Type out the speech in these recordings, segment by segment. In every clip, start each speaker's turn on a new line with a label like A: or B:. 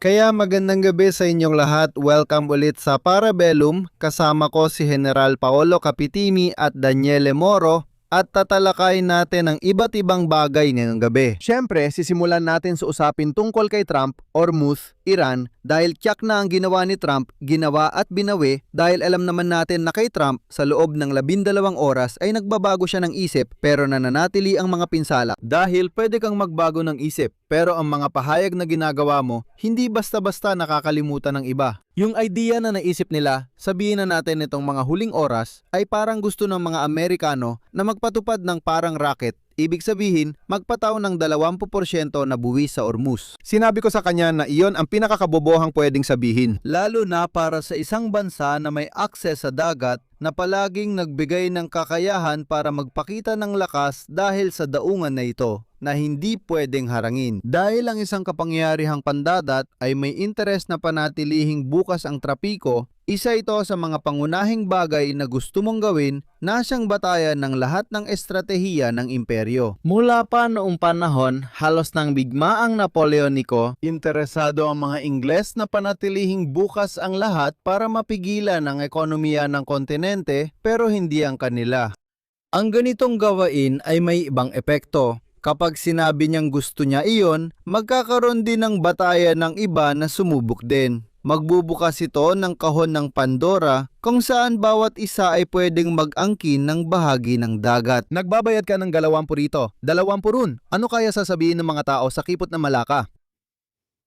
A: Kaya magandang gabi sa inyong lahat. Welcome ulit sa Parabellum. Kasama ko si General Paolo Capitini at Daniele Moro at tatalakayin natin ang iba't ibang bagay ngayong gabi.
B: Siyempre, sisimulan natin sa usapin tungkol kay Trump, Hormuz, Iran dahil tiyak na ang ginawa ni Trump, ginawa at binawi dahil alam naman natin na kay Trump sa loob ng 12 oras ay nagbabago siya ng isip pero nananatili ang mga pinsala.
A: Dahil pwede kang magbago ng isip pero ang mga pahayag na ginagawa mo hindi basta-basta nakakalimutan ng iba. Yung idea na naisip nila, sabihin na natin itong mga huling oras, ay parang gusto ng mga Amerikano na magpatupad ng parang rocket. Ibig sabihin, magpataw ng 20% na buwis sa Hormuz.
B: Sinabi ko sa kanya na iyon ang pinakakabobohang pwedeng sabihin.
A: Lalo na para sa isang bansa na may akses sa dagat na palaging nagbigay ng kakayahan para magpakita ng lakas dahil sa daungan na ito na hindi pwedeng harangin. Dahil ang isang kapangyarihang pandadat ay may interes na panatilihing bukas ang trapiko, isa ito sa mga pangunahing bagay na gusto mong gawin na siyang batayan ng lahat ng estratehiya ng imperyo. Mula pa noong panahon, halos ng bigmaang Napoleoniko, interesado ang mga Ingles na panatilihing bukas ang lahat para mapigilan ang ekonomiya ng kontinente pero hindi ang kanila. Ang ganitong gawain ay may ibang epekto. Kapag sinabi niyang gusto niya iyon, magkakaroon din ng batayan ng iba na sumubok din. Magbubukas ito ng kahon ng Pandora kung saan bawat isa ay pwedeng mag-angkin ng bahagi ng dagat.
B: Nagbabayad ka ng 20 rito, 20 run. Ano kaya sasabihin ng mga tao sa kipot na Malacca?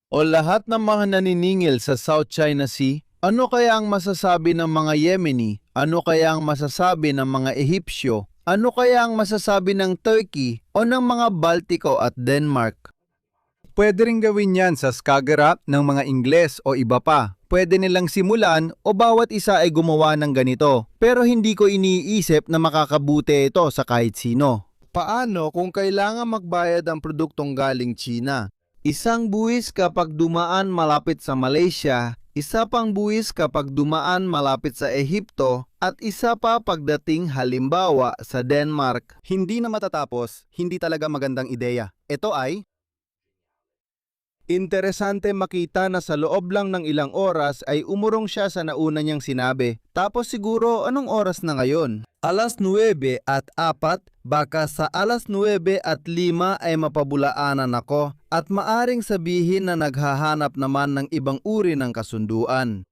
A: O lahat ng mga naniningil sa South China Sea, ano kaya ang masasabi ng mga Yemeni? Ano kaya ang masasabi ng mga Ehipsyo? Ano kaya ang masasabi ng Turkey o ng mga Baltico at Denmark?
B: Pwede rin gawin yan sa Skagerrak ng mga Ingles o iba pa. Pwede nilang simulan o bawat isa ay gumawa ng ganito. Pero hindi ko iniisip na makakabuti ito sa kahit sino.
A: Paano kung kailangan magbayad ang produktong galing China? Isang buwis kapag dumaan malapit sa Malaysia, isa pang buwis kapag dumaan malapit sa Ehipto, at isa pa pagdating halimbawa sa Denmark.
B: Hindi na matatapos, hindi talaga magandang ideya. Ito ay
A: interesante makita na sa loob lang ng ilang oras ay umurong siya sa nauna niyang sinabi. Tapos siguro anong oras na ngayon? 9:04, baka sa 9:05 ay mapabulaanan ako at maaring sabihin na naghahanap naman ng ibang uri ng kasunduan.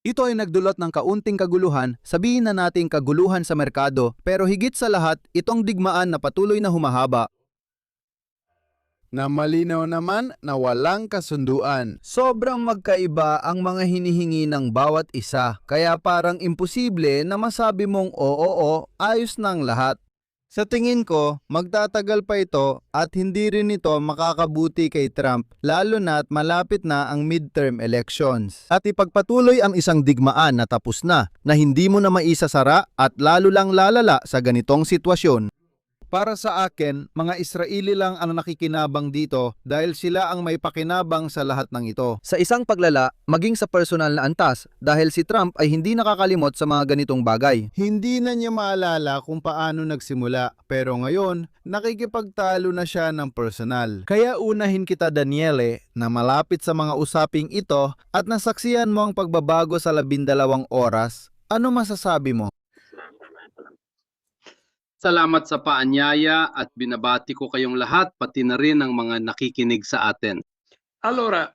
B: ito ay nagdulot ng kaunting kaguluhan, sabihin na nating kaguluhan sa merkado, pero higit sa lahat, itong digmaan na patuloy na humahaba.
A: Na malinaw naman na walang kasunduan. Sobrang magkaiba ang mga hinihingi ng bawat isa, kaya parang imposible na masabi mong oo, ayos na ang lahat. Sa tingin ko, magtatagal pa ito at hindi rin ito makakabuti kay Trump, lalo na't malapit na ang midterm elections.
B: At ipagpatuloy ang isang digmaan na tapos na hindi mo na maisasara at lalo lang lalala sa ganitong sitwasyon.
A: Para sa akin, mga Israeli lang ang nakikinabang dito dahil sila ang may pakinabang sa lahat ng ito.
B: Sa isang paglala, maging sa personal na antas dahil si Trump ay hindi nakakalimot sa mga ganitong bagay.
A: Hindi na niya maalala kung paano nagsimula, pero ngayon, nakikipagtalo na siya ng personal. Kaya unahin kita, Daniele, na malapit sa mga usaping ito at nasaksihan mo ang pagbabago sa 12 oras. Ano masasabi mo?
C: Salamat sa paanyaya at binabati ko kayong lahat, pati na rin ang mga nakikinig sa atin. Allora,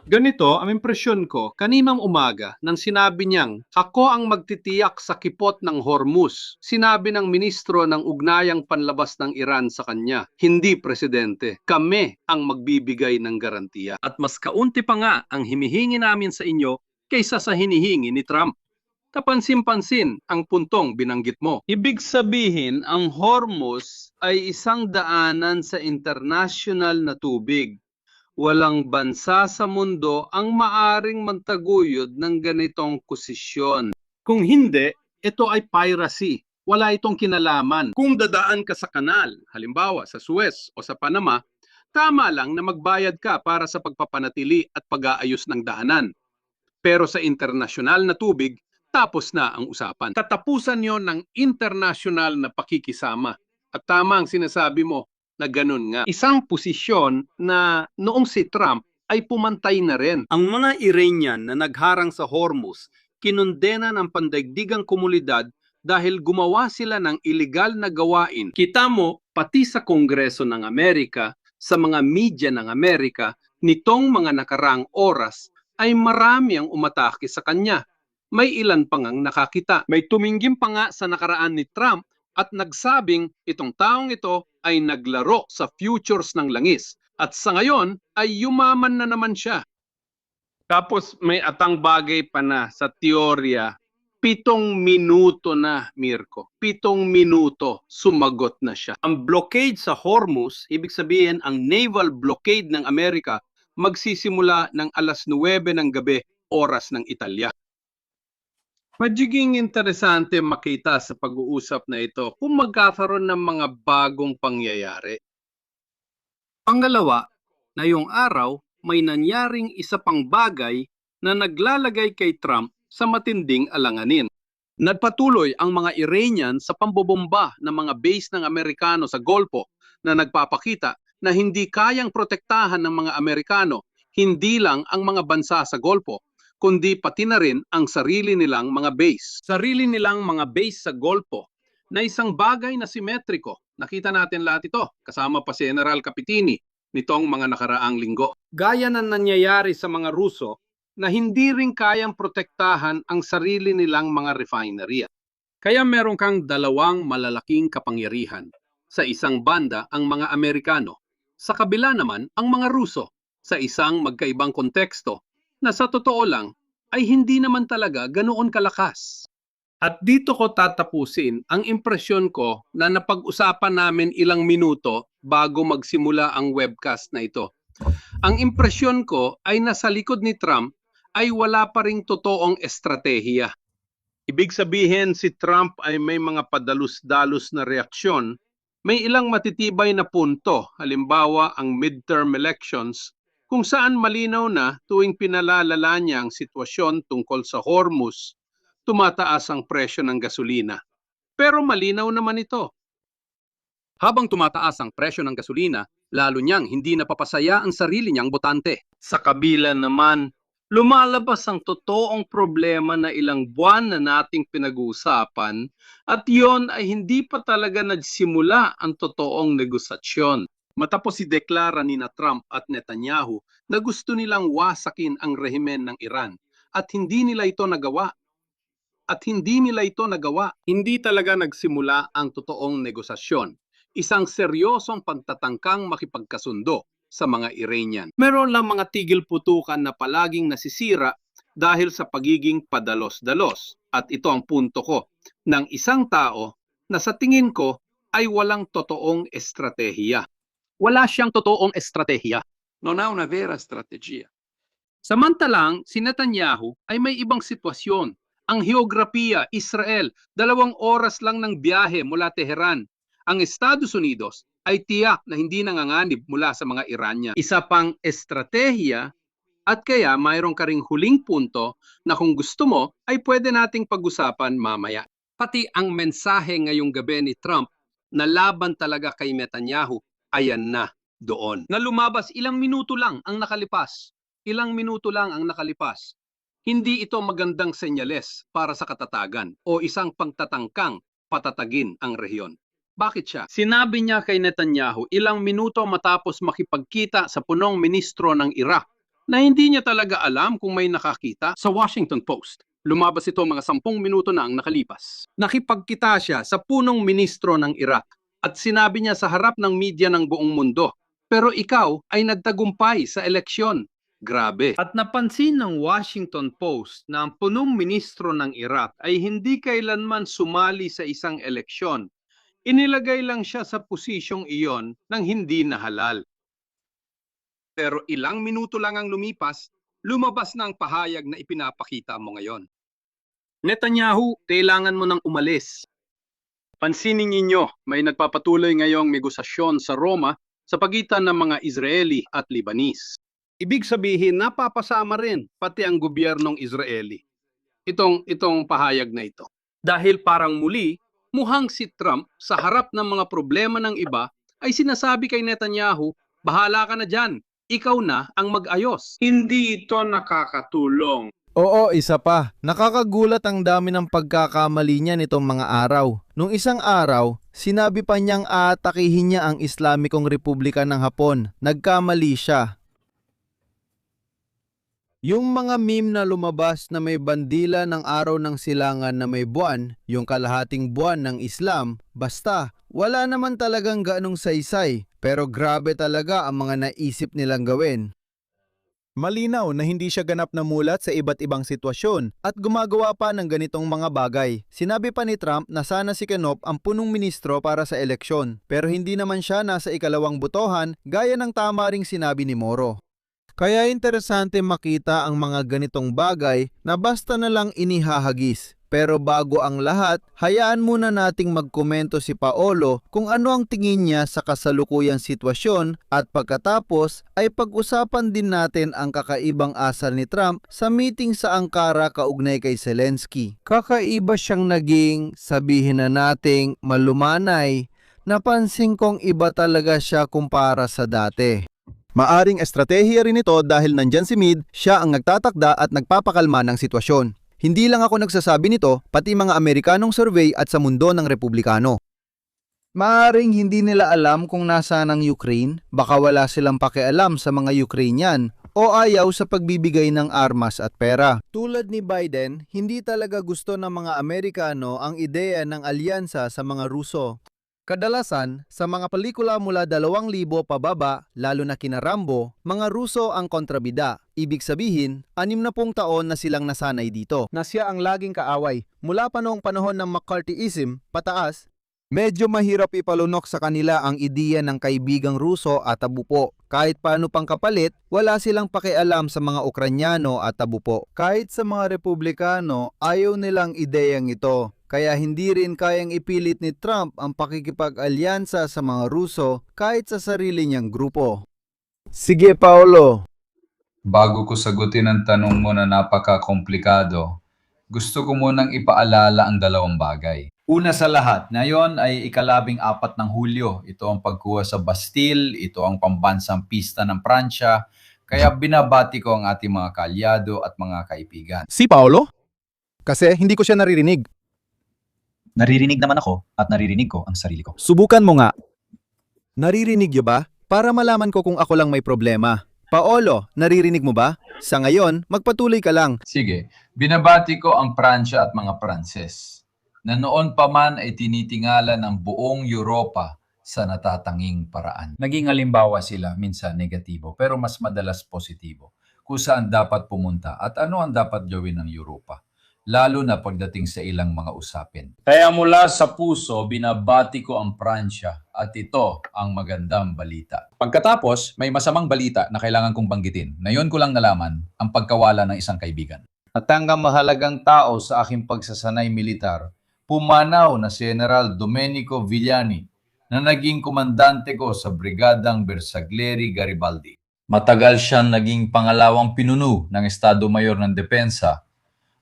C: ganito ang impresyon ko kaninang umaga nang sinabi niyang ako ang magtitiyak sa kipot ng Hormuz. Sinabi ng ministro ng ugnayang panlabas ng Iran sa kanya, hindi presidente. Kami ang magbibigay ng garantiya. At mas kaunti pa nga ang hinihingi namin sa inyo kaysa sa hinihingi ni Trump. Kapansin-pansin ang puntong binanggit mo. Ibig sabihin, ang Hormuz ay isang daanan sa international na tubig. Walang bansa sa mundo ang maaring magtaguyod ng ganitong posisyon. Kung hindi, ito ay piracy. Wala itong kinalaman. Kung dadaan ka sa kanal, halimbawa sa Suez o sa Panama, tama lang na magbayad ka para sa pagpapanatili at pag-aayos ng daanan. Pero sa internasyonal na tubig, tapos na ang usapan. Tatapusan yon ng international na pakikisama. At tama ang sinasabi mo, na ganun nga. Isang posisyon na noong si Trump ay pumantay na rin. Ang mga Iranian na nagharang sa Hormuz, kinundena ng pandaigdigang komunidad dahil gumawa sila ng ilegal na gawain. Kita mo, pati sa Kongreso ng Amerika, sa mga media ng Amerika, nitong mga nakarang oras, ay marami ang umatake sa kanya. May ilan pang ang nakakita. May tuminggim pa nga sa nakaraan ni Trump at nagsabing itong taong ito ay naglaro sa futures ng langis. At sa ngayon ay yumaman na naman siya. Tapos may atang bagay pa na sa teorya. 7 minuto na, Mirko. 7 minuto, sumagot na siya. Ang blockade sa Hormuz, ibig sabihin ang naval blockade ng Amerika, magsisimula ng alas 9 ng gabi, oras ng Italya. Magiging interesante makita sa pag-uusap na ito kung magkakaroon ng mga bagong pangyayari. Pangalawa, ngayong araw may nangyaring isa pang bagay na naglalagay kay Trump sa matinding alanganin. Nagpatuloy ang mga Iranian sa pambobomba ng mga base ng Amerikano sa Golpo na nagpapakita na hindi kayang protektahan ng mga Amerikano, hindi lang ang mga bansa sa Golpo, kundi pati na rin ang sarili nilang mga base. Sarili nilang mga base sa Golpo na isang bagay na simetriko. Nakita natin lahat ito, kasama pa si General Capitini nitong mga nakaraang linggo. Gaya na nangyayari sa mga Ruso na hindi rin kayang protektahan ang sarili nilang mga refinery. Kaya meron kang dalawang malalaking kapangyarihan. Sa isang banda ang mga Amerikano, sa kabila naman ang mga Ruso, sa isang magkaibang konteksto na sa totoo lang ay hindi naman talaga ganoon kalakas. At dito ko tatapusin ang impresyon ko na napag-usapan namin ilang minuto bago magsimula ang webcast na ito. Ang impresyon ko ay nasa likod ni Trump ay wala pa ring totoong estratehiya. Ibig sabihin si Trump ay may mga padalus-dalus na reaksyon, may ilang matitibay na punto, halimbawa ang midterm elections, kung saan malinaw na tuwing pinalalala niya ang sitwasyon tungkol sa Hormuz, tumataas ang presyo ng gasolina. Pero malinaw naman ito. Habang tumataas ang presyo ng gasolina, lalo niyang hindi napapasaya ang sarili niyang botante. Sa kabila naman, lumalabas ang totoong problema na ilang buwan na nating pinag-uusapan at yon ay hindi pa talaga nagsimula ang totoong negosasyon. Matapos ideklara ni Trump at Netanyahu na gusto nilang wasakin ang rehimen ng Iran at hindi nila ito nagawa. Hindi talaga nagsimula ang totoong negosasyon. Isang seryosong pagtatangkang makipagkasundo sa mga Iranian. Meron lang mga tigil putukan na palaging nasisira dahil sa pagiging padalos-dalos. At ito ang punto ko, ng isang tao na sa tingin ko ay walang totoong estratehiya. Wala siyang totoong estratehiya. Non ha una vera strategia. Samantalang, si Netanyahu ay may ibang sitwasyon. Ang heograpiya, Israel, 2 oras lang ng biyahe mula Tehran. Ang Estados Unidos ay tiyak na hindi nanganganib mula sa mga Iranian. Isa pang estratehiya at kaya mayroon ka ring huling punto na kung gusto mo ay pwede nating pag-usapan mamaya. Pati ang mensahe ngayong gabi ni Trump na laban talaga kay Netanyahu, ayan na doon. Na lumabas ilang minuto lang ang nakalipas. Hindi ito magandang senyales para sa katatagan o isang pagtatangkang patatagin ang rehiyon. Bakit siya? Sinabi niya kay Netanyahu ilang minuto matapos makipagkita sa punong ministro ng Iraq na hindi niya talaga alam kung may nakakita sa Washington Post. Lumabas ito mga 10 minuto na ang nakalipas. Nakipagkita siya sa punong ministro ng Iraq at sinabi niya sa harap ng media ng buong mundo, pero ikaw ay nagtagumpay sa eleksyon. Grabe. At napansin ng Washington Post na ang punong ministro ng Iraq ay hindi kailanman sumali sa isang eleksyon. Inilagay lang siya sa posisyong iyon ng hindi na halal. Pero ilang minuto lang ang lumipas, lumabas na ang pahayag na ipinapakita mo ngayon. Netanyahu, kailangan mo nang umalis. Pansinin ninyo, may nagpapatuloy ngayong negosasyon sa Roma sa pagitan ng mga Israeli at Lebanese. Ibig sabihin, napapasama rin pati ang gobyernong Israeli. Itong pahayag na ito. Dahil parang muli, muhang si Trump sa harap ng mga problema ng iba ay sinasabi kay Netanyahu, bahala ka na dyan, ikaw na ang mag-ayos. Hindi ito nakakatulong.
A: Oo, isa pa. Nakakagulat ang dami ng pagkakamali niya nitong mga araw. Nung isang araw, sinabi pa niyang aatakihin niya ang Islamikong Republika ng Hapon. Nagkamali siya. Yung mga meme na lumabas na may bandila ng araw ng silangan na may buwan, yung kalahating buwan ng Islam, basta, wala naman talagang ganong saysay. Pero grabe talaga ang mga naisip nilang gawin. Malinaw na hindi siya ganap na mulat sa iba't ibang sitwasyon at gumagawa pa ng ganitong mga bagay. Sinabi pa ni Trump na sana si Knopp ang punong ministro para sa eleksyon, pero hindi naman siya nasa ikalawang botohan gaya ng tama ring sinabi ni Moro. Kaya interesante makita ang mga ganitong bagay na basta na lang inihahagis. Pero bago ang lahat, hayaan muna nating magkomento si Paolo kung ano ang tingin niya sa kasalukuyang sitwasyon at pagkatapos ay pag-usapan din natin ang kakaibang asal ni Trump sa meeting sa Ankara kaugnay kay Zelensky. Kakaiba siyang naging, sabihin na nating malumanay, napansin kong iba talaga siya kumpara sa dati. Maaring estratehiya rin ito dahil nandyan si Meade, siya ang nagtatakda at nagpapakalma ng sitwasyon. Hindi lang ako nagsasabi nito, pati mga Amerikanong survey at sa mundo ng Republikano. Maaring hindi nila alam kung nasaan ang Ukraine, baka wala silang pakialam sa mga Ukrainian o ayaw sa pagbibigay ng armas at pera. Tulad ni Biden, hindi talaga gusto ng mga Amerikano ang ideya ng alyansa sa mga Ruso. Kadalasan, sa mga pelikula mula 2,000 pababa, lalo na kina Rambo, mga Ruso ang kontrabida. Ibig sabihin, 60 taon na silang nasanay dito. Na siya ang laging kaaway. Mula pa noong panahon ng McCarthyism, pataas, medyo mahirap ipalunok sa kanila ang ideya ng kaibigang Ruso at tabupo. Kahit paano pang kapalit, wala silang pakialam sa mga Ukranyano at tabupo. Kahit sa mga Republikano, ayaw nilang ideyang ito. Kaya hindi rin kayang ipilit ni Trump ang pakikipag-alyansa sa mga Ruso kahit sa sarili niyang grupo. Sige, Paolo.
D: Bago ko sagutin ang tanong mo na napaka-komplikado, gusto ko munang ipaalala ang dalawang bagay. Una sa lahat, ngayon ay ika-14 ng Hulyo. Ito ang pagkuha sa Bastille, ito ang pambansang pista ng Pransya, kaya binabati ko ang ating mga kaalyado at mga kaibigan.
B: Si Paolo? Kasi hindi ko siya naririnig.
E: Naririnig naman ako at naririnig ko ang sarili ko.
B: Subukan mo nga. Naririnig niyo ba? Para malaman ko kung ako lang may problema. Paolo, naririnig mo ba? Sa ngayon, magpatuloy ka lang.
D: Sige, binabati ko ang Pransya at mga Pranses, na noon pa man ay tinitingala ng buong Europa sa natatanging paraan. Naging halimbawa sila, minsan negatibo, pero mas madalas positibo, kung saan dapat pumunta at ano ang dapat gawin ng Europa, lalo na pagdating sa ilang mga usapin. Kaya mula sa puso, binabati ko ang Pransya at ito ang magandang balita. Pagkatapos, may masamang balita na kailangan kong banggitin. Ngayon ko lang nalaman ang pagkawala ng isang kaibigan. At hanggang mahalagang tao sa aking pagsasanay militar, pumanaw na si General Domenico Villani na naging komandante ko sa Brigadang Bersaglieri Garibaldi. Matagal siyang naging pangalawang pinuno ng Estado Mayor ng Depensa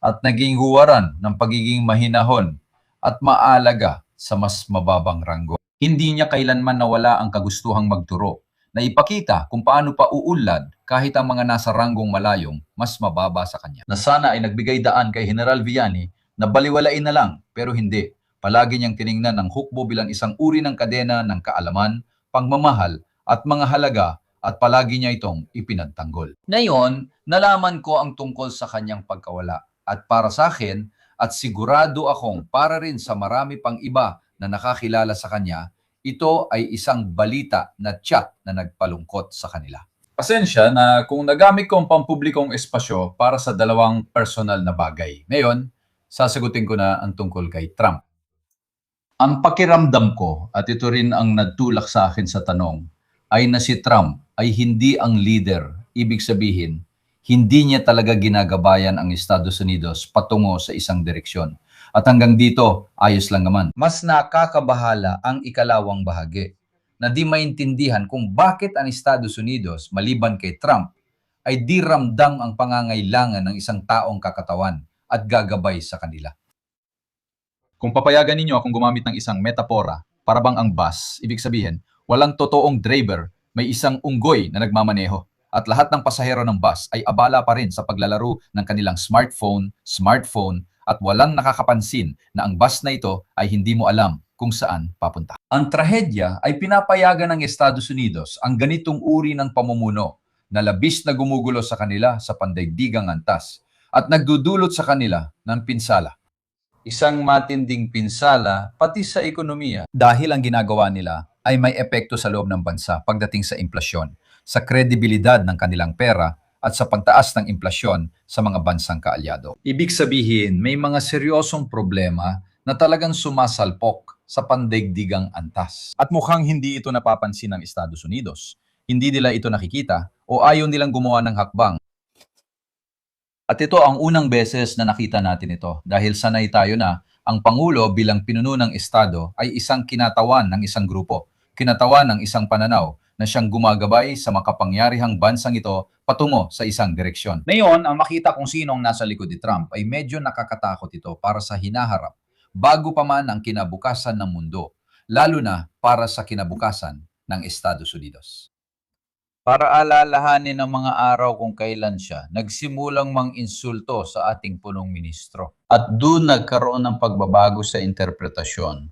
D: at naging huwaran ng pagiging mahinahon at maalaga sa mas mababang ranggo. Hindi niya kailanman nawala ang kagustuhang magturo na ipakita kung paano pa uunlad kahit ang mga nasa ranggong malayong mas mababa sa kanya. Na sana ay nagbigay daan kay General Villani na baliwalain na lang, pero hindi. Palagi niyang tiningnan ang hukbo bilang isang uri ng kadena ng kaalaman, pagmamahal at mga halaga at palagi niya itong ipinagtanggol. Ngayon, nalaman ko ang tungkol sa kanyang pagkawala. At para sa akin, at sigurado akong para rin sa marami pang iba na nakakilala sa kanya, ito ay isang balita na tiyak na nagpalungkot sa kanila. Pasensya na kung nagamit ko ang pampublikong espasyo para sa dalawang personal na bagay. Ngayon, sasagutin ko na ang tungkol kay Trump. Ang pakiramdam ko, at ito rin ang nagtulak sa akin sa tanong, ay na si Trump ay hindi ang leader. Ibig sabihin, hindi niya talaga ginagabayan ang Estados Unidos patungo sa isang direksyon. At hanggang dito, ayos lang naman. Mas nakakabahala ang ikalawang bahagi na di maintindihan kung bakit ang Estados Unidos, maliban kay Trump, ay di ramdam ang pangangailangan ng isang taong kakatawan at gagabay sa kanila. Kung papayagan ninyo akong gumamit ng isang metapora, para bang ang bus, ibig sabihin, Walang totoong driver, may isang unggoy na nagmamaneho. At lahat ng pasahero ng bus ay abala pa rin sa paglalaro ng kanilang smartphone, at walang nakakapansin na ang bus na ito ay hindi mo alam kung saan papunta. Ang trahedya ay pinapayagan ng Estados Unidos ang ganitong uri ng pamumuno na labis na gumugulo sa kanila sa pandaigdigang antas at nagdudulot sa kanila ng pinsala. Isang matinding pinsala pati sa ekonomiya dahil ang ginagawa nila ay may epekto sa loob ng bansa pagdating sa inflasyon, sa kredibilidad ng kanilang pera at sa pagtaas ng inflasyon sa mga bansang kaalyado. Ibig sabihin, may mga seryosong problema na talagang sumasalpok sa pandaigdigang antas. At mukhang hindi ito napapansin ng Estados Unidos. Hindi nila ito nakikita o ayaw nilang gumawa ng hakbang. At ito ang unang beses na nakita natin ito dahil sanay tayo na ang Pangulo bilang pinuno ng Estado ay isang kinatawan ng isang grupo, kinatawan ng isang pananaw na siyang gumagabay sa makapangyarihang bansang ito patungo sa isang direksyon. Ngayon, ang makita kung sinong nasa likod ni Trump ay medyo nakakatakot ito para sa hinaharap bago pa man ang kinabukasan ng mundo, lalo na para sa kinabukasan ng Estados Unidos. Para alalahanin ng mga araw kung kailan siya nagsimulang mang-insulto sa ating punong ministro. At doon nagkaroon ng pagbabago sa interpretasyon.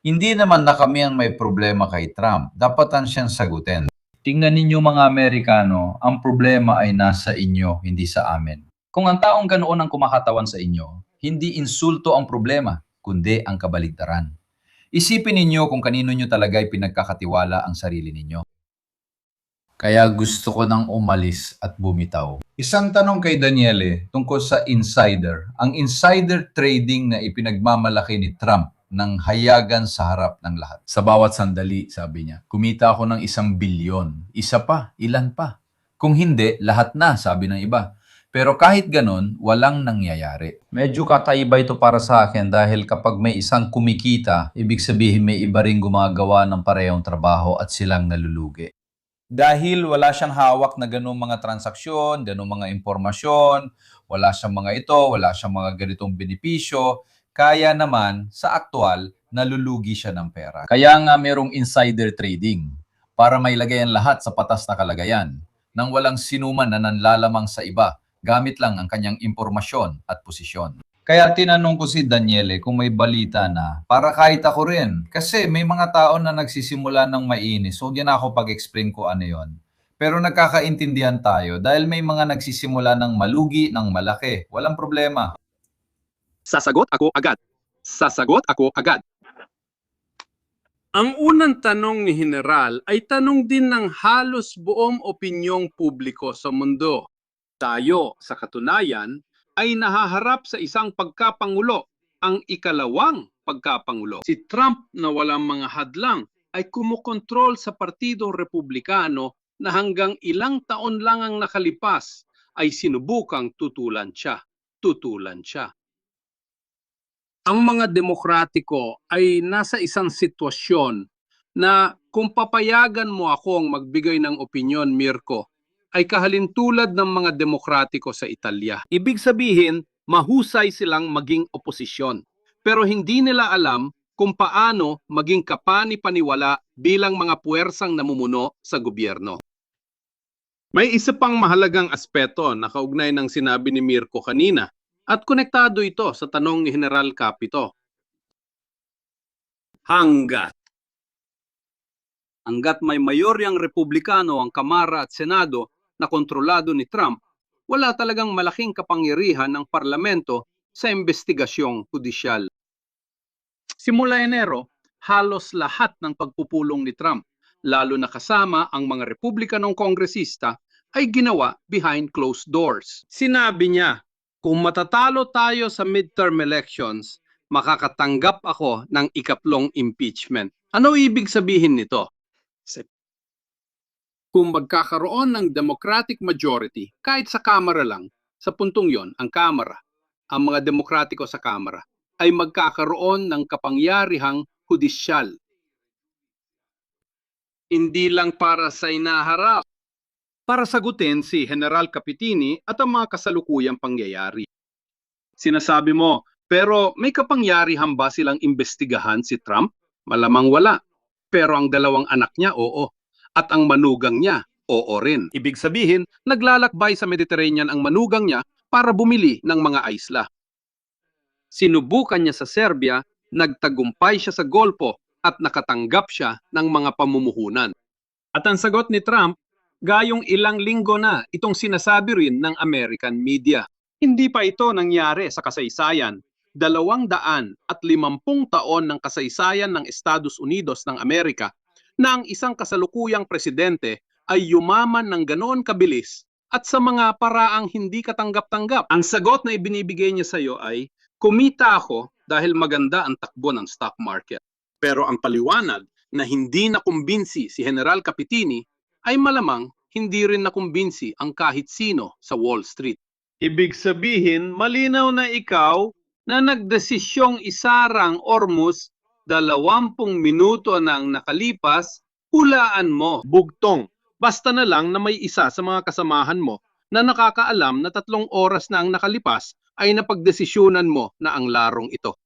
D: Hindi naman na kami ang may problema kay Trump. Dapatan siyang sagutin. Tingnan ninyo mga Amerikano, ang problema ay nasa inyo, hindi sa amin. Kung ang taong ganoon ang kumakatawan sa inyo, hindi insulto ang problema, kundi ang kabaligtaran. Isipin ninyo kung kanino nyo talaga ay pinagkakatiwala ang sarili ninyo. Kaya gusto ko nang umalis at bumitaw. Isang tanong kay Daniele tungkol sa insider. Ang insider trading na ipinagmamalaki ni Trump ng hayagan sa harap ng lahat. Sa bawat sandali, sabi niya, kumita ako ng 1 bilyon. Isa pa, ilan pa? Kung hindi, lahat na, sabi ng iba. Pero kahit ganon, walang nangyayari. Medyo kakaiba ito para sa akin dahil kapag may isang kumikita, ibig sabihin may iba ring gumagawa ng parehong trabaho at silang nalulugi. Dahil wala siyang hawak na ganung mga transaksyon, ganung mga impormasyon, wala siyang mga ito, wala siyang mga ganitong benepisyo, kaya naman sa aktual, nalulugi siya ng pera. Kaya nga merong insider trading para mailagay ang lahat sa patas na kalagayan nang walang sinuman na nanlalamang sa iba, gamit lang ang kanyang impormasyon at posisyon. Kaya tinanong ko si Daniele kung may balita na para kahit ako rin. Kasi may mga tao na nagsisimula ng mainis. So, diyan ako pag-explain ko ano yon. Pero nagkakaintindihan tayo dahil may mga nagsisimula ng malugi ng malaki. Walang problema.
C: Sasagot ako agad. Sasagot ako agad. Ang unang tanong ni General ay tanong din ng halos buong opinyong publiko sa mundo. Tayo, sa katunayan, ay nahaharap sa isang pagkapangulo, ang ikalawang pagkapangulo. Si Trump na walang mga hadlang ay kumukontrol sa Partidong Republikano na hanggang ilang taon lang ang nakalipas ay sinubukang tutulan siya. Ang mga demokratiko ay nasa isang sitwasyon na kung papayagan mo akong magbigay ng opinyon, Mirko, ay kahalintulad ng mga demokratiko sa Italia. Ibig sabihin, mahusay silang maging oposisyon. Pero hindi nila alam kung paano maging kapani-paniwala bilang mga puwersang namumuno sa gobyerno. May isa pang mahalagang aspeto na kaugnay ng sinabi ni Mirko kanina at konektado ito sa tanong ni General Capito. Hanggat may mayoryang Republikano ang Kamara at Senado na kontrolado ni Trump, wala talagang malaking kapangyarihan ng parlamento sa investigasyong hudisyal. Simula Enero, halos lahat ng pagpupulong ni Trump, lalo na kasama ang mga Republikanong kongresista, ay ginawa behind closed doors. Sinabi niya, kung matatalo tayo sa midterm elections, makakatanggap ako ng ikatlong impeachment. Ano ibig sabihin nito? Kung magkakaroon ng Democratic majority, kahit sa Kamara lang, sa puntong yon, ang Kamara, ang mga Demokratiko sa Kamara, ay magkakaroon ng kapangyarihang hudisyal. Hindi lang para sa inaharap, para sagutin si General Capitini at ang mga kasalukuyang pangyayari. Sinasabi mo, pero may kapangyarihan ba silang imbestigahan si Trump? Malamang wala. Pero ang dalawang anak niya, oo. At ang manugang niya, oo rin. Ibig sabihin, naglalakbay sa Mediterranean ang manugang niya para bumili ng mga isla. Sinubukan niya sa Serbia, nagtagumpay siya sa Golpo at nakatanggap siya ng mga pamumuhunan. At ang sagot ni Trump, gayong ilang linggo na itong sinasabi rin ng American media. Hindi pa ito nangyari sa kasaysayan. 250 taon ng kasaysayan ng Estados Unidos ng Amerika na ang isang kasalukuyang presidente ay yumaman ng ganoon kabilis at sa mga paraang hindi katanggap-tanggap. Ang sagot na ibinibigay niya sa iyo ay, kumita ako dahil maganda ang takbo ng stock market. Pero ang paliwanag na hindi nakumbinsi si General Capitini ay malamang hindi rin nakumbinsi ang kahit sino sa Wall Street. Ibig sabihin, malinaw na ikaw na nagdesisyong isarang Hormuz 20 minuto nang nakalipas, hulaan mo, bugtong. Basta na lang na may isa sa mga kasamahan mo na nakakaalam na 3 oras na ang nakalipas ay napagdesisyonan mo na ang larong ito.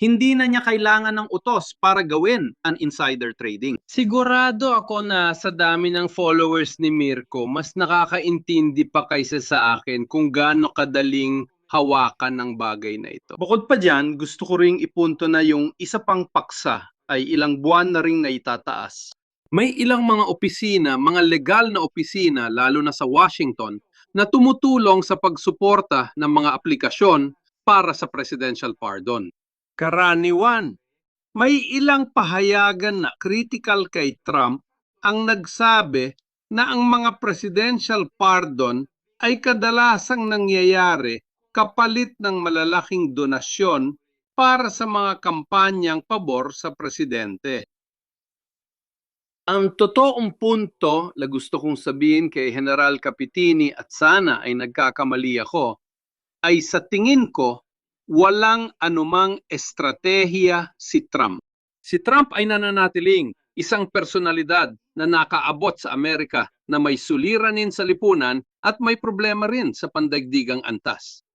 C: Hindi na niya kailangan ng utos para gawin ang insider trading. Sigurado ako na sa dami ng followers ni Mirko, mas nakakaintindi pa kaysa sa akin kung gaano kadaling hawakan ng bagay na ito. Bukod pa dyan, gusto ko ring ipunto na yung isa pang paksa ay ilang buwan na ring naitataas. May ilang mga opisina, mga legal na opisina, lalo na sa Washington, na tumutulong sa pagsuporta ng mga aplikasyon para sa presidential pardon. Karaniwan, may ilang pahayagan na critical kay Trump ang nagsabi na ang mga presidential pardon ay kadalasang nangyayari kapalit ng malalaking donasyon para sa mga kampanyang pabor sa presidente. Ang totoong punto na gusto kong sabihin kay General Capitini at sana ay nagkakamali ako, ay sa tingin ko, walang anumang estratehiya si Trump. Si Trump ay nananatiling isang personalidad na nakaabot sa Amerika na may suliranin sa lipunan at may problema rin sa pandaigdigang antas.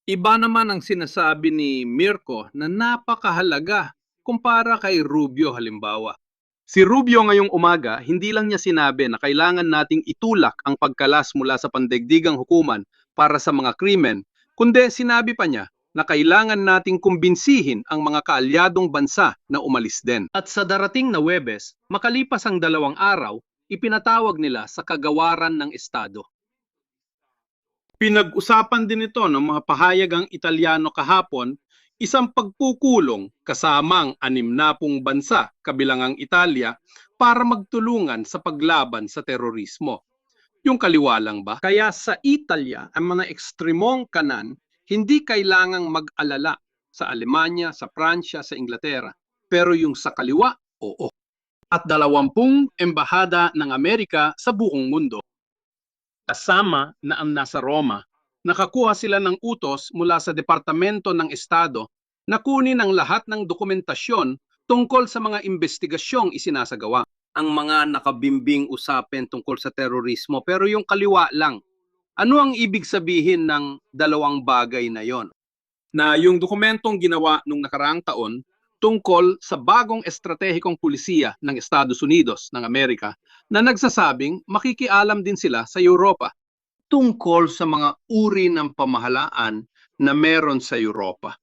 C: Iba naman ang sinasabi ni Mirko na napakahalaga kumpara kay Rubio halimbawa. Si Rubio ngayong umaga, hindi lang niya sinabi na kailangan nating itulak ang pagkalas mula sa pandaigdigang hukuman para sa mga krimen, kundi sinabi pa niya na kailangan nating kumbinsihin ang mga kaalyadong bansa na umalis din. At sa darating na Huwebes, makalipas ang 2 araw, ipinatawag nila sa kagawaran ng Estado. Pinag-usapan din ito ng mga pahayagang Italyano kahapon, isang pagpukulong kasamang 60 bansa kabilang ang Italia para magtulungan sa paglaban sa terorismo. Yung kaliwa lang ba? Kaya sa Italia, ang mga ekstremong kanan, hindi kailangang mag-alala sa Alemanya, sa Pransya, sa Inglaterra. Pero yung sa kaliwa, oo. At 20 embahada ng Amerika sa buong mundo. Kasama na ang nasa Roma, nakakuha sila ng utos mula sa Departamento ng Estado na kunin ang lahat ng dokumentasyon tungkol sa mga investigasyong isinasagawa. Ang mga nakabimbing usapin tungkol sa terorismo, pero yung kaliwa lang. Ano ang ibig sabihin ng 2 bagay na yon? Na yung dokumentong ginawa nung nakaraang taon tungkol sa bagong estratehikong pulisiya ng Estados Unidos ng Amerika na nagsasabing makikialam din sila sa Europa tungkol sa mga uri ng pamahalaan na meron sa Europa.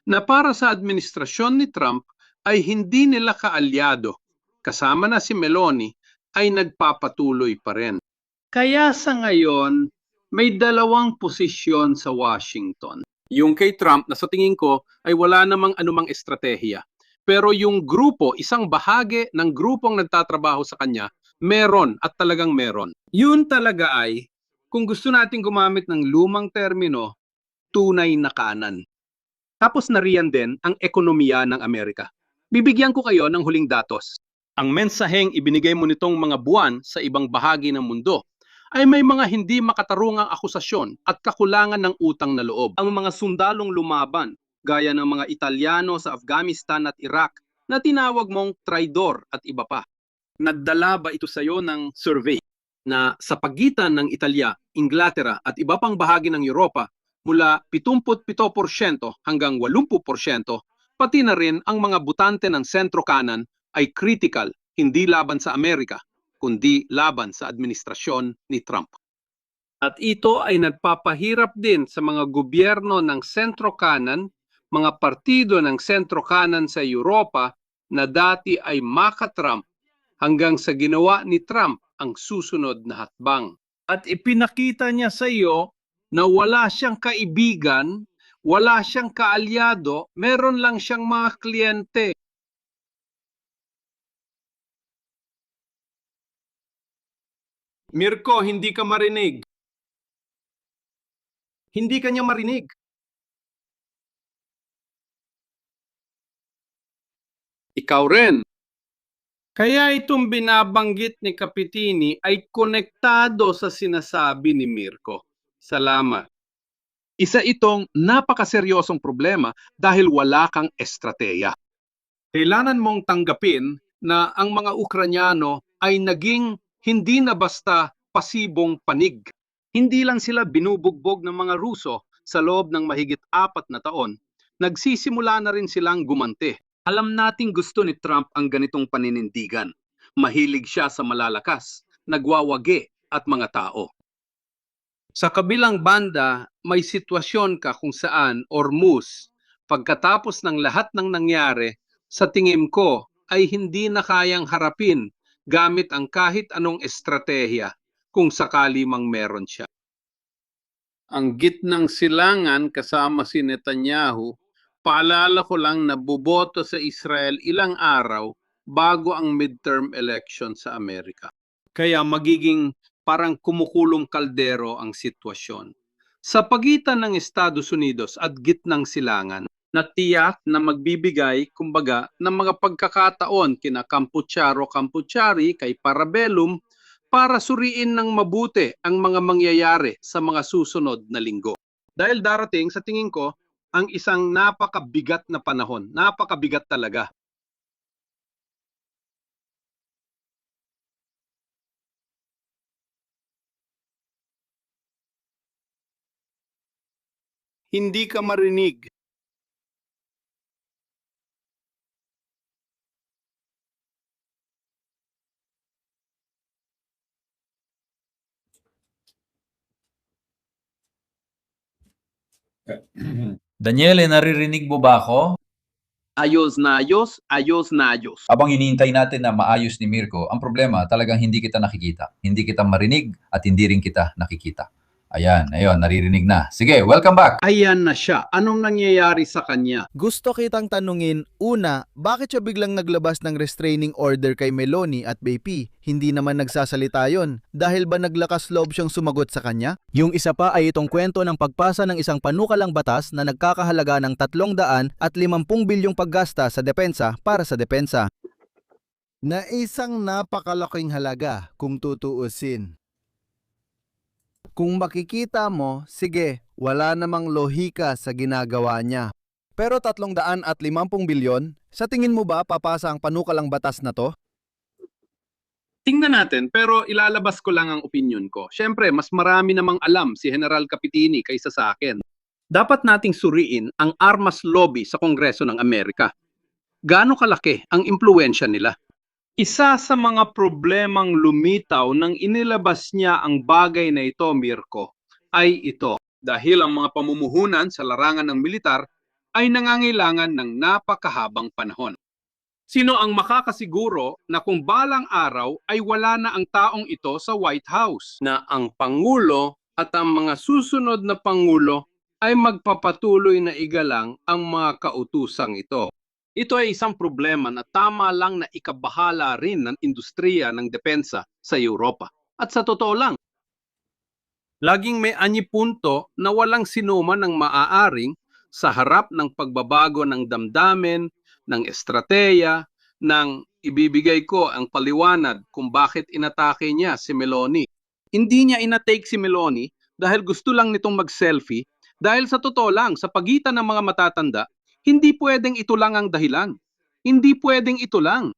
C: Na para sa administrasyon ni Trump ay hindi nila kaalyado, kasama na si Meloni, ay nagpapatuloy pa rin. Kaya sa ngayon, may 2 posisyon sa Washington. Yung kay Trump na sa tingin ko ay wala namang anumang estratehiya. Pero yung grupo, isang bahagi ng grupong nagtatrabaho sa kanya, meron at talagang meron. Yun talaga ay, kung gusto nating gumamit ng lumang termino, tunay na kanan. Tapos nariyan din ang ekonomiya ng Amerika. Bibigyan ko kayo ng huling datos. Ang mensaheng ibinigay mo nitong mga buwan sa ibang bahagi ng mundo ay may mga hindi makatarungang akusasyon at kakulangan ng utang na loob. Ang mga sundalong lumaban, gaya ng mga Italyano sa Afghanistan at Iraq, na tinawag mong traidor at iba pa. Nagdala ba ito sa iyo ng survey na sa pagitan ng Italia, Inglaterra at iba pang bahagi ng Europa, mula 77% hanggang 80%, pati na rin ang mga butante ng sentro kanan ay critical, hindi laban sa Amerika, kundi laban sa administrasyon ni Trump. At ito ay nagpapahirap din sa mga gobyerno ng sentro-kanan, mga partido ng sentro-kanan sa Europa na dati ay maka-Trump hanggang sa ginawa ni Trump ang susunod na hakbang. At ipinakita niya sa iyo na wala siyang kaibigan, wala siyang kaalyado, meron lang siyang mga kliyente. Mirko, hindi ka marinig. Hindi ka niya marinig. Ikaw rin. Kaya itong binabanggit ni Kapitini ay konektado sa sinasabi ni Mirko. Salamat. Isa itong napakaseryosong problema dahil wala kang estrateya. Kailangan mong tanggapin na ang mga Ukranyano ay naging hindi na basta pasibong panig. Hindi lang sila binubugbog ng mga Ruso sa loob ng mahigit 4 na taon. Nagsisimula na rin silang gumanti. Alam nating gusto ni Trump ang ganitong paninindigan. Mahilig siya sa malalakas, nagwawagi at mga tao. Sa kabilang banda, may sitwasyon ka kung saan Ormuz, pagkatapos ng lahat ng nangyari, sa tingin ko ay hindi na kayang harapin gamit ang kahit anong estratehiya kung sakali mang meron siya. Ang gitnang silangan kasama si Netanyahu, paalala ko lang na boboto sa Israel ilang araw bago ang midterm election sa Amerika. Kaya magiging parang kumukulong kaldero ang sitwasyon. Sa pagitan ng Estados Unidos at gitnang silangan, natiyak na magbibigay, kumbaga, ng mga pagkakataon kina Campucharo-Campuchari kay Parabellum para suriin ng mabuti ang mga mangyayari sa mga susunod na linggo. Dahil darating, sa tingin ko, ang isang napakabigat na panahon. Napakabigat talaga. Hindi ka marinig.
D: Daniele, naririnig mo ba ako?
C: Ayos na ayos, ayos na ayos.
D: Habang hinihintay natin na maayos ni Mirko, ang problema talagang hindi kita nakikita. Hindi kita marinig at hindi rin kita nakikita. Ayan, ayun, naririnig na. Sige, welcome back!
C: Ayan na siya. Anong nangyayari sa kanya?
B: Gusto kitang tanungin, una, bakit siya biglang naglabas ng restraining order kay Meloni at BP? Hindi naman nagsasalita yon. Dahil ba naglakas loob siyang sumagot sa kanya? Yung isa pa ay itong kwento ng pagpasa ng isang panukalang batas na nagkakahalaga ng 350 bilyong paggasta sa depensa para sa depensa.
A: Na isang napakalaking halaga kung tutuusin. Kung makikita mo, sige, wala namang lohika sa ginagawa niya.
B: Pero 350 bilyon, sa tingin mo ba papasa ang panukalang batas na to?
C: Tingnan natin, pero ilalabas ko lang ang opinion ko. Siyempre, mas marami namang alam si General Capitini kaysa sa akin. Dapat nating suriin ang armas lobby sa Kongreso ng Amerika. Gaano kalaki ang impluwensya nila? Isa sa mga problemang lumitaw nang inilabas niya ang bagay na ito, Mirko, ay ito. Dahil ang mga pamumuhunan sa larangan ng militar ay nangangailangan ng napakahabang panahon. Sino ang makakasiguro na kung balang araw ay wala na ang taong ito sa White House, na ang Pangulo at ang mga susunod na Pangulo ay magpapatuloy na igalang ang mga kautusang ito? Ito ay isang problema na tama lang na ikabahala rin ng industriya ng depensa sa Europa. At sa totoo lang, laging may anyipunto na walang sinuman ng maaaring sa harap ng pagbabago ng damdamin, ng estrateya, ng ibibigay ko ang paliwanag kung bakit inatake niya si Meloni. Hindi niya inatake si Meloni dahil gusto lang nitong mag-selfie, dahil sa totoo lang, sa pagitan ng mga matatanda, hindi pwedeng ito lang ang dahilan. Hindi pwedeng ito lang.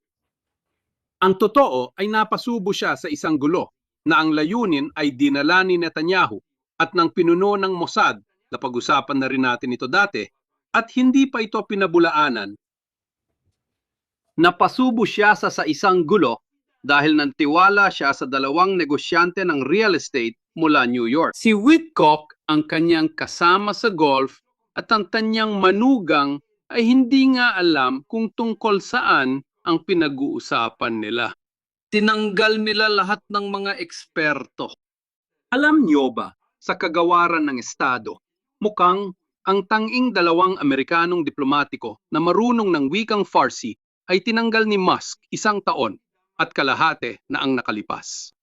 C: Ang totoo ay napasubo siya sa isang gulo na ang layunin ay dinala ni Netanyahu at ng pinuno ng Mossad, na pag-usapan na rin natin ito dati, at hindi pa ito pinabulaanan Napasubo siya sa isang gulo dahil nantiwala siya sa dalawang negosyante ng real estate mula New York. Si Whitcock ang kanyang kasama sa golf at ang kanyang manugang ay hindi nga alam kung tungkol saan ang pinag-uusapan nila. Tinanggal nila lahat ng mga eksperto. Alam niyo ba, sa kagawaran ng Estado, mukhang ang tanging dalawang Amerikanong diplomatiko na marunong ng wikang Farsi ay tinanggal ni Musk 1 taon at kalahati na ang nakalipas.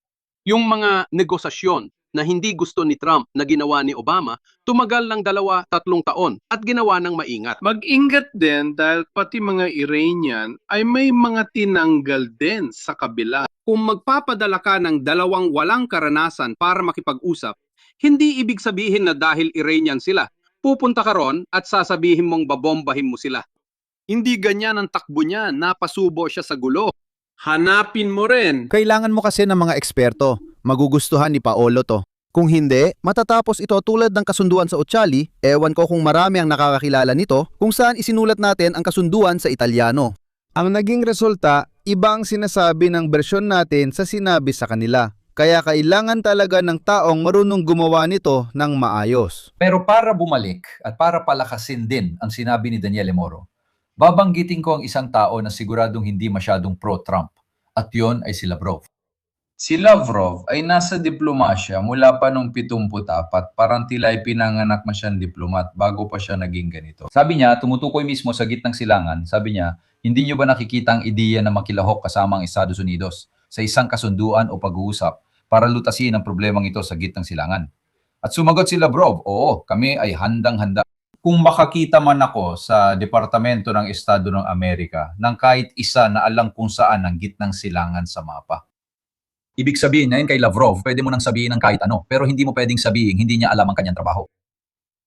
C: Yung mga negosasyon na hindi gusto ni Trump na ginawa ni Obama, tumagal ng 2-3 taon at ginawa ng maingat. Mag-ingat din dahil pati mga Iranian ay may mga tinanggal din sa kabila. Kung magpapadala ka ng dalawang walang karanasan para makipag-usap, hindi ibig sabihin na dahil Iranian sila, pupunta ka ron at sasabihin mong babombahin mo sila. Hindi ganyan ang takbo niya, napasubo siya sa gulo. Hanapin mo rin.
B: Kailangan mo kasi ng mga eksperto. Magugustuhan ni Paolo to. Kung hindi, matatapos ito tulad ng kasunduan sa Ocali, ewan ko kung marami ang nakakakilala nito, kung saan isinulat natin ang kasunduan sa Italyano. Ang naging resulta, ibang sinasabi ng bersyon natin sa sinabi sa kanila. Kaya kailangan talaga ng taong marunong gumawa nito ng maayos.
D: Pero para bumalik at para palakasin din ang sinabi ni Daniele Moro, babanggitin ko ang isang tao na siguradong hindi masyadong pro-Trump, at yon ay si Lavrov. Si Lavrov ay nasa diplomasya mula pa nung 74, parang tila ay pinanganak na siyang diplomat bago pa siya naging ganito. Sabi niya, tumutukoy mismo sa gitnang silangan, sabi niya, hindi niyo ba nakikita ang ideya na makilahok kasama ang Estados Unidos sa isang kasunduan o pag-uusap para lutasin ang problemang ito sa gitnang silangan? At sumagot si Lavrov, oo, kami ay handang-handa. Kung makakita man ako sa Departamento ng Estado ng Amerika ng kahit isa na alam kung saan ang gitnang silangan sa mapa. Ibig sabihin ngayon kay Lavrov, pwede mo nang sabihin ng kahit ano, pero hindi mo pwedeng sabihin hindi niya alam ang kanyang trabaho.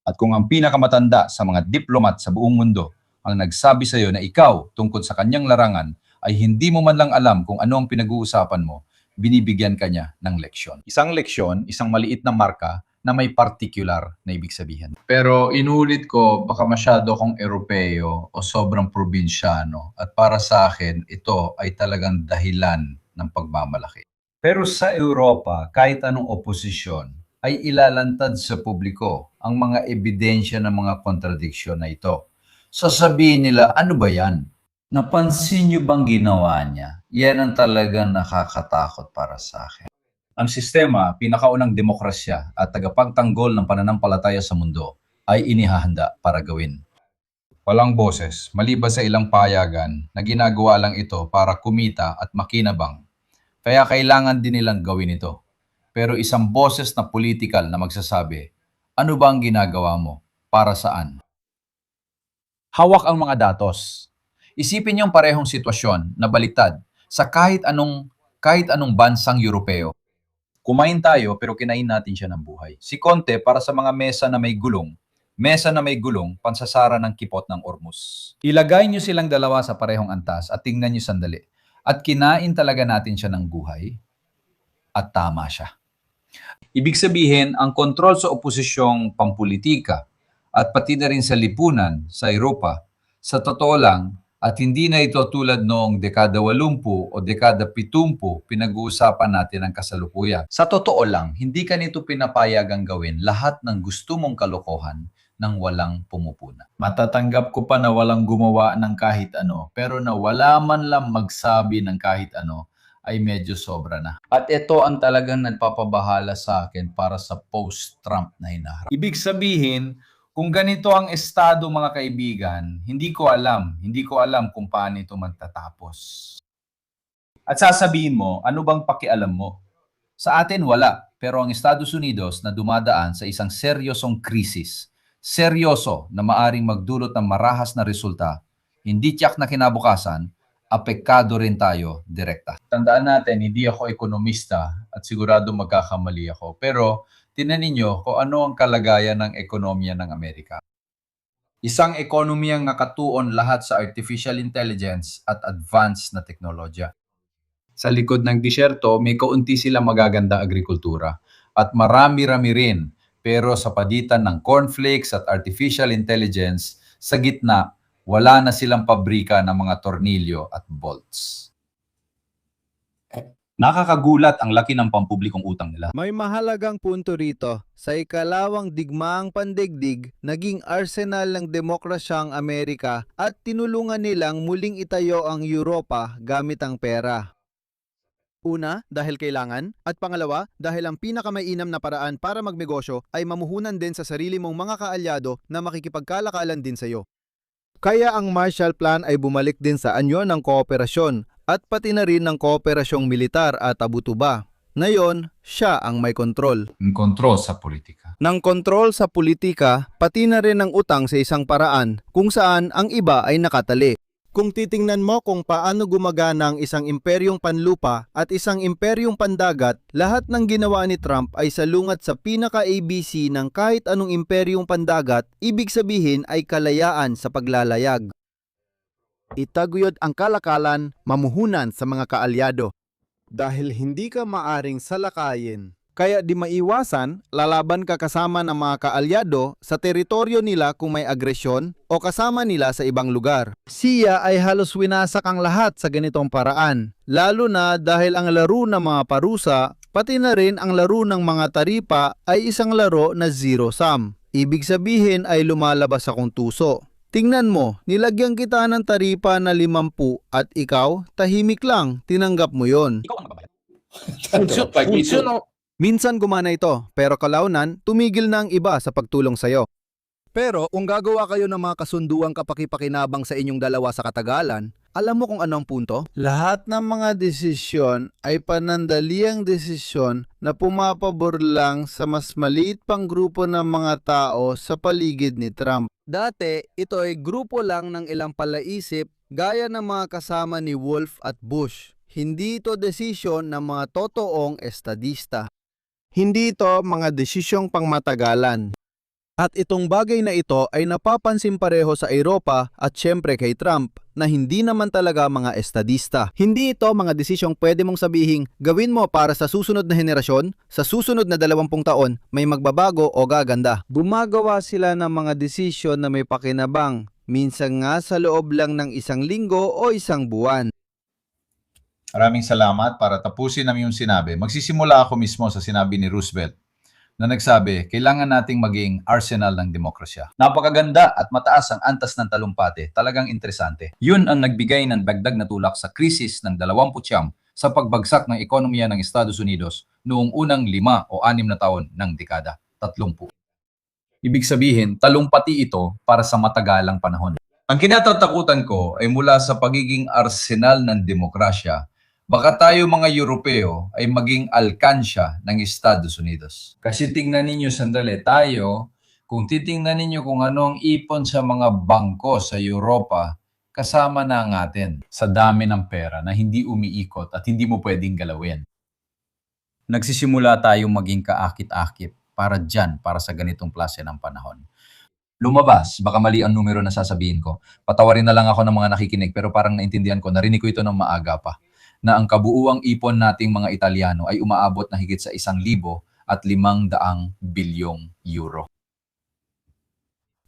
D: At kung ang pinakamatanda sa mga diplomat sa buong mundo ang nagsabi sa iyo na ikaw tungkol sa kanyang larangan ay hindi mo man lang alam kung ano ang pinag-uusapan mo, binibigyan ka niya ng leksyon. Isang leksyon, isang maliit na marka na may particular na ibig sabihin. Pero inulit ko, baka masyado akong Europeo o sobrang probinsyano at para sa akin, ito ay talagang dahilan ng pagmamalaki. Pero sa Europa, kahit anong oposisyon, ay ilalantad sa publiko ang mga ebidensya ng mga kontradiksyon na ito. Sasabihin nila, ano ba yan? Napansin niyo bang ginawa niya? Yan ang talagang nakakatakot para sa akin. Ang sistema, pinakaunang demokrasya at tagapagtanggol ng pananampalataya sa mundo ay inihahanda para gawin. Walang boses, maliban sa ilang payagan na ginagawa lang ito para kumita at makinabang. Kaya kailangan din nilang gawin ito. Pero isang boses na political na magsasabi, ano ba ang ginagawa mo? Para saan? Hawak ang mga datos. Isipin niyong parehong sitwasyon na baliktad sa kahit anong bansang Europeo. Kumain tayo pero kinain natin siya ng buhay. Si Conte para sa mga mesa na may gulong, pansasara ng kipot ng Ormuz. Ilagay niyo silang dalawa sa parehong antas at tingnan niyo sandali. At kinain talaga natin siya ng buhay at tama siya. Ibig sabihin, ang kontrol sa oposisyong pampulitika at pati na rin sa lipunan sa Europa, sa totoo lang, at hindi na ito tulad noong dekada 80 o dekada 70 pinag-uusapan natin ang kasalukuyan. Sa totoo lang, hindi ka nito pinapayagang gawin lahat ng gusto mong kalokohan nang walang pumupuna. Matatanggap ko pa na walang gumawa ng kahit ano, pero na wala man lang magsabi ng kahit ano, ay medyo sobra na. At ito ang talagang nagpapabahala sa akin para sa post-Trump na hinaharap. Ibig sabihin, kung ganito ang estado mga kaibigan, hindi ko alam kung paano ito magtatapos. At sasabihin mo, ano bang pakialam mo? Sa atin wala, pero ang Estados Unidos na dumadaan sa isang seryosong krisis, seryoso na maaring magdulot ng marahas na resulta, hindi tiyak na kinabukasan, apekado rin tayo direkta. Tandaan natin, hindi ako ekonomista at sigurado magkakamali ako. Pero tingnan ninyo kung ano ang kalagayan ng ekonomiya ng Amerika. Isang ekonomiyang nakatuon lahat sa artificial intelligence at advanced na teknolohiya. Sa likod ng disyerto, may kaunti silang magaganda agrikultura at marami-rami rin. Pero sa pagitan ng cornflakes at artificial intelligence, sa gitna, Wala na silang pabrika ng mga tornilyo at bolts.
E: Nakakagulat ang laki ng pampublikong utang nila.
A: May mahalagang punto rito. Sa ikalawang digmaang pandigdig, naging arsenal ng demokrasya ang Amerika at tinulungan nilang muling itayo ang Europa gamit ang pera. Una, dahil kailangan. At pangalawa, dahil ang pinakamainam na paraan para magnegosyo ay mamuhunan din sa sarili mong mga kaalyado na makikipagkalakalan din sa iyo. Kaya ang Marshall Plan ay bumalik din sa anyo ng kooperasyon at pati na rin ng kooperasyong militar at abutuba. Ngayon, siya ang may kontrol.
D: Ang kontrol sa politika.
A: Ng kontrol sa politika, pati na rin ng utang sa isang paraan kung saan ang iba ay nakatali. Kung titingnan mo kung paano gumagana ang isang imperyong panlupa at isang imperyong pandagat, lahat ng ginawa ni Trump ay salungat sa pinaka-ABC ng kahit anong imperyong pandagat, ibig sabihin ay kalayaan sa paglalayag. Itaguyod ang kalakalan, mamuhunan sa mga kaalyado. Dahil hindi ka maaring salakayin, kaya di maiwasan, lalaban ka kasama ng mga kaalyado sa teritoryo nila kung may agresyon o kasama nila sa ibang lugar. Siya ay halos winasak ang lahat sa ganitong paraan, lalo na dahil ang laro ng mga parusa, pati na rin ang laro ng mga taripa ay isang laro na zero-sum. Ibig sabihin ay lumalabas akong tuso. Tingnan mo, nilagyan kita ng taripa na 50 at ikaw, tahimik lang, tinanggap mo yon.
E: Ikaw ang magbabayad.
A: Minsan gumana ito, pero kalaunan, tumigil na ang iba sa pagtulong sa'yo. Pero kung gagawa kayo ng mga kasunduang kapakipakinabang sa inyong dalawa sa katagalan, alam mo kung ano ang punto? Lahat ng mga desisyon ay panandaliang desisyon na pumapabor lang sa mas maliit pang grupo ng mga tao sa paligid ni Trump. Dati, ito ay grupo lang ng ilang palaisip gaya ng mga kasama ni Wolf at Bush. Hindi ito desisyon ng mga totoong estadista. Hindi ito mga desisyong pangmatagalan. At itong bagay na ito ay napapansin pareho sa Europa at syempre kay Trump na hindi naman talaga mga estadista. Hindi ito mga desisyong pwede mong sabihing gawin mo para sa susunod na henerasyon, sa susunod na 20 taon may magbabago o gaganda. Gumagawa sila ng mga desisyon na may pakinabang, minsan nga sa loob lang ng 1 linggo o 1 buwan.
D: Maraming salamat. Para tapusin namin yung sinabi, magsisimula ako mismo sa sinabi ni Roosevelt na nagsabi, kailangan nating maging arsenal ng demokrasya. Napakaganda at mataas ang antas ng talumpati. Talagang interesante.
E: Yun ang nagbigay ng dagdag na tulak sa krisis ng 20 sa pagbagsak ng ekonomiya ng Estados Unidos noong unang 5 o 6 na taon ng dekada, 30. Ibig sabihin, talumpati ito para sa matagalang panahon.
D: Ang kinatatakutan ko ay mula sa pagiging arsenal ng demokrasya, baka tayo mga Europeo ay maging alkansya ng Estados Unidos. Kasi tingnan ninyo sandali, tayo, kung titingnan ninyo kung anong ipon sa mga bangko sa Europa, kasama na ang atin sa dami ng pera na hindi umiikot at hindi mo pwedeng galawin.
E: Nagsisimula tayong maging kaakit-akit para sa ganitong klase ng panahon. Lumabas, baka mali ang numero na sasabihin ko. Patawarin na lang ako ng mga nakikinig pero parang naintindihan ko, narinig ko ito ng maaga pa, na ang kabuuang ipon nating mga Italiano ay umaabot na higit sa 1,500 bilyong euro.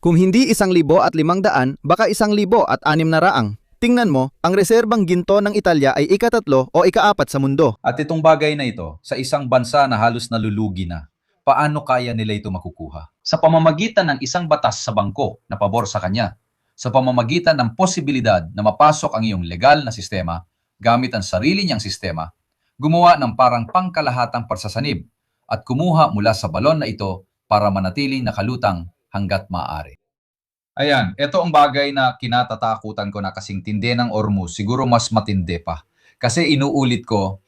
A: Kung hindi 1,500, baka 1,600. Tingnan mo, ang reserbang ginto ng Italya ay ika-3 o ika-4 sa mundo.
E: At itong bagay na ito, sa isang bansa na halos nalulugi na, paano kaya nila ito makukuha?
D: Sa pamamagitan ng isang batas sa bangko na pabor sa kanya, sa pamamagitan ng posibilidad na mapasok ang iyong legal na sistema gamit ang sarili niyang sistema, gumawa ng parang pangkalahatang pagsasanib at kumuha mula sa balon na ito para manatiling nakalutang hanggat maaari. Ayan, ito ang bagay na kinatatakutan ko na kasing tindi ng Hormuz, siguro mas matindi pa. Kasi inuulit ko,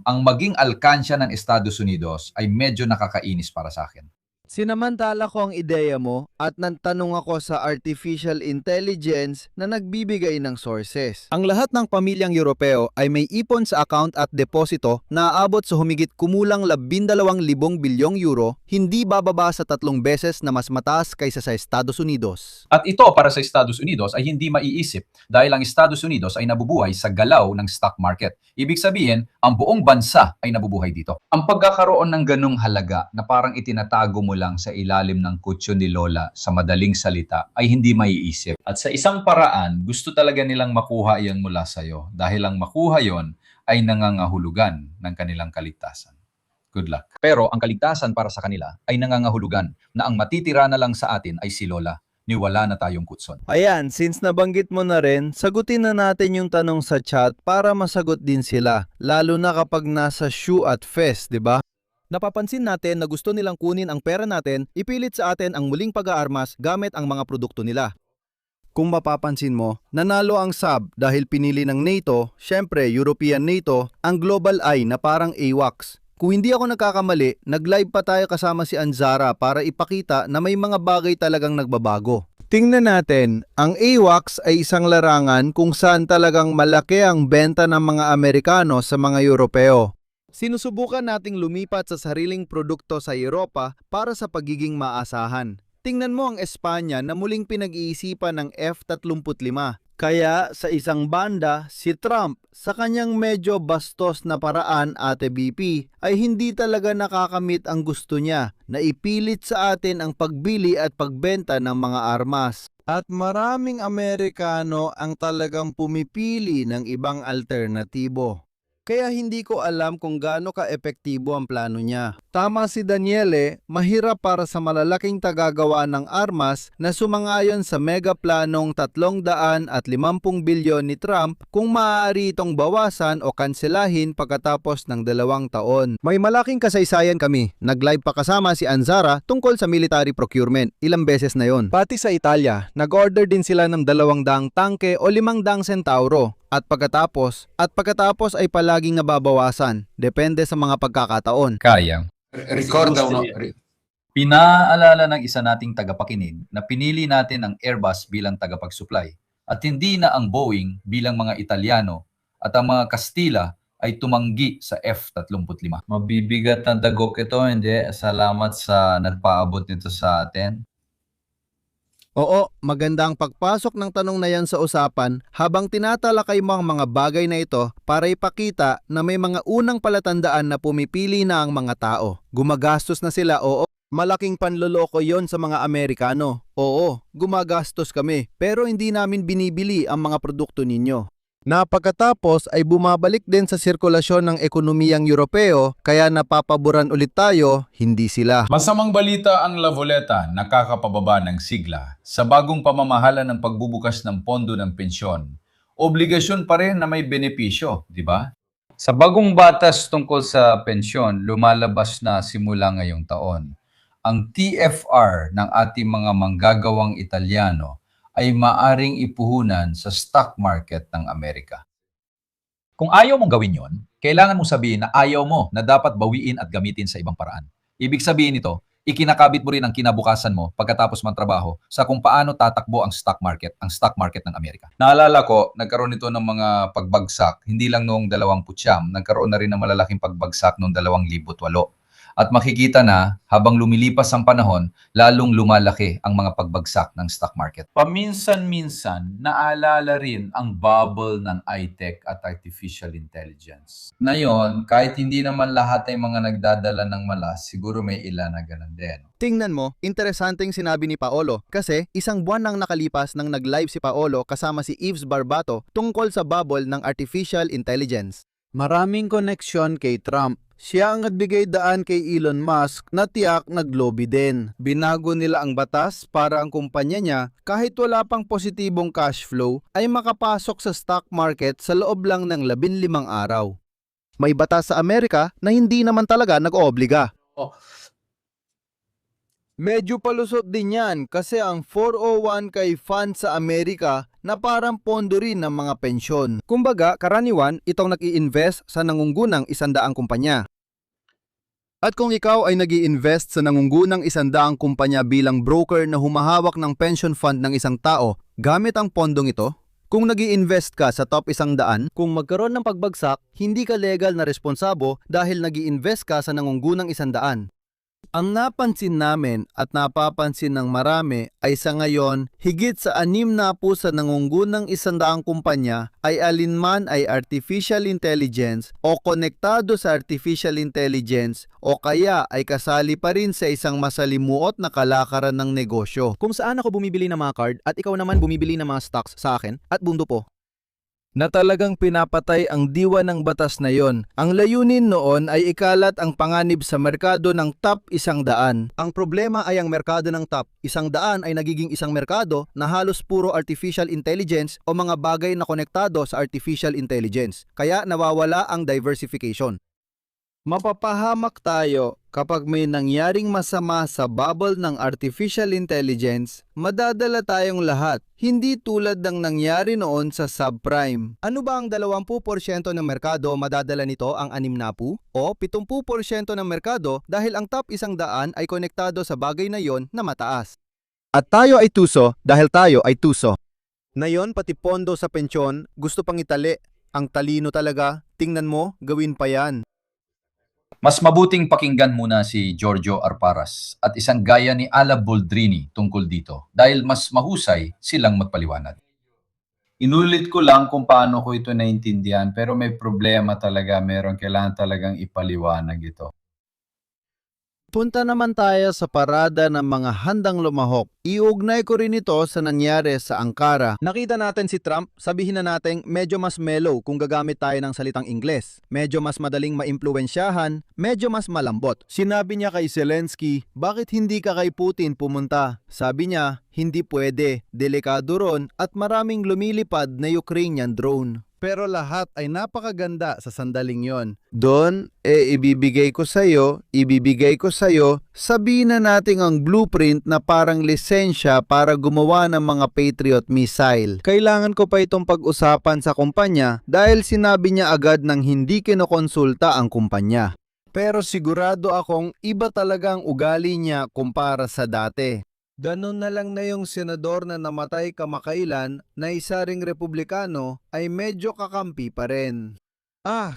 D: ang maging alkansya ng Estados Unidos ay medyo nakakainis para sa akin.
A: Sinamantala ko ang ideya mo at nagtanong ako sa artificial intelligence na nagbibigay ng sources. Ang lahat ng pamilyang Europeo ay may ipon sa account at deposito na aabot sa humigit kumulang 12,000 bilyong euro, hindi bababa sa 3 beses na mas mataas kaysa sa Estados Unidos.
E: At ito para sa Estados Unidos ay hindi maiisip dahil ang Estados Unidos ay nabubuhay sa galaw ng stock market. Ibig sabihin, ang buong bansa ay nabubuhay dito.
D: Ang pagkakaroon ng ganong halaga na parang itinatago mo
E: lang sa ilalim ng kutsyo ni Lola sa madaling salita ay hindi maiisip. At sa isang paraan, gusto talaga nilang makuha iyon mula sa'yo dahil ang makuha yon ay nangangahulugan ng kanilang kaligtasan. Good luck. Pero ang kaligtasan para sa kanila ay nangangahulugan na ang matitira na lang sa atin ay si Lola. Niwala na tayong kutson.
A: Ayan, since nabanggit mo na rin, sagutin na natin yung tanong sa chat para masagot din sila. Lalo na kapag nasa shoe at fest, di ba? Napapansin natin na gusto nilang kunin ang pera natin, ipilit sa atin ang muling pag-aarmas gamit ang mga produkto nila. Kung mapapansin mo, nanalo ang SAB dahil pinili ng NATO, syempre European NATO, ang Global Eye na parang AWACS. Kung hindi ako nagkakamali, nag-live pa tayo kasama si Anzara para ipakita na may mga bagay talagang nagbabago. Tingnan natin, ang AWACS ay isang larangan kung saan talagang malaki ang benta ng mga Amerikano sa mga Europeo. Sinusubukan nating lumipat sa sariling produkto sa Europa para sa pagiging maasahan. Tingnan mo ang Espanya na muling pinag-iisipan ng F-35. Kaya sa isang banda, si Trump sa kanyang medyo bastos na paraan, Ate BP, ay hindi talaga nakakamit ang gusto niya na ipilit sa atin ang pagbili at pagbenta ng mga armas. At maraming Amerikano ang talagang pumipili ng ibang alternatibo. Kaya hindi ko alam kung gaano ka-epektibo ang plano niya. Tama si Daniele, mahirap para sa malalaking tagagawa ng armas na sumangayon sa mega planong 350 bilyon ni Trump kung maaari itong bawasan o kanselahin pagkatapos ng 2 taon. May malaking kasaysayan kami. Nag-live pa kasama si Anzara tungkol sa military procurement. Ilang beses na yon. Pati sa Italia, nag-order din sila ng 200 tangke o 500 Centauro. At pagkatapos ay palaging nababawasan, depende sa mga pagkakataon.
E: Kaya.
D: Recorda uno.
E: Pinaalala ng isa nating tagapakinig na pinili natin ang Airbus bilang tagapag-supply at hindi na ang Boeing bilang mga Italiano at ang mga Kastila ay tumanggi sa F-35. Mabibigat ang dagok ito, hindi? Salamat sa nagpaabot nito sa atin.
A: Oo, maganda ang pagpasok ng tanong na yan sa usapan habang tinatalakay mo ang mga bagay na ito para ipakita na may mga unang palatandaan na pumipili na ang mga tao. Gumagastos na sila, oo. Malaking panloloko yon sa mga Amerikano. Oo, gumagastos kami pero hindi namin binibili ang mga produkto ninyo. Napagkatapos ay bumabalik din sa sirkulasyon ng ekonomiyang Europeo kaya napapaboran ulit tayo, hindi sila.
F: Masamang balita ang Lavoleta, nakakapababa ng sigla. Sa bagong pamamahala ng pagbubukas ng pondo ng pensyon, obligasyon pa rin na may benepisyo, di ba?
E: Sa bagong batas tungkol sa pensyon, lumalabas na simula ngayong taon. Ang TFR ng ating mga manggagawang Italyano ay maaring ipuhunan sa stock market ng Amerika. Kung ayaw mong gawin yon, kailangan mong sabihin na ayaw mo na dapat bawiin at gamitin sa ibang paraan. Ibig sabihin nito, ikinakabit mo rin ang kinabukasan mo pagkatapos mong trabaho sa kung paano tatakbo ang stock market ng Amerika. Naalala ko, nagkaroon nito ng mga pagbagsak, hindi lang noong 2019, nagkaroon na rin ng malalaking pagbagsak noong 2008. At makikita na, habang lumilipas ang panahon, lalong lumalaki ang mga pagbagsak ng stock market. Paminsan-minsan, naalala rin ang bubble ng iTech at artificial intelligence. Ngayon, kahit hindi naman lahat ay mga nagdadala ng malas, siguro may ilan na ganun din.
A: Tingnan mo, interesanteng sinabi ni Paolo kasi isang buwan nang nakalipas nang nag-live si Paolo kasama si Yves Barbato tungkol sa bubble ng artificial intelligence. Maraming koneksyon kay Trump. Siya ang nagbigay daan kay Elon Musk na tiyak naglobi din. Binago nila ang batas para ang kumpanya niya kahit wala pang positibong cash flow ay makapasok sa stock market sa loob lang ng 15 araw. May batas sa Amerika na hindi naman talaga nag-oobliga. Medyo palusot din yan kasi ang 401k fund sa Amerika na parang pondo rin ng mga pensyon. Kumbaga, karaniwan itong nag-i-invest sa nangungunang 100 kumpanya. At kung ikaw ay nag-i-invest sa nangungunang 100 kumpanya bilang broker na humahawak ng pension fund ng isang tao, gamit ang pondong ito, kung nag-i-invest ka sa top 100, kung magkaroon ng pagbagsak, hindi ka legal na responsabo dahil nag-i-invest ka sa nangungunang 100. Ang napansin namin at napapansin ng marami ay sa ngayon, higit sa 6 na po sa nangungunang 100 kumpanya ay alinman ay artificial intelligence o konektado sa artificial intelligence o kaya ay kasali pa rin sa isang masalimuot na kalakaran ng negosyo.
B: Kung saan ako bumibili ng mga card at ikaw naman bumibili ng mga stocks sa akin at bundo po.
A: Na talagang pinapatay ang diwa ng batas na yon. Ang layunin noon ay ikalat ang panganib sa merkado ng top 100.
B: Ang problema ay ang merkado ng top 100 ay nagiging isang merkado na halos puro artificial intelligence o mga bagay na konektado sa artificial intelligence. Kaya nawawala ang diversification.
A: Mapapahamak tayo kapag may nangyaring masama sa bubble ng artificial intelligence, madadala tayong lahat, hindi tulad ng nangyari noon sa subprime.
B: Ano ba ang 20% ng merkado madadala nito ang 60 o 70% ng merkado dahil ang top 100 ay konektado sa bagay na yon na mataas. At tayo ay tuso dahil tayo ay tuso. Ngayon pati pondo sa pensyon gusto pang itali. Ang talino talaga, tingnan mo, gawin pa yan.
E: Mas mabuting pakinggan muna si Giorgio Arparas at isang gaya ni Ala Boldrini tungkol dito dahil mas mahusay silang magpaliwanag.
F: Inulit ko lang kung paano ko ito naintindihan pero may problema talaga, kailangan talagang ipaliwanag ito.
A: Punta naman tayo sa parada ng mga handang lumahok. Iugnay ko rin ito sa nangyari sa Ankara.
B: Nakita natin si Trump, sabihin na natin medyo mas mellow kung gagamit tayo ng salitang Ingles. Medyo mas madaling maimpluwensyahan, medyo mas malambot.
A: Sinabi niya kay Zelensky, bakit hindi ka kay Putin pumunta? Sabi niya, hindi pwede, delikado ron at maraming lumilipad na Ukrainian drone. Pero lahat ay napakaganda sa sandaling yon. Doon, ibibigay ko sa'yo, sabihin na natin ang blueprint na parang lisensya para gumawa ng mga Patriot missile. Kailangan ko pa itong pag-usapan sa kumpanya dahil sinabi niya agad nang hindi kinokonsulta ang kumpanya. Pero sigurado akong iba talaga ang ugali niya kumpara sa dati. Ganon na lang na yung senador na namatay kamakailan na isa ring republikano ay medyo kakampi pa rin.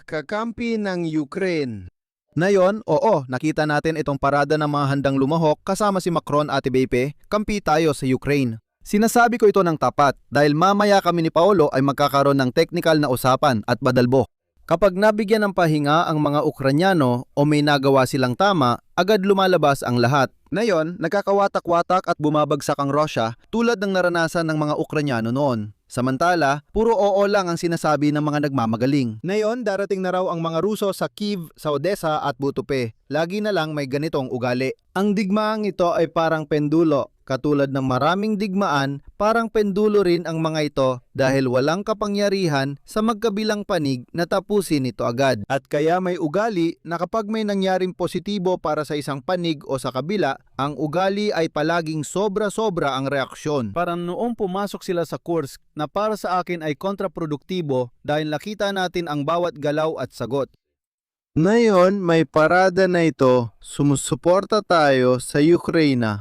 A: Kakampi ng Ukraine.
B: Ngayon, oo, nakita natin itong parada ng mga handang lumahok kasama si Macron at Bepe, kampi tayo sa Ukraine. Sinasabi ko ito ng tapat dahil mamaya kami ni Paolo ay magkakaroon ng technical na usapan at badalbo.
A: Kapag nabigyan ng pahinga ang mga Ukranyano o may nagawa silang tama, agad lumalabas ang lahat.
B: Ngayon, nagkakawatak-watak at bumabagsak ang Russia tulad ng naranasan ng mga Ukranyano noon. Samantala, puro oo lang ang sinasabi ng mga nagmamagaling. Ngayon, darating na raw ang mga Ruso sa Kyiv, sa Odessa at Butupe. Lagi na lang may ganitong ugali.
A: Ang digmaang ito ay parang pendulo. Katulad ng maraming digmaan, parang pendulo rin ang mga ito dahil walang kapangyarihan sa magkabilang panig na tapusin ito agad.
B: At kaya may ugali na kapag may nangyaring positibo para sa isang panig o sa kabila, ang ugali ay palaging sobra-sobra ang reaksyon.
A: Parang noong pumasok sila sa Kursk na para sa akin ay kontraproduktibo dahil nakita natin ang bawat galaw at sagot. Ngayon, may parada na ito, sumusuporta tayo sa Ukraine.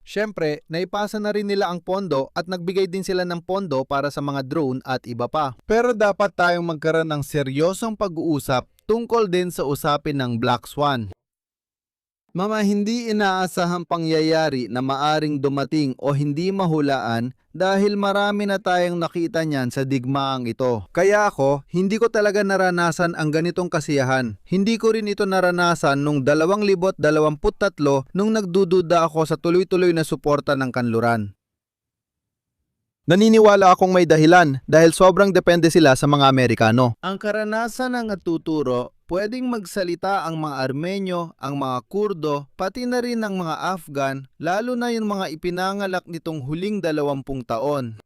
B: Siyempre, naipasa na rin nila ang pondo at nagbigay din sila ng pondo para sa mga drone at iba pa.
A: Pero dapat tayong magkaroon ng seryosong pag-uusap tungkol din sa usapin ng Black Swan. Hindi inaasahang pangyayari na maaring dumating o hindi mahulaan dahil marami na tayong nakita niyan sa digmaang ito.
B: Kaya ako, hindi ko talaga naranasan ang ganitong kasiyahan. Hindi ko rin ito naranasan nung 2023 nung nagdududa ako sa tuloy-tuloy na suporta ng kanluran. Naniniwala akong may dahilan dahil sobrang depende sila sa mga Amerikano.
A: Ang karanasan ng natuturo, pwedeng magsalita ang mga Armenyo, ang mga Kurdo, pati na rin ang mga Afghan, lalo na yung mga ipinangalak nitong huling 20 taon.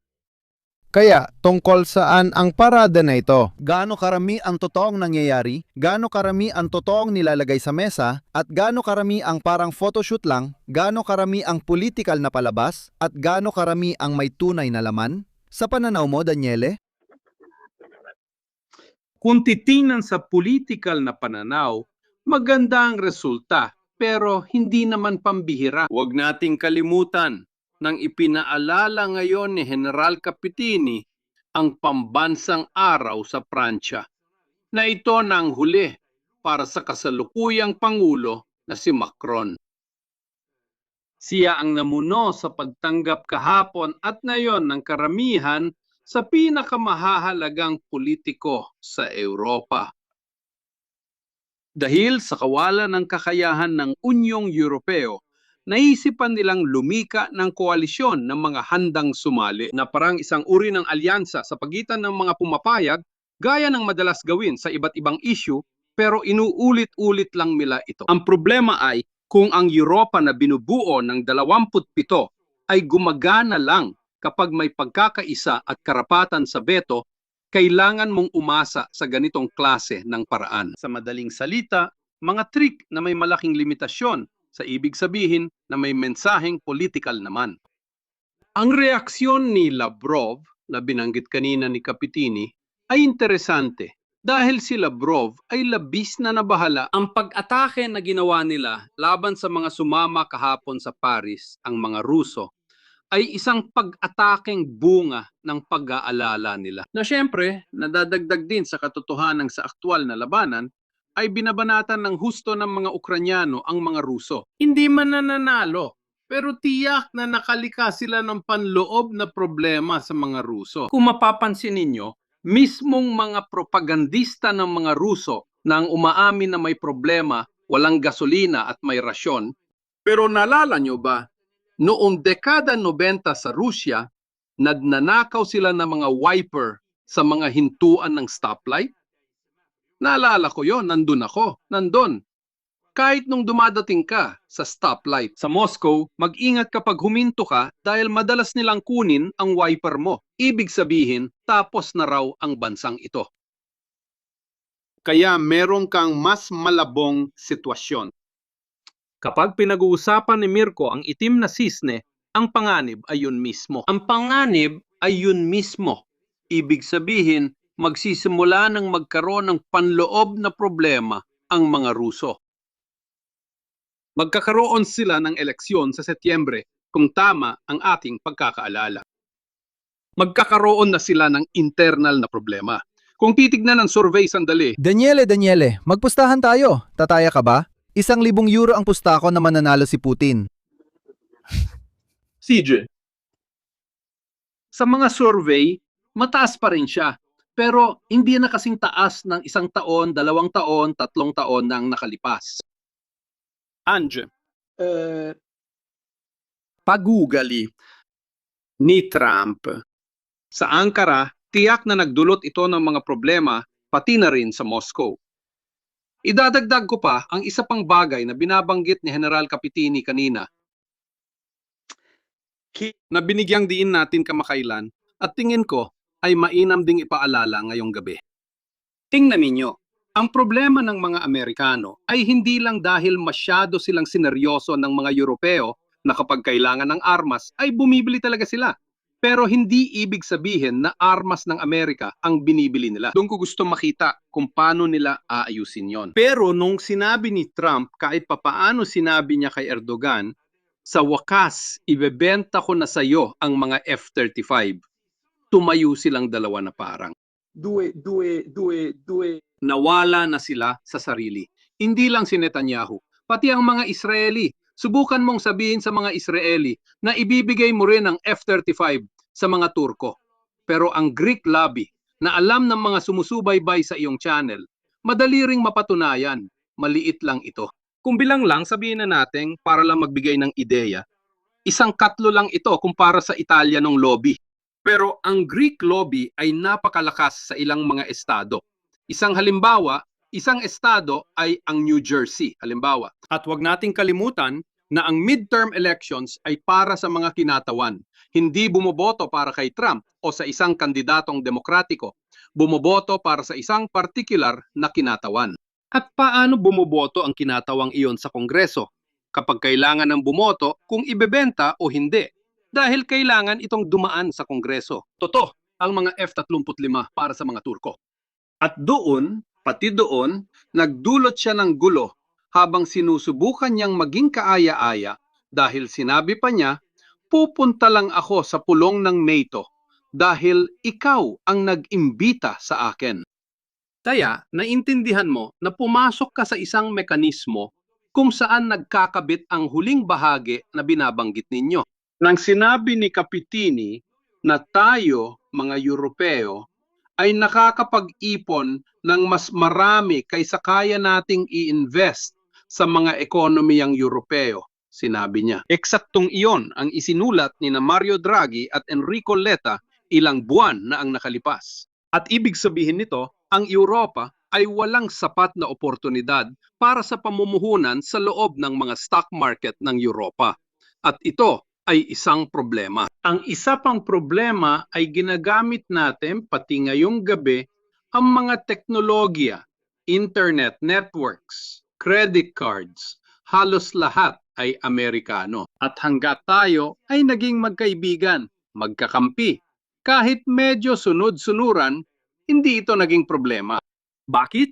A: Kaya, tungkol saan ang parada na ito?
B: Gaano karami ang totoong nangyayari, gaano karami ang totoong nilalagay sa mesa, at gaano karami ang parang photoshoot lang, gaano karami ang political na palabas, at gaano karami ang may tunay na laman? Sa pananaw mo, Daniele?
C: Kung titingnan sa political na pananaw, maganda ang resulta pero hindi naman pambihira. Huwag nating kalimutan nang ipinaalala ngayon ni General Capitini ang pambansang araw sa Pransya na ito na ang huli para sa kasalukuyang Pangulo na si Macron. Siya ang namuno sa pagtanggap kahapon at ngayon ng karamihan sa pinakamahalagang politiko sa Europa. Dahil sa kawalan ng kakayahan ng Unyong Europeo, naisipan nilang lumika ng koalisyon ng mga handang sumali na parang isang uri ng alyansa sa pagitan ng mga pumapayag gaya ng madalas gawin sa iba't ibang issue pero inuulit-ulit lang nila ito. Ang problema ay kung ang Europa na binubuo ng 27 ay gumagana lang kapag may pagkakaisa at karapatan sa veto, kailangan mong umasa sa ganitong klase ng paraan. Sa madaling salita, mga trick na may malaking limitasyon sa ibig sabihin na may mensaheng political naman. Ang reaksyon ni Lavrov na binanggit kanina ni Kapitini ay interesante dahil si Lavrov ay labis na nabahala ang pag-atake na ginawa nila laban sa mga sumama kahapon sa Paris, ang mga Ruso, ay isang pag-atakeng bunga ng pag-aalala nila. Na syempre, nadadagdag din sa katotohanan sa aktwal na labanan, ay binabanatan ng husto ng mga Ukranyano ang mga Ruso. Hindi man nananalo, pero tiyak na nakalikas sila ng panloob na problema sa mga Ruso. Kung mapapansin ninyo, mismong mga propagandista ng mga Ruso na ang umaamin na may problema, walang gasolina at may rasyon. Pero naalala nyo ba, noong dekada 90 sa Rusya, nagnanakaw sila ng mga wiper sa mga hintuan ng stoplight? Naalala ko yon, nandun ako, nandun. Kahit nung dumadating ka sa stoplight sa Moscow, mag-ingat kapag huminto ka dahil madalas nilang kunin ang wiper mo. Ibig sabihin, tapos na raw ang bansang ito. Kaya meron kang mas malabong sitwasyon. Kapag pinag-uusapan ni Mirko ang itim na sisne, ang panganib ay yun mismo. Ang panganib ay yun mismo. Ibig sabihin, magsisimula ng magkaroon ng panloob na problema ang mga Ruso. Magkakaroon sila ng eleksyon sa Setyembre kung tama ang ating pagkakaalala. Magkakaroon na sila ng internal na problema. Kung titignan ng survey sandali,
B: Daniele, magpustahan tayo. Tataya ka ba? €1,000 ang pustako na mananalo si Putin.
C: CJ, sa mga survey, mataas pa rin siya. Pero hindi na kasing taas ng 1 taon, 2 taon, 3 taon na ang nakalipas. Ange, pagugali ni Trump sa Ankara, tiyak na nagdulot ito ng mga problema pati na rin sa Moscow. Idadagdag ko pa ang isa pang bagay na binabanggit ni General Kapitini kanina na binigyang diin natin kamakailan at tingin ko ay mainam ding ipaalala ngayong gabi. Tingnan ninyo, ang problema ng mga Amerikano ay hindi lang dahil masyado silang sineryoso ng mga Europeo na kapag kailangan ng armas ay bumibili talaga sila. Pero hindi ibig sabihin na armas ng Amerika ang binibili nila. Doon ko gusto makita kung paano nila aayusin yon. Pero nung sinabi ni Trump, kahit papaano sinabi niya kay Erdogan, sa wakas, ibebenta ko na sa'yo ang mga F-35. Tumayo silang dalawa na parang. Nawala na sila sa sarili. Hindi lang si Netanyahu, pati ang mga Israeli. Subukan mong sabihin sa mga Israeli na ibibigay mo rin ang F-35 sa mga Turko. Pero ang Greek lobby na alam ng mga sumusubaybay sa iyong channel, madali ring mapatunayan, maliit lang ito. Kung bilang lang, sabihin na natin para lang magbigay ng ideya, 1 katlo lang ito kumpara sa Italia ng lobby. Pero ang Greek lobby ay napakalakas sa ilang mga estado. Isang halimbawa, isang estado ay ang New Jersey, halimbawa. At huwag nating kalimutan na ang midterm elections ay para sa mga kinatawan. Hindi bumoboto para kay Trump o sa isang kandidatong demokratiko. Bumoboto para sa isang particular na kinatawan. At paano bumoboto ang kinatawang iyon sa Kongreso? Kapag kailangan ng bumoto kung ibebenta o hindi. Dahil kailangan itong dumaan sa Kongreso. Totoo, ang mga F-35 para sa mga Turko. At doon, pati doon, nagdulot siya ng gulo habang sinusubukan niyang maging kaaya-aya dahil sinabi pa niya, pupunta lang ako sa pulong ng NATO dahil ikaw ang nag-imbita sa akin. Kaya, naintindihan mo na pumasok ka sa isang mekanismo kung saan nagkakabit ang huling bahagi na binabanggit ninyo. Nang sinabi ni Capitini na tayo, mga Europeo, ay nakakapag-ipon ng mas marami kaysa kaya nating i-invest sa mga ekonomiyang Europeo, sinabi niya. Eksaktong iyon ang isinulat ni na Mario Draghi at Enrico Letta ilang buwan na ang nakalipas. At ibig sabihin nito, ang Europa ay walang sapat na oportunidad para sa pamumuhunan sa loob ng mga stock market ng Europa. At ito ay isang problema. Ang isa pang problema ay ginagamit natin pati ngayong gabi ang mga teknolohiya, internet networks, credit cards, halos lahat ay Amerikano. At hanggat tayo ay naging magkaibigan, magkakampi, kahit medyo sunod-sunuran, hindi ito naging problema. Bakit?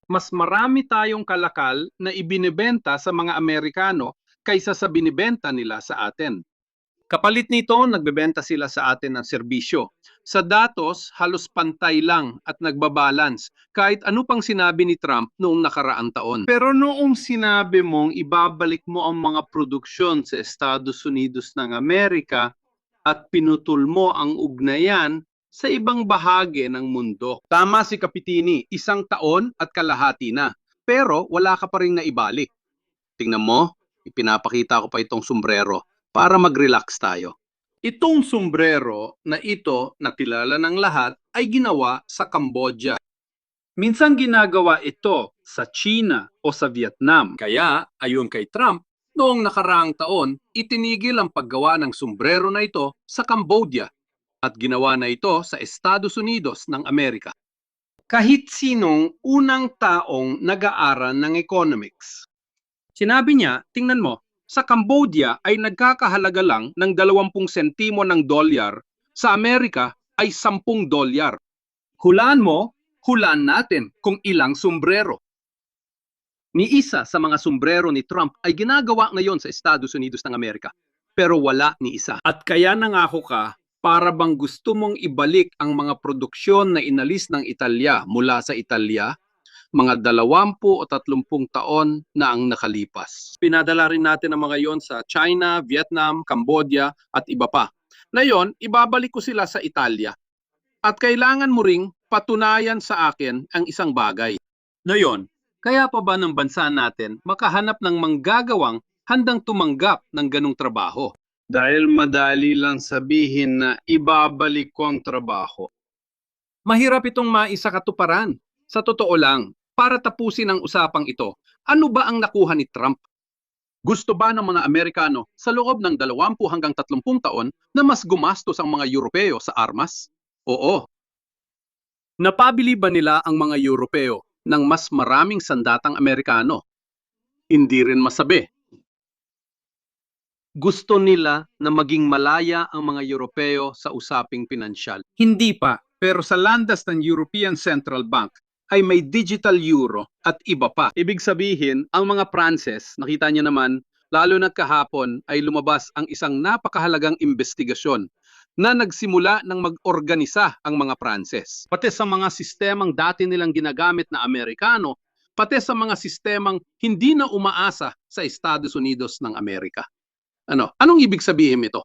C: Mas marami tayong kalakal na ibinebenta sa mga Amerikano kaysa sa binibenta nila sa atin. Kapalit nito, nagbebenta sila sa atin ng serbisyo. Sa datos, halos pantay lang at nagbabalance kahit ano pang sinabi ni Trump noong nakaraang taon. Pero noong sinabi mong ibabalik mo ang mga produksyon sa Estados Unidos ng Amerika at pinutol mo ang ugnayan sa ibang bahagi ng mundo. Tama si Capitini, 1 taon at kalahati na. Pero wala ka pa rin naibalik. Tingnan mo, ipinapakita ko pa itong sombrero para mag-relax tayo. Itong sombrero na ito na kilala ng lahat ay ginawa sa Cambodia. Minsan ginagawa ito sa China o sa Vietnam. Kaya, ayon kay Trump, noong nakaraang taon, itinigil ang paggawa ng sombrero na ito sa Cambodia at ginawa na ito sa Estados Unidos ng Amerika. Kahit sinong unang taong nag-aaral ng economics. Sinabi niya, tingnan mo, sa Cambodia ay nagkakahalaga lang ng 20 sentimo ng dolyar, sa Amerika ay 10 dolyar. Hulaan mo, hulaan natin kung ilang sombrero. Ni isa sa mga sombrero ni Trump ay ginagawa ngayon sa Estados Unidos ng Amerika, pero wala ni isa. At kaya nangako ka, para bang gusto mong ibalik ang mga produksyon na inalis ng Italya mula sa Italya, mga 20 o 30 taon na ang nakalipas. Pinadala rin natin ang mga yon sa China, Vietnam, Cambodia at iba pa. Ngayon, ibabalik ko sila sa Italya. At kailangan mo ring patunayan sa akin ang isang bagay. Ngayon, kaya pa ba ng bansa natin makahanap ng manggagawang handang tumanggap ng ganong trabaho? Dahil madali lang sabihin na ibabalik ko ang trabaho. Mahirap itong maisakatuparan. Sa totoo lang, para tapusin ang usapang ito, ano ba ang nakuha ni Trump? Gusto ba ng mga Amerikano sa loob ng 20 hanggang 30 taon na mas gumastos ang mga Europeo sa armas? Oo. Napabili ba nila ang mga Europeo ng mas maraming sandatang Amerikano? Hindi rin masabi. Gusto nila na maging malaya ang mga Europeo sa usaping pinansyal. Hindi pa, pero sa landas ng European Central Bank ay may digital euro at iba pa. Ibig sabihin, ang mga Pranses, nakita niyo naman, lalo na kahapon ay lumabas ang isang napakahalagang investigasyon na nagsimula ng mag-organisa ang mga Pranses. Pati sa mga sistemang dati nilang ginagamit na Amerikano, pati sa mga sistemang hindi na umaasa sa Estados Unidos ng Amerika. Anong ibig sabihin nito?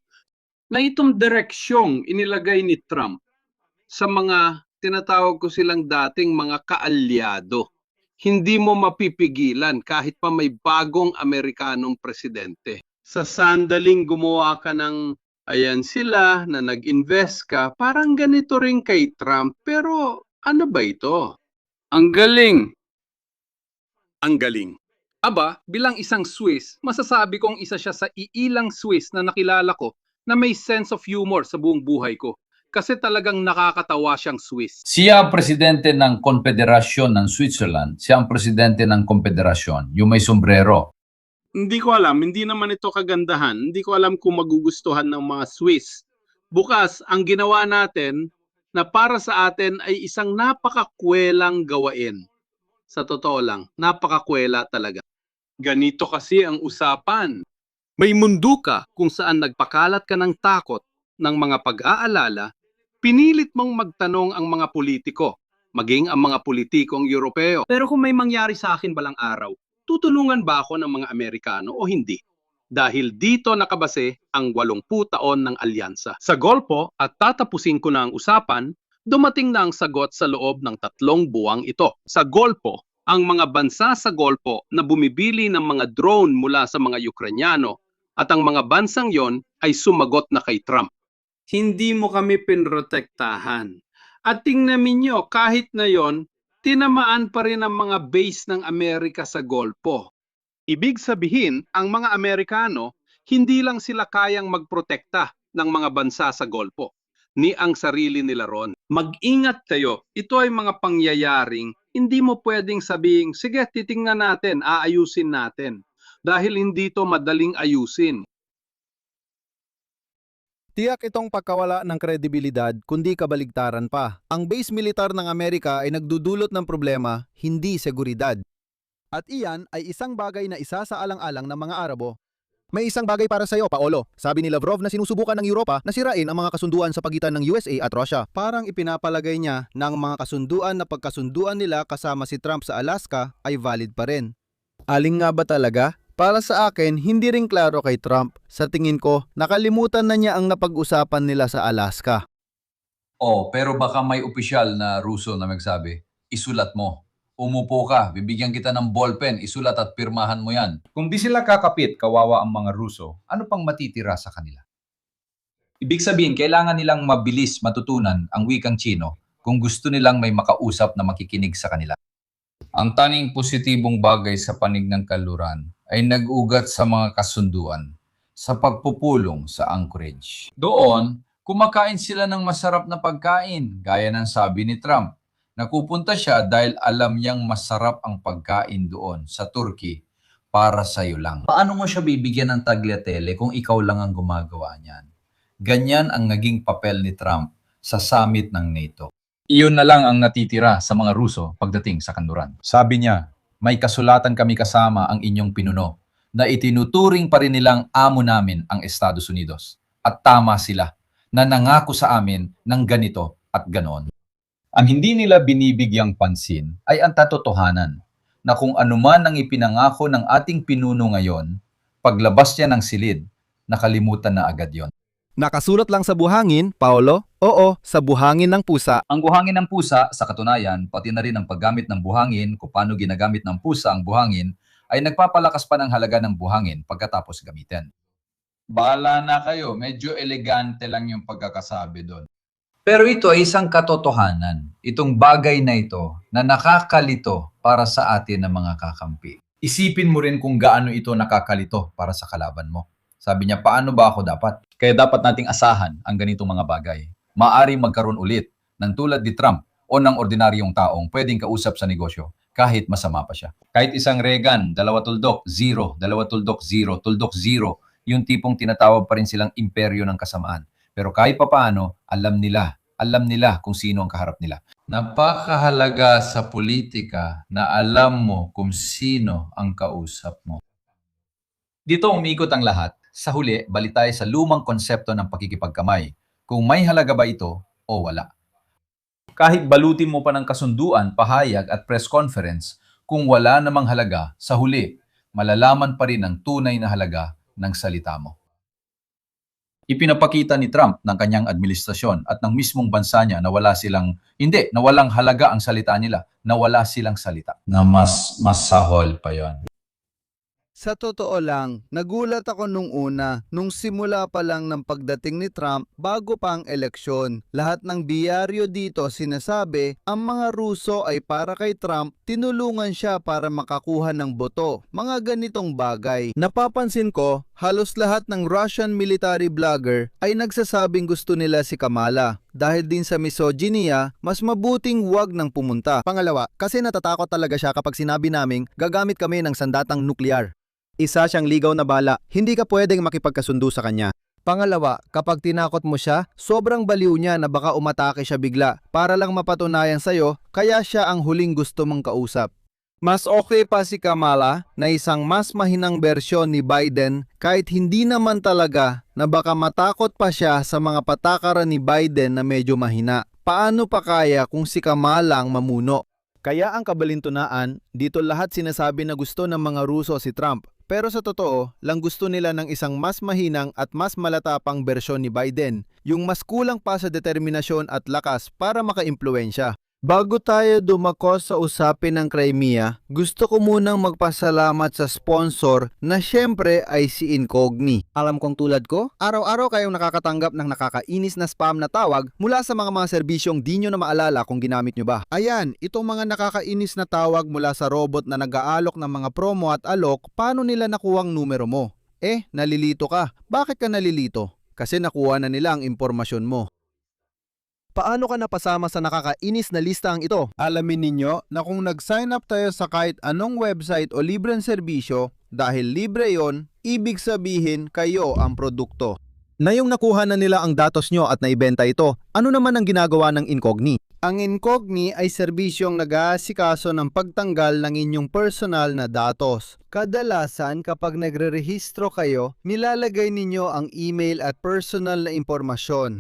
C: Na itong direksyong inilagay ni Trump sa mga tinatawag ko silang dating mga kaalyado, hindi mo mapipigilan kahit pa may bagong Amerikanong presidente. Sa sandaling gumawa ka ng ayan sila na nag-invest ka, parang ganito rin kay Trump. Pero ano ba ito? Ang galing. Ang galing. Aba, bilang isang Swiss, masasabi kong isa siya sa iilang Swiss na nakilala ko na may sense of humor sa buong buhay ko. Kasi talagang nakakatawa siyang Swiss.
E: Siya ang presidente ng Konfederasyon ng Switzerland. Siya ang presidente ng Konfederasyon. Yung may sombrero.
C: Hindi ko alam, hindi naman ito kagandahan. Hindi ko alam kung magugustuhan ng mga Swiss. Bukas, ang ginawa natin na para sa atin ay isang napakakwelang gawain. Sa totoo lang, napakakwela talaga. Ganito kasi ang usapan. May mundo ka kung saan nagpakalat ka ng takot ng mga pag-aalala, pinilit mong magtanong ang mga politiko, maging ang mga politikong Europeo. Pero kung may mangyari sa akin balang araw, tutulungan ba ako ng mga Amerikano o hindi? Dahil dito nakabase ang 80 taon ng alyansa. Sa Golpo, at tatapusin ko na ang usapan, dumating na ang sagot sa loob ng 3 buwang ito. Sa Golpo, ang mga bansa sa Golpo na bumibili ng mga drone mula sa mga Ukranyano at ang mga bansang yon ay sumagot na kay Trump. Hindi mo kami pinrotektahan. At tingnan ninyo, kahit na yon, tinamaan pa rin ang mga base ng Amerika sa Golpo. Ibig sabihin, ang mga Amerikano, hindi lang sila kayang magprotekta ng mga bansa sa Golpo, ni ang sarili nila ron. Mag-ingat kayo, ito ay mga pangyayaring hindi mo pwedeng sabihin, sige, titingnan natin, aayusin natin. Dahil hindi ito madaling ayusin.
B: Tiyak itong pagkawala ng kredibilidad kundi kabaligtaran pa. Ang base militar ng Amerika ay nagdudulot ng problema, hindi seguridad. At iyan ay isang bagay na isa sa alang-alang ng mga Arabo. May isang bagay para sa iyo, Paolo. Sabi ni Lavrov na sinusubukan ng Europa na sirain ang mga kasunduan sa pagitan ng USA at Russia. Parang ipinapalagay niya na ang mga kasunduan na pagkasunduan nila kasama si Trump sa Alaska ay valid pa rin. Aling nga ba talaga? Para sa akin, hindi rin klaro kay Trump. Sa tingin ko, nakalimutan na niya ang napag-usapan nila sa Alaska.
D: Oh, pero baka may opisyal na Ruso na magsabi, isulat mo. Umupo ka, bibigyan kita ng ballpen, isulat at pirmahan mo yan.
F: Kung di sila kakapit, kawawa ang mga Ruso, ano pang matitira sa kanila?
E: Ibig sabihin, kailangan nilang mabilis matutunan ang wikang Chino kung gusto nilang may makausap na makikinig sa kanila.
F: Ang tanging positibong bagay sa panig ng kanluran ay nag-ugat sa mga kasunduan sa pagpupulong sa Anchorage.
D: Doon, kumakain sila ng masarap na pagkain, gaya ng sabi ni Trump. Napupunta siya dahil alam niyang masarap ang pagkain doon sa Turkey para sa'yo lang.
E: Paano mo siya bibigyan ng tagliatelle kung ikaw lang ang gumagawa niyan? Ganyan ang naging papel ni Trump sa summit ng NATO.
F: Iyon na lang ang natitira sa mga Ruso pagdating sa kanluran. Sabi niya,
E: May kasulatan kami kasama ang inyong pinuno na itinuturing pa rin nilang amo namin ang Estados Unidos. At tama sila na nangako sa amin ng ganito at ganoon.
F: ang hindi nila binibigyang pansin
E: Ay ang katotohanan na kung anuman ang ipinangako ng ating pinuno ngayon, paglabas niya ng silid, nakalimutan na agad yon.
B: Nakasulat lang sa buhangin, Paolo? Oo, sa buhangin ng pusa.
E: Ang buhangin ng pusa, sa katunayan, pati na rin ang paggamit ng buhangin, kung paano ginagamit ng pusa ang buhangin, ay nagpapalakas pa ng halaga ng buhangin pagkatapos gamitin.
D: Bahala na kayo, medyo elegante lang yung pagkakasabi doon.
E: Pero ito ay isang katotohanan. Itong bagay na ito na nakakalito para sa atin ng mga kakampi. Isipin mo rin kung gaano ito nakakalito para sa kalaban mo. Sabi niya, paano ba ako dapat? Kaya dapat nating asahan ang ganitong mga bagay. Maaring magkaroon ulit ng tulad ni Trump o ng ordinaryong taong pwedeng kausap sa negosyo kahit masama pa siya. Kahit isang Reagan, 2 tuldok, 0, 2 tuldok, 0, tuldok 0, yung tipong tinatawag pa rin silang imperyo ng kasamaan. Pero kahit papaano, alam nila kung sino ang kaharap nila.
D: Napakahalaga sa politika na alam mo kung sino ang kausap mo.
E: Dito umiikot ang lahat. Sa huli, balik tayo sa lumang konsepto ng pakikipagkamay. Kung may halaga ba ito o wala. Kahit balutin mo pa ng kasunduan, pahayag at press conference, kung wala namang halaga, sa huli, malalaman pa rin ang tunay na halaga ng salita mo. Ipinapakita ni Trump ng kanyang administrasyon at ng mismong bansa niya na walang halaga ang salita nila, na wala silang salita.
D: Na mas masahol pa yon.
A: Sa totoo lang, nagulat ako nung simula pa lang ng pagdating ni Trump bago pa ang eleksyon. Lahat ng biyaryo dito sinasabi, ang mga Ruso ay para kay Trump, tinulungan siya para makakuha ng boto. Mga ganitong bagay. Napapansin ko, halos lahat ng Russian military blogger ay nagsasabing gusto nila si Kamala. Dahil din sa misogynia, mas mabuting huwag nang pumunta. Pangalawa, kasi natatakot talaga siya kapag sinabi naming gagamit kami ng sandatang nuklear. Isa siyang ligaw na bala, hindi ka pwedeng makipagkasundo sa kanya. Pangalawa, kapag tinakot mo siya, sobrang baliw niya na baka umatake siya bigla para lang mapatunayan sa'yo, kaya siya ang huling gusto mong kausap. Mas okay pa si Kamala na isang mas mahinang bersyon ni Biden kahit hindi naman talaga na baka matakot pa siya sa mga patakaran ni Biden na medyo mahina. Paano pa kaya kung si Kamala ang mamuno? Kaya ang kabalintunaan, dito lahat sinasabi na gusto ng mga Ruso si Trump. Pero sa totoo, lang gusto nila ng isang mas mahinang at mas malatapang bersyon ni Biden, yung mas kulang pa sa determinasyon at lakas para makaimpluwensya. Bago tayo dumako sa usapin ng Crimea, gusto ko munang magpasalamat sa sponsor na syempre ay si Incogni.
B: Alam kong tulad ko, araw-araw kayong nakakatanggap ng nakakainis na spam na tawag mula sa mga serbisyong di nyo na maalala kung ginamit nyo ba.
A: Ayan, itong mga nakakainis na tawag mula sa robot na nag-aalok ng mga promo at alok, paano nila nakuha ang numero mo? Nalilito ka. Bakit ka nalilito? Kasi nakuha na nila ang impormasyon mo.
B: Paano ka napasama sa nakakainis na listang ito?
A: Alamin ninyo na kung nag-sign up tayo sa kahit anong website o libreng serbisyo, dahil libre yon, ibig sabihin kayo ang produkto.
B: Na yung nakuha na nila ang datos nyo at naibenta ito, ano naman ang ginagawa ng Incogni?
A: Ang Incogni ay serbisyong nag-aasikaso ng pagtanggal ng inyong personal na datos. Kadalasan kapag nagre-rehistro kayo, nilalagay ninyo ang email at personal na impormasyon.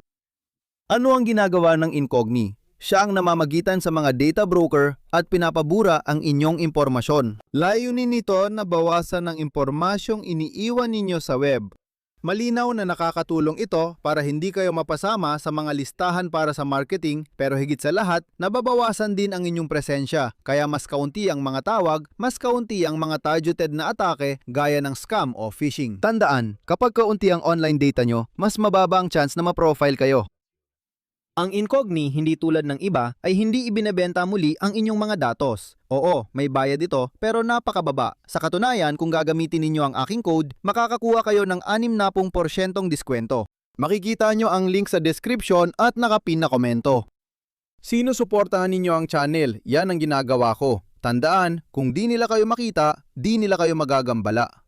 B: Ano ang ginagawa ng Incogni? Siya ang namamagitan sa mga data broker at pinapabura ang inyong impormasyon.
A: Layunin nito na bawasan ng impormasyong iniiwan ninyo sa web. Malinaw na nakakatulong ito para hindi kayo mapasama sa mga listahan para sa marketing, pero higit sa lahat, nababawasan din ang inyong presensya. Kaya mas kaunti ang mga tawag, mas kaunti ang mga targeted na atake gaya ng scam o phishing.
B: Tandaan, kapag kaunti ang online data nyo, mas mababa ang chance na ma-profile kayo. Ang Incogni, hindi tulad ng iba, ay hindi ibinebenta muli ang inyong mga datos. Oo, may bayad ito, pero napakababa. Sa katunayan, kung gagamitin ninyo ang aking code, makakakuha kayo ng 60% diskwento.
A: Makikita nyo ang link sa description at nakapin na komento. Sinusuportahan ninyo ang channel, yan ang ginagawa ko. Tandaan, kung di nila kayo makita, di nila kayo magagambala.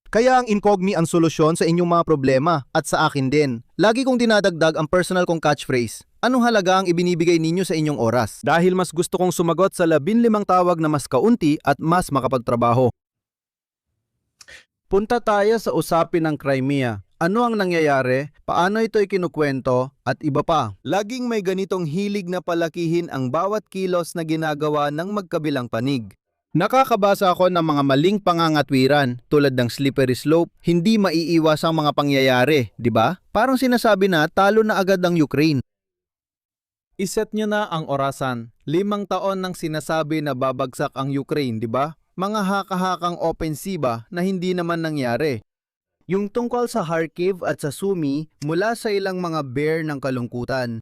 B: Kaya ang Incogni ang solusyon sa inyong mga problema at sa akin din. Lagi kong dinadagdag ang personal kong catchphrase. Anong halaga ang ibinibigay ninyo sa inyong oras?
A: Dahil mas gusto kong sumagot sa 15 tawag na mas kaunti at mas makapagtrabaho. Punta tayo sa usapin ng Crimea. Ano ang nangyayari? Paano ito ikinukwento? At iba pa. Laging may ganitong hilig na palakihin ang bawat kilos na ginagawa ng magkabilang panig. Nakakabasa ako ng mga maling pangangatwiran tulad ng slippery slope, hindi maiiwas ang mga pangyayari, di ba? Parang sinasabi na talo na agad ang Ukraine. Iset nyo na ang orasan. 5 taon nang sinasabi na babagsak ang Ukraine, di ba? Mga haka-hakang opensiba na hindi naman nangyari. Yung tungkol sa Kharkiv at sa Sumy mula sa ilang mga bear ng kalungkutan.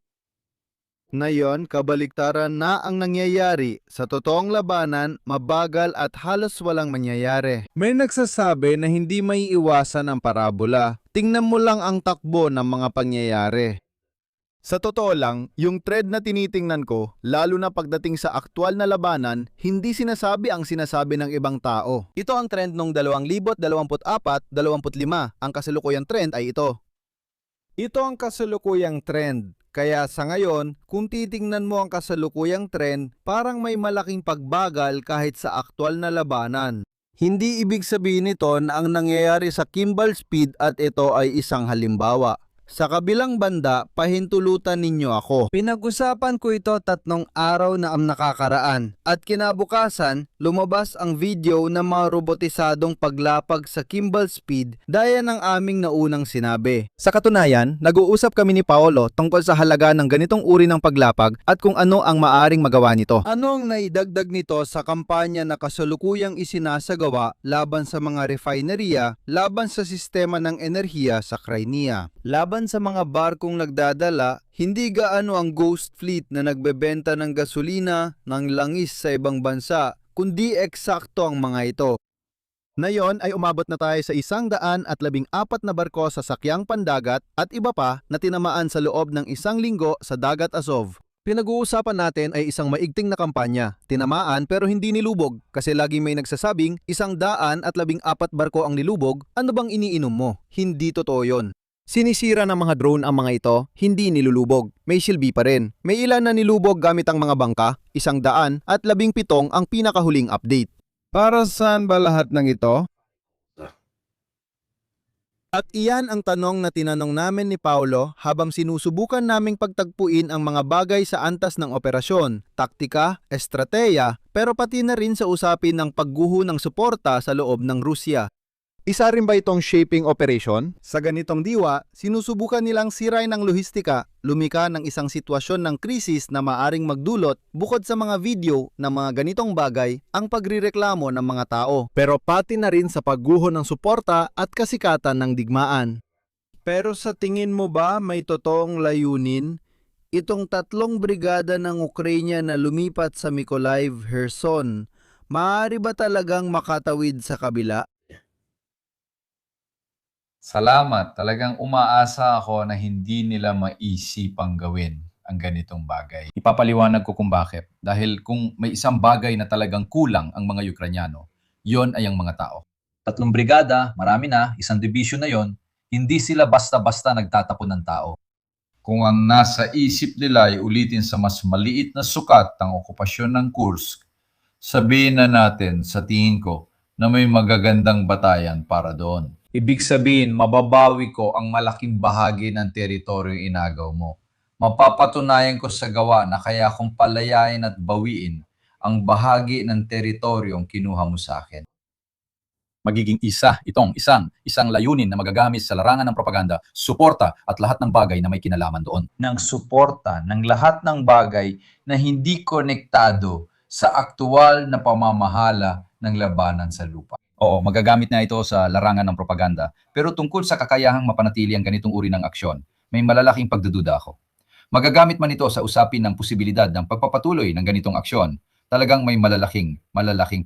A: Ngayon, kabaliktaran na ang nangyayari. Sa totoong labanan, mabagal at halos walang mangyayari. May nagsasabi na hindi may iwasan ang parabola. Tingnan mo lang ang takbo ng mga pangyayari. Sa totoo lang, yung trend na tinitingnan ko, lalo na pagdating sa aktwal na labanan, hindi sinasabi ang sinasabi ng ibang tao.
B: Ito ang trend noong 2024-25. Ang kasalukuyang trend ay ito.
A: Ito ang kasalukuyang trend. Kaya sa ngayon, kung titingnan mo ang kasalukuyang trend, parang may malaking pagbagal kahit sa aktwal na labanan. Hindi ibig sabihin nito na ang nangyayari sa Kimball Speed at ito ay isang halimbawa. Sa kabilang banda, pahintulutan ninyo ako. Pinag-usapan ko ito 3 araw na ang nakakaraan. At kinabukasan, lumabas ang video ng mga robotisadong paglapag sa Kimball Speed daya ng aming naunang sinabi.
B: Sa katunayan, nag-uusap kami ni Paolo tungkol sa halaga ng ganitong uri ng paglapag at kung ano ang maaring magawa nito.
A: Ano ang naidagdag nito sa kampanya na kasalukuyang isinasagawa laban sa mga refineria, laban sa sistema ng enerhiya sa Crimea? Laban sa mga barkong nagdadala, hindi gaano ang ghost fleet na nagbebenta ng gasolina ng langis sa ibang bansa, kundi eksakto ang mga ito. Ngayon ay umabot na tayo sa 114 na barko sa sakyang pandagat at iba pa na tinamaan sa loob ng 1 linggo sa Dagat Azov.
B: Pinag-uusapan natin ay isang maigting na kampanya. Tinamaan pero hindi nilubog kasi laging may nagsasabing 114 barko ang nilubog. Ano bang iniinom mo? Hindi totoo yon. Sinisira ng mga drone ang mga ito, hindi nilulubog. May silbi pa rin. May ilan na nilubog gamit ang mga bangka, 117 ang pinakahuling update.
A: Para saan ba lahat ng ito? At iyan ang tanong na tinanong namin ni Paulo habang sinusubukan naming pagtagpuin ang mga bagay sa antas ng operasyon, taktika, estrateya, pero pati na rin sa usapin ng pagguho ng suporta sa loob ng Rusya.
B: Isa rin ba itong shaping operation?
A: Sa ganitong diwa, sinusubukan nilang sirain ang lohistika, lumika ng isang sitwasyon ng krisis na maaring magdulot bukod sa mga video ng mga ganitong bagay ang pagrireklamo ng mga tao.
B: Pero pati na rin sa pagguho ng suporta at kasikatan ng digmaan.
A: Pero sa tingin mo ba may totoong layunin? Itong 3 brigada ng Ukraine na lumipat sa Mykolaiv, Kherson, maaari ba talagang makatawid sa kabila?
D: Salamat. Talagang umaasa ako na hindi nila maisipang gawin ang ganitong bagay. Ipapaliwanag ko kung bakit. Dahil kung may isang bagay na talagang kulang ang mga Ukranyano, yon ay ang mga tao. 3 brigada, marami na, 1 division na yon, hindi sila basta-basta nagtatapon ng tao. Kung ang nasa isip nila ay ulitin sa mas maliit na sukat ang okupasyon ng Kursk, sabihin na natin sa tingin ko na may magagandang batayan para doon. Ibig sabihin, mababawi ko ang malaking bahagi ng teritoryo inagaw mo. Mapapatunayan ko sa gawa na kaya kong palayain at bawiin ang bahagi ng teritoryong kinuha mo sa akin. Magiging isang layunin na magagamit sa larangan ng propaganda, suporta at lahat ng bagay na may kinalaman doon. Ng suporta ng lahat ng bagay na hindi konektado sa aktual na pamamahala ng labanan sa lupa. Oo, magagamit na ito sa larangan ng propaganda. Pero tungkol sa kakayahang mapanatili ang ganitong uri ng aksyon, may malalaking pagdududa ako. Magagamit man ito sa usapin ng posibilidad ng pagpapatuloy ng ganitong aksyon, talagang may malalaking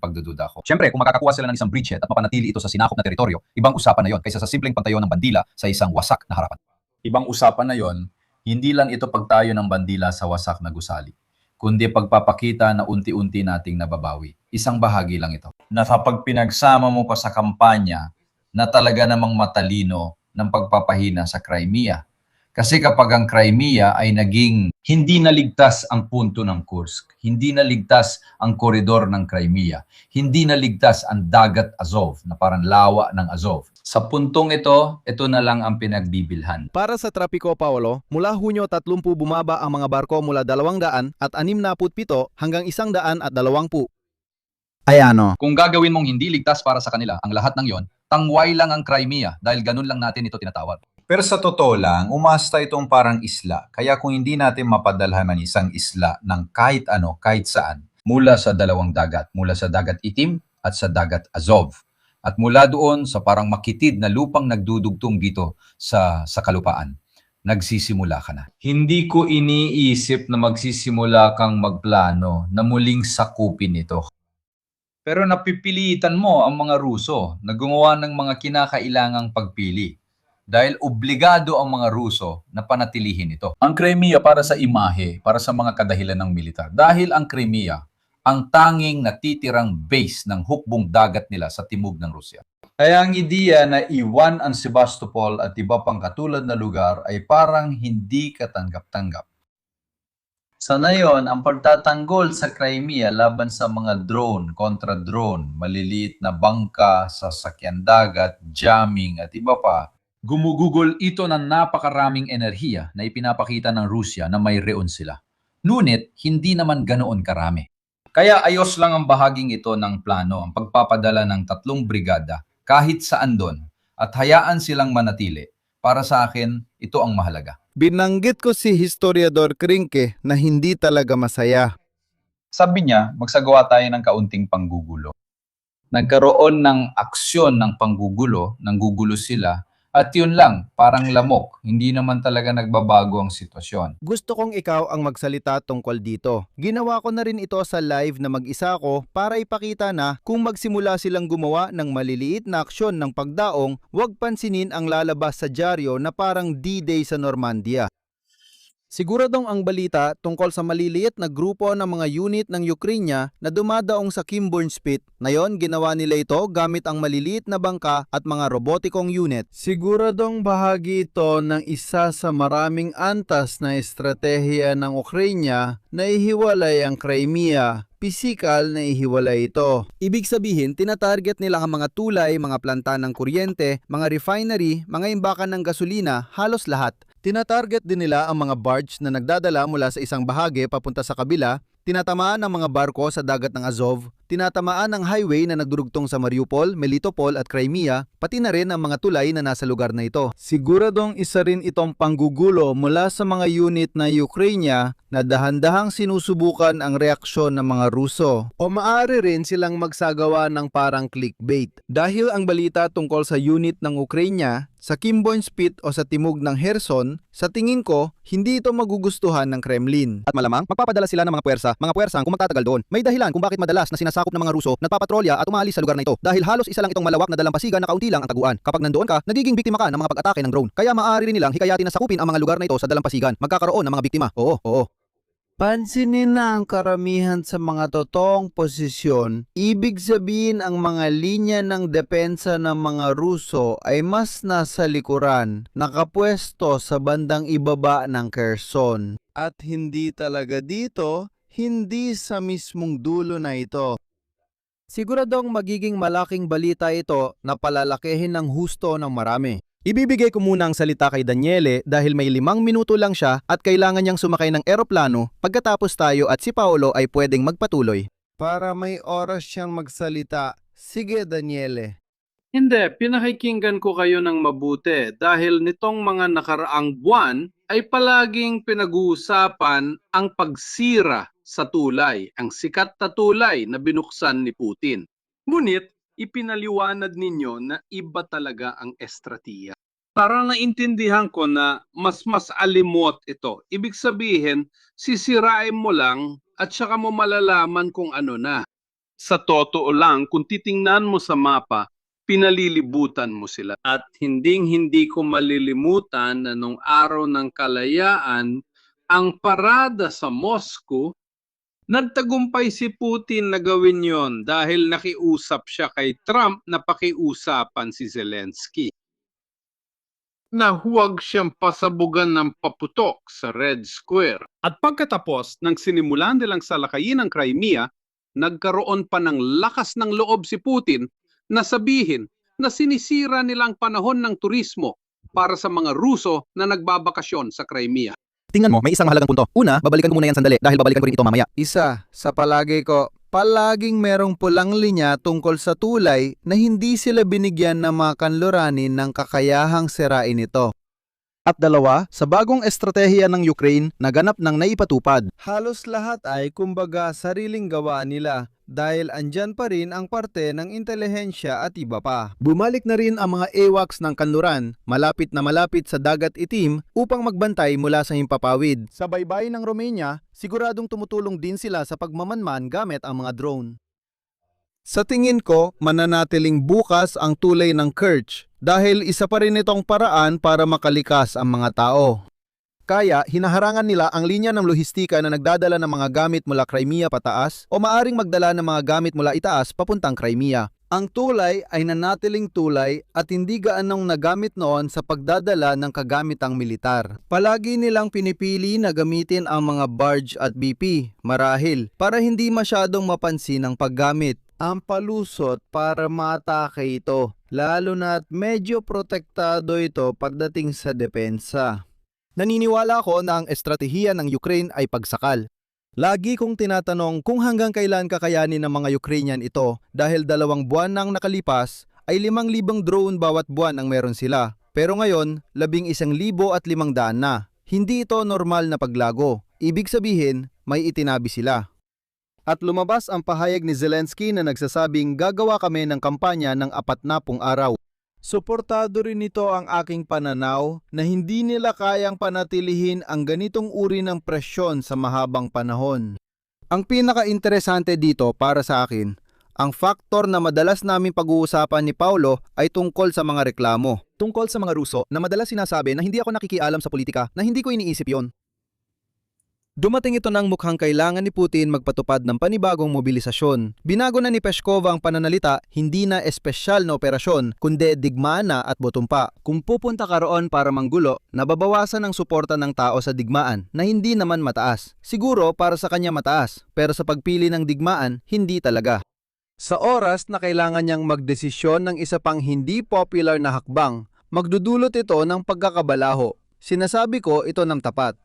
D: pagdududa ako. Siyempre, kung makakakuha sila ng isang bridgehead at mapanatili ito sa sinakop na teritoryo, ibang usapan na yon kaysa sa simpleng pantayo ng bandila sa isang wasak na harapan. Ibang usapan na yon, hindi lang ito pagtayo ng bandila sa wasak na gusali, kundi pagpapakita na unti-unti nating nababawi. Isang bahagi lang ito. Na kapag pinagsama mo pa sa kampanya na talaga namang matalino ng pagpapahina sa Crimea. Kasi kapag ang Crimea ay naging hindi naligtas ang punto ng Kursk, hindi naligtas ang koridor ng Crimea, hindi naligtas ang dagat Azov na parang lawa ng Azov. Sa puntong ito na lang ang pinagbibilhan.
A: Para sa Trapiko, Paolo, mula Hunyo 30 bumaba ang mga barko mula 200 at 67 hanggang 120.
B: Ayano.
D: Kung gagawin mong hindi ligtas para sa kanila ang lahat ng yon, tangway lang ang Crimea dahil ganun lang natin ito tinatawag.
G: Pero sa totoo lang, umasta itong parang isla. Kaya kung hindi natin mapadalhan ng isang isla ng kahit ano, kahit saan,
D: Mula sa 2 dagat, mula sa dagat Itim at sa dagat Azov. At mula doon sa parang makitid na lupang nagdudugtong dito sa kalupaan, nagsisimula ka na. Hindi ko iniisip na magsisimula kang magplano na muling sakupin ito. Pero napipilitan mo ang mga Ruso na gumawa ng mga kinakailangang pagpili. Dahil obligado ang mga Ruso na panatilihin ito. Ang Crimea para sa imahe, para sa mga kadahilan ng militar. Dahil ang Crimea, ang tanging natitirang base ng hukbong dagat nila sa timog ng Rusya. Kaya ang ideya na iwan ang Sebastopol at iba pang katulad na lugar ay parang hindi katanggap-tanggap. Sa ngayon, ang pagtatanggol sa Crimea laban sa mga drone, kontra drone, maliliit na bangka, sasakyan dagat, jamming at iba pa, gumugugol ito ng napakaraming enerhiya na ipinapakita ng Rusya na may reon sila. Ngunit, hindi naman ganoon karami. Kaya ayos lang ang bahaging ito ng plano, ang pagpapadala ng 3 brigada kahit saan doon at hayaan silang manatili. Para sa akin, ito ang mahalaga.
A: Binanggit ko si Historiador Krinke na hindi talaga masaya.
D: Sabi niya, magsagawa tayo ng kaunting panggugulo. Nagkaroon ng aksyon ng panggugulo, nanggugulo sila, at yun lang, parang lamok. Hindi naman talaga nagbabago ang sitwasyon.
A: Gusto kong ikaw ang magsalita tungkol dito. Ginawa ko na rin ito sa live na mag-isa ko para ipakita na kung magsimula silang gumawa ng maliliit na aksyon ng pagdaong, huwag pansinin ang lalabas sa dyaryo na parang D-Day sa Normandia. Siguradong ang balita tungkol sa maliliit na grupo ng mga unit ng Ukraine na dumadaong sa Kimborn Spit. Ngayon, ginawa nila ito gamit ang maliliit na bangka at mga robotikong unit. Siguradong bahagi ito ng isa sa maraming antas na estratehiya ng Ukraine na ihiwalay ang Crimea pisikal na ihiwalay ito.
B: Ibig sabihin, tinatarget nila ang mga tulay, mga planta ng kuryente, mga refinery, mga imbakan ng gasolina, halos lahat.
A: Tinatarget din nila ang mga barge na nagdadala mula sa isang bahagi papunta sa kabila, tinatamaan ang mga barko sa dagat ng Azov, tinatamaan ang highway na nagdurugtong sa Mariupol, Melitopol at Crimea, pati na rin ang mga tulay na nasa lugar na ito. Siguradong isa rin itong panggugulo mula sa mga unit na Ukraine na dahan-dahang sinusubukan ang reaksyon ng mga Ruso. O maaari rin silang magsagawa ng parang clickbait. Dahil ang balita tungkol sa unit ng Ukraine sa Kimbon Spit o sa timog ng Kherson, sa tingin ko, hindi ito magugustuhan ng Kremlin.
B: At malamang, magpapadala sila ng mga puwersang kung magtatagal doon. May dahilan kung bakit madalas na sinasakop ng mga Ruso nagpapatrolya at umalis sa lugar na ito dahil halos isa lang itong malawak na dalampasigan na kaunti lang ang taguan. Kapag nandoon ka, nagiging biktima ka ng mga pag-atake ng drone. Kaya maaari rin nilang hikayatin na sakupin ang mga lugar na ito sa dalampasigan. Magkakaroon ng mga biktima. Oo.
A: Pansinin na ang karamihan sa mga totoong posisyon, ibig sabihin ang mga linya ng depensa ng mga Ruso ay mas nasa likuran, nakapwesto sa bandang ibaba ng Kherson. At hindi talaga dito, hindi sa mismong dulo na ito.
B: Siguradong magiging malaking balita ito na palalakihin ng husto ng marami. Ibibigay ko muna ang salita kay Daniele dahil may 5 minuto lang siya at kailangan niyang sumakay ng eroplano pagkatapos tayo at si Paolo ay pwedeng magpatuloy.
A: Para may oras siyang magsalita. Sige, Daniele.
C: Hindi, pinakikinggan ko kayo ng mabuti dahil nitong mga nakaraang buwan ay palaging pinag-uusapan ang pagsira sa tulay, ang sikat na tulay na binuksan ni Putin. Ngunit, ipinaliwanag ninyo na iba talaga ang estratiya. Parang naintindihan ko na mas alimot ito. Ibig sabihin, sisirain mo lang at saka mo malalaman kung ano na. Sa totoo lang, kung titingnan mo sa mapa, pinalilibutan mo sila. At hindi ko malilimutan na nung araw ng kalayaan, ang parada sa Moscow, nagtagumpay si Putin na gawin yon dahil nakiusap siya kay Trump na pakiusapan si Zelensky. Na huwag siyang pasabugan ng paputok sa Red Square. At pagkatapos ng sinimulan nilang salakayin ng Crimea, nagkaroon pa ng lakas ng loob si Putin na sabihin na sinisira nilang panahon ng turismo para sa mga Ruso na nagbabakasyon sa Crimea.
B: Tingnan mo, may isang mahalagang punto. Una, babalikan ko muna yan sandali dahil babalikan ko rin ito mamaya.
A: Isa, sa palagay ko, palaging merong pulang linya tungkol sa tulay na hindi sila binigyan ng mga kanluranin ng kakayahang sirain ito.
B: At dalawa, sa bagong estratehiya ng Ukraine na ganap ng naipatupad.
A: Halos lahat ay kumbaga sariling gawa nila dahil andyan pa rin ang parte ng intelihensya at iba pa.
B: Bumalik na rin ang mga AWACS ng kanluran, malapit na malapit sa dagat itim upang magbantay mula sa himpapawid. Sa baybayin ng Romania, siguradong tumutulong din sila sa pagmamanman gamit ang mga drone.
A: Sa tingin ko, mananatiling bukas ang tulay ng Kerch dahil isa pa rin itong paraan para makalikas ang mga tao.
B: Kaya hinaharangan nila ang linya ng lohistika na nagdadala ng mga gamit mula Crimea pataas o maaring magdala ng mga gamit mula itaas papuntang Crimea.
A: Ang tulay ay nanatiling tulay at hindi gaanong nagamit noon sa pagdadala ng kagamitang militar. Palagi nilang pinipili na gamitin ang mga barge at BP, marahil, para hindi masyadong mapansin ang paggamit. Ang palusot para maatake ito, lalo na't medyo protektado ito pagdating sa depensa.
B: Naniniwala ako na ang estratehiya ng Ukraine ay pagsakal. Lagi kong tinatanong kung hanggang kailan kakayanin ng mga Ukrainian ito dahil 2 buwan nang nakalipas ay 5,000 drone bawat buwan ang meron sila. Pero ngayon, 11,500 na. Hindi ito normal na paglago. Ibig sabihin, may itinabi sila. At lumabas ang pahayag ni Zelensky na nagsasabing gagawa kami ng kampanya ng 40 araw.
A: Suportado rin nito ang aking pananaw na hindi nila kayang panatilihin ang ganitong uri ng presyon sa mahabang panahon.
B: Ang pinaka-interesante dito para sa akin, ang faktor na madalas namin pag-uusapan ni Paolo ay tungkol sa mga reklamo. Tungkol sa mga Ruso na madalas sinasabi na hindi ako nakikialam sa politika, na hindi ko iniisip yon. Dumating ito ng mukhang kailangan ni Putin magpatupad ng panibagong mobilisasyon. Binago na ni Peskov ang pananalita, hindi na espesyal na operasyon, kundi digmaan na at botumpa. Kung pupunta ka roon para manggulo, nababawasan ang suporta ng tao sa digmaan na hindi naman mataas. Siguro para sa kanya mataas, pero sa pagpili ng digmaan, hindi talaga. Sa oras na kailangan niyang magdesisyon ng isa pang hindi popular na hakbang, magdudulot ito ng pagkakabalaho. Sinasabi ko ito ng tapat.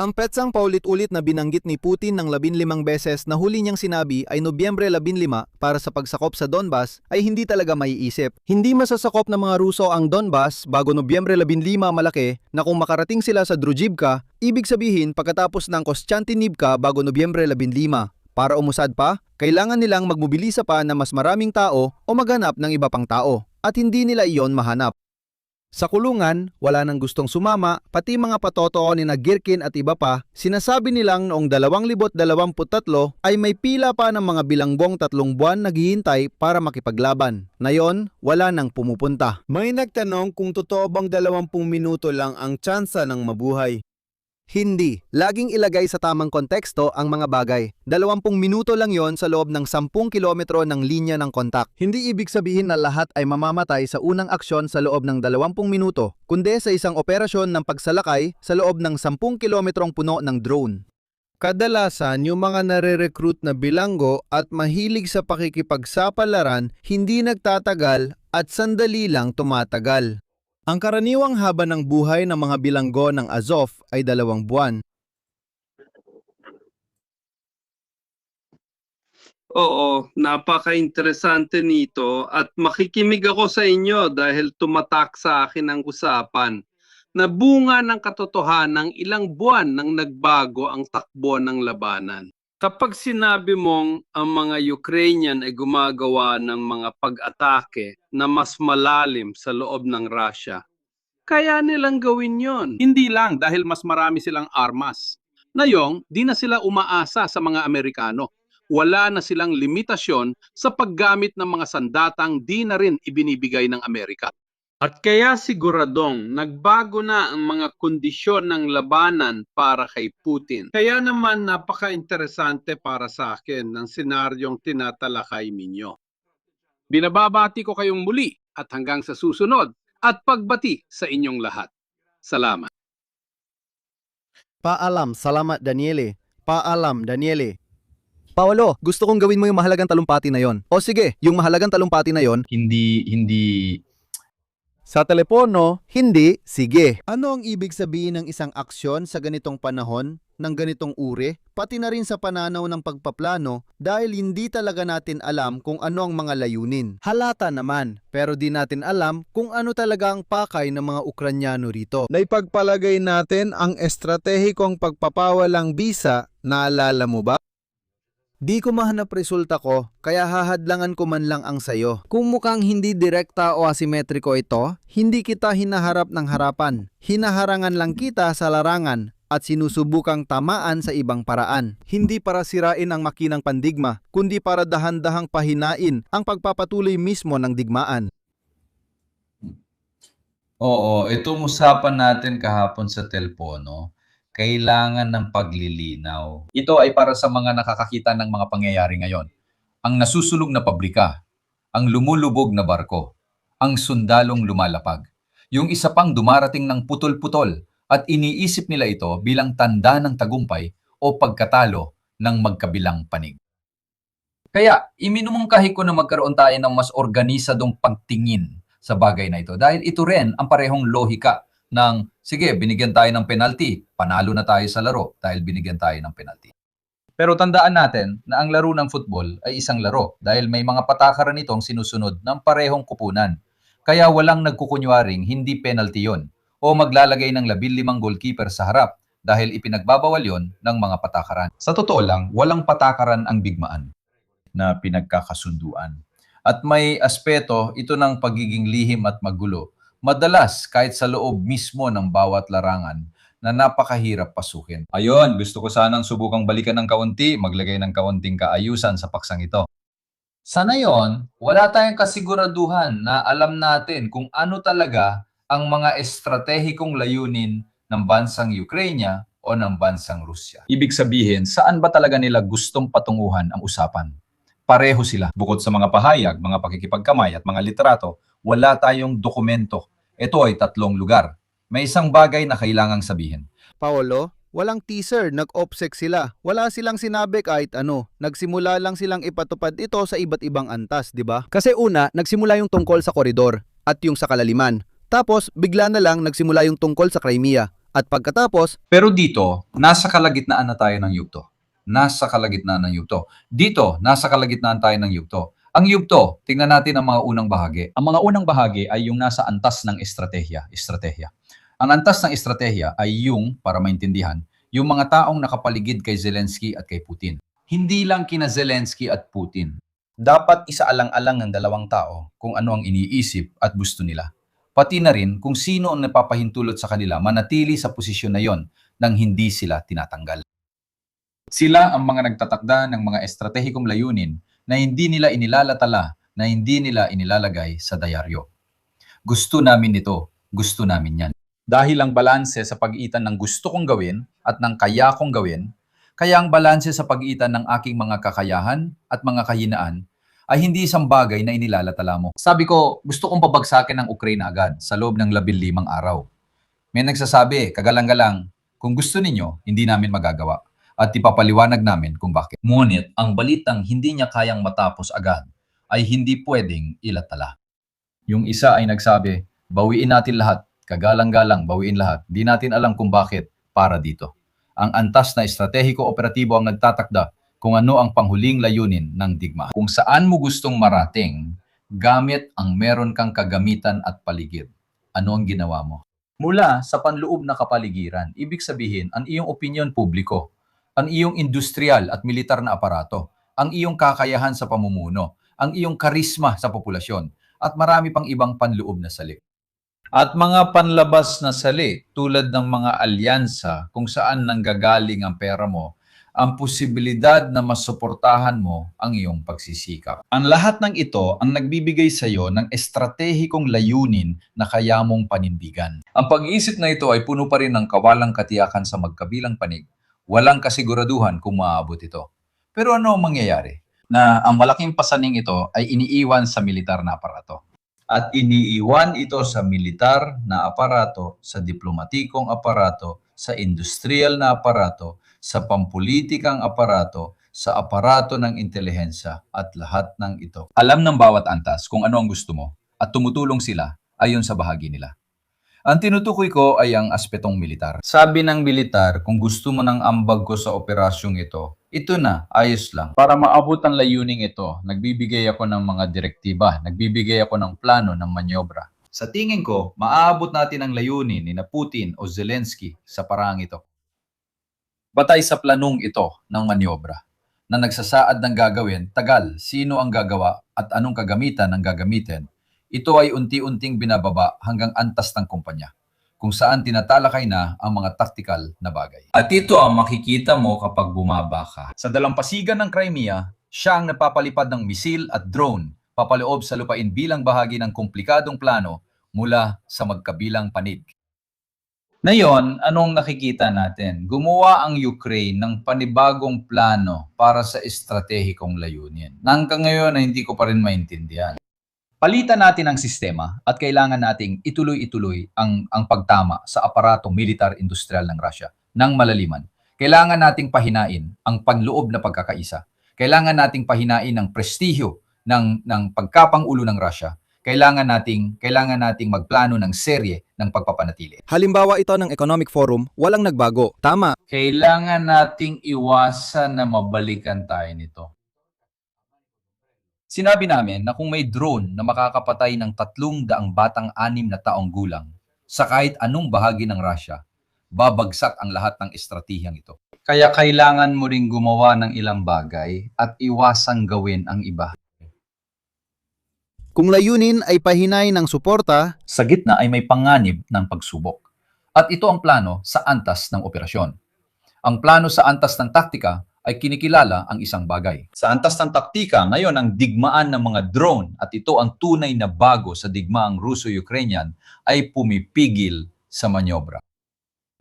B: Ang petsang paulit-ulit na binanggit ni Putin ng 15 beses na huli niyang sinabi ay Nobyembre 15 para sa pagsakop sa Donbas ay hindi talaga maiisip. Hindi masasakop ng mga Ruso ang Donbas bago Nobyembre 15 malaki na kung makarating sila sa Druzhivka, ibig sabihin pagkatapos ng Kostyantinivka bago Nobyembre 15. Para umusad pa, kailangan nilang magmobilisa pa na mas maraming tao o maghanap ng iba pang tao at hindi nila iyon mahanap. Sa kulungan, wala nang gustong sumama, pati mga patotoo ni Girkin at iba pa, sinasabi nilang noong 2023 ay may pila pa ng mga bilangbong 3 buwan naghihintay para makipaglaban. Ngayon, wala nang pumupunta. May nagtanong kung totoo bang 20 minuto lang ang tsansa ng mabuhay. Hindi. Laging ilagay sa tamang konteksto ang mga bagay. 20 minuto lang yon sa loob ng 10 kilometro ng linya ng kontak. Hindi ibig sabihin na lahat ay mamamatay sa unang aksyon sa loob ng 20 minuto, kundi sa isang operasyon ng pagsalakay sa loob ng 10 kilometrong puno ng drone. Kadalasan, yung mga nare-recruit na bilanggo at mahilig sa pakikipagsapalaran, hindi nagtatagal at sandali lang tumatagal. Ang karaniwang haba ng buhay ng mga bilanggo ng Azov ay 2 buwan.
C: Oo, napaka-interesante nito at makikinig ako sa inyo dahil tumatak sa akin ang usapan na bunga ng katotohanan ng ilang buwan nang nagbago ang takbo ng labanan. Kapag sinabi mong ang mga Ukrainian ay gumagawa ng mga pag-atake na mas malalim sa loob ng Russia, kaya nilang gawin yon. Hindi lang dahil mas marami silang armas. Ngayong, di na sila umaasa sa mga Amerikano. Wala na silang limitasyon sa paggamit ng mga sandatang di na rin ibinibigay ng Amerika. At kaya siguradong nagbago na ang mga kondisyon ng labanan para kay Putin. Kaya naman napaka-interesante para sa akin ng senaryong tinatalakay ninyo. Binababati ko kayong muli at hanggang sa susunod at pagbati sa inyong lahat. Salamat.
B: Paalam, salamat Daniele. Paalam, Daniele. Paolo, gusto kong gawin mo yung mahalagang talumpati na yon. O sige, yung mahalagang talumpati na yon.
E: Hindi
B: Sa telepono, hindi, sige. Ano ang ibig sabihin ng isang aksyon sa ganitong panahon, ng ganitong uri, pati na rin sa pananaw ng pagpaplano dahil hindi talaga natin alam kung ano ang mga layunin. Halata naman, pero di natin alam kung ano talaga ang pakay ng mga Ukranyano rito. Naipagpalagay natin ang estratehikong pagpapawalang bisa, naalala mo ba? Di ko mahanap resulta ko, kaya hahadlangan ko man lang ang sayo. Kung mukhang hindi direkta o asimetriko ito, hindi kita hinaharap ng harapan. Hinaharangan lang kita sa larangan at sinusubukang tamaan sa ibang paraan. Hindi para sirain ang makinang pandigma, kundi para dahan-dahang pahinain ang pagpapatuloy mismo ng digmaan.
E: Oo, itong usapan natin kahapon sa telepono, kailangan ng paglilinaw. Ito ay para sa mga nakakakita ng mga pangyayari ngayon. Ang nasusulog na pabrika, ang lumulubog na barko, ang sundalong lumalapag. Yung isa pang dumarating ng putol-putol at iniisip nila ito bilang tanda ng tagumpay o pagkatalo ng magkabilang panig. Kaya, iminumungkahi ko na magkaroon tayo ng mas organisadong pagtingin sa bagay na ito dahil ito rin ang parehong lohika ng, sige, binigyan tayo ng penalty, panalo na tayo sa laro dahil binigyan tayo ng penalty. Pero tandaan natin na ang laro ng football ay isang laro dahil may mga patakaran itong sinusunod ng parehong kupunan. Kaya walang nagkukunwaring hindi penalty yon o maglalagay ng 15 goalkeeper sa harap dahil ipinagbabawal yon ng mga patakaran.
G: Sa totoo lang, walang patakaran ang bigmaan.
E: Na pinagkakasunduan. At may aspeto ito ng pagiging lihim at magulo. Madalas kahit sa loob mismo ng bawat larangan na napakahirap pasukin.
G: Ayun, gusto ko sanang subukang balikan ng kaunti, maglagay ng kaunting kaayusan sa paksang ito.
E: Sa ngayon, wala tayong kasiguraduhan na alam natin kung ano talaga ang mga estratehikong layunin ng bansang Ukraine o ng bansang Rusya. Ibig sabihin, saan ba talaga nila gustong patunguhan ang usapan? Pareho sila. Bukod sa mga pahayag, mga pakikipagkamay at mga litrato, wala tayong dokumento. Ito ay 3 lugar. May isang bagay na kailangang sabihin.
A: Paolo, walang teaser, nag-OPSEC sila. Wala silang sinabi kahit ano. Nagsimula lang silang ipatupad ito sa iba't ibang antas, di ba?
B: Kasi una, nagsimula yung tungkol sa koridor at yung sa kalaliman. Tapos, bigla na lang nagsimula yung tungkol sa Crimea. At pagkatapos,
E: Pero dito, nasa kalagitnaan na tayo ng yugto. Nasa kalagitnaan ng yugto. Dito, nasa kalagitnaan tayo ng yugto. Ang yugto, tingnan natin ang mga unang bahagi. Ang mga unang bahagi ay yung nasa antas ng estratehiya. Ang antas ng estratehiya ay yung, para maintindihan, yung mga taong nakapaligid kay Zelensky at kay Putin. Hindi lang kina Zelensky at Putin. Dapat isaalang-alang ng dalawang tao kung ano ang iniisip at gusto nila. Pati na rin kung sino ang napapahintulot sa kanila manatili sa posisyon na yon nang hindi sila tinatanggal. Sila ang mga nagtatakda ng mga estratehikong layunin na hindi nila inilalatala, na hindi nila inilalagay sa dayaryo. Gusto namin ito, gusto namin yan. Dahil ang balanse sa pagitan ng gusto kong gawin at ng kaya kong gawin, kaya ang balanse sa pagitan ng aking mga kakayahan at mga kahinaan ay hindi isang bagay na inilalatala mo. Sabi ko, gusto kong pabagsakin ng Ukraine agad sa loob ng 15 araw. May nagsasabi, kagalang-galang, kung gusto ninyo, hindi namin magagawa. At ipapaliwanag namin kung bakit. Ngunit, ang balitang hindi niya kayang matapos agad ay hindi pwedeng ilatala. Yung isa ay nagsabi, bawiin natin lahat, kagalang-galang, bawiin lahat. Di natin alam kung bakit para dito. Ang antas na estratehiko-operatibo ang nagtatakda kung ano ang panghuling layunin ng digma. Kung saan mo gustong marating, gamit ang meron kang kagamitan at paligid. Ano ang ginawa mo? Mula sa panloob na kapaligiran, ibig sabihin ang iyong opinyon publiko, ang iyong industrial at militar na aparato, ang iyong kakayahan sa pamumuno, ang iyong karisma sa populasyon, at marami pang ibang panloob na salik. At mga panlabas na sali tulad ng mga alyansa kung saan nanggagaling ang pera mo, ang posibilidad na masuportahan mo ang iyong pagsisikap. Ang lahat ng ito ang nagbibigay sa iyo ng estratehikong layunin na kaya mong panindigan. Ang pag-iisip na ito ay puno pa rin ng kawalang katiyakan sa magkabilang panig. Walang kasiguraduhan kung maaabot ito. Pero ano ang mangyayari? Na ang malaking pasaning ito ay iniiwan sa militar na aparato. At iniiwan ito sa militar na aparato, sa diplomatikong aparato, sa industrial na aparato, sa pampulitikang aparato, sa aparato ng intelihensya at lahat ng ito. Alam ng bawat antas kung ano ang gusto mo at tumutulong sila ayon sa bahagi nila. Ang tinutukoy ko ay ang aspetong militar. Sabi ng militar, kung gusto mo ng ambag ko sa operasyong ito na, ayos lang. Para maabot ang layuning ito, nagbibigay ako ng mga direktiba, nagbibigay ako ng plano ng manyobra. Sa tingin ko, maaabot natin ang layunin ni na Putin o Zelensky sa paraang ito. Batay sa planong ito ng manyobra na nagsasaad ng gagawin, tagal, sino ang gagawa at anong kagamitan ang gagamitin, ito ay unti-unting binababa hanggang antas ng kumpanya, kung saan tinatalakay na ang mga taktikal na bagay. At ito ang makikita mo kapag bumaba ka. Sa dalampasigan ng Crimea, siya ang napapalipad ng misil at drone papaloob sa lupain bilang bahagi ng komplikadong plano mula sa magkabilang panig. Ngayon, anong nakikita natin? Gumawa ang Ukraine ng panibagong plano para sa estratehikong layunin. Hanggang ngayon ay hindi ko pa rin maintindihan. Palitan natin ang sistema at kailangan nating ituloy-ituloy ang pagtama sa aparatong militar-industrial ng Russia ng malaliman. Kailangan nating pahinain ang panloob na pagkakaisa. Kailangan nating pahinain ang prestihyo ng pagkapangulo ng Russia. Kailangan nating magplano ng serye ng pagpapanatili.
B: halimbawa ito ng Economic Forum, walang nagbago. Tama,
E: Kailangan nating iwasan na mabalikan tayo nito. Sinabi namin na kung may drone na makakapatay ng 300 batang 6 na taong gulang sa kahit anong bahagi ng Russia, babagsak ang lahat ng estratehiyang ito. Kaya kailangan mo ring gumawa ng ilang bagay at iwasang gawin ang iba.
A: Kung layunin ay pahinay ng suporta,
E: Sa gitna ay may panganib ng pagsubok. At ito ang plano sa antas ng operasyon. Ang plano sa antas ng taktika ay kinikilala ang isang bagay. Sa antas ng taktika, ngayon ang digmaan ng mga drone at ito ang tunay na bago sa digmaang Russo-Ukrainian ay pumipigil sa manyobra.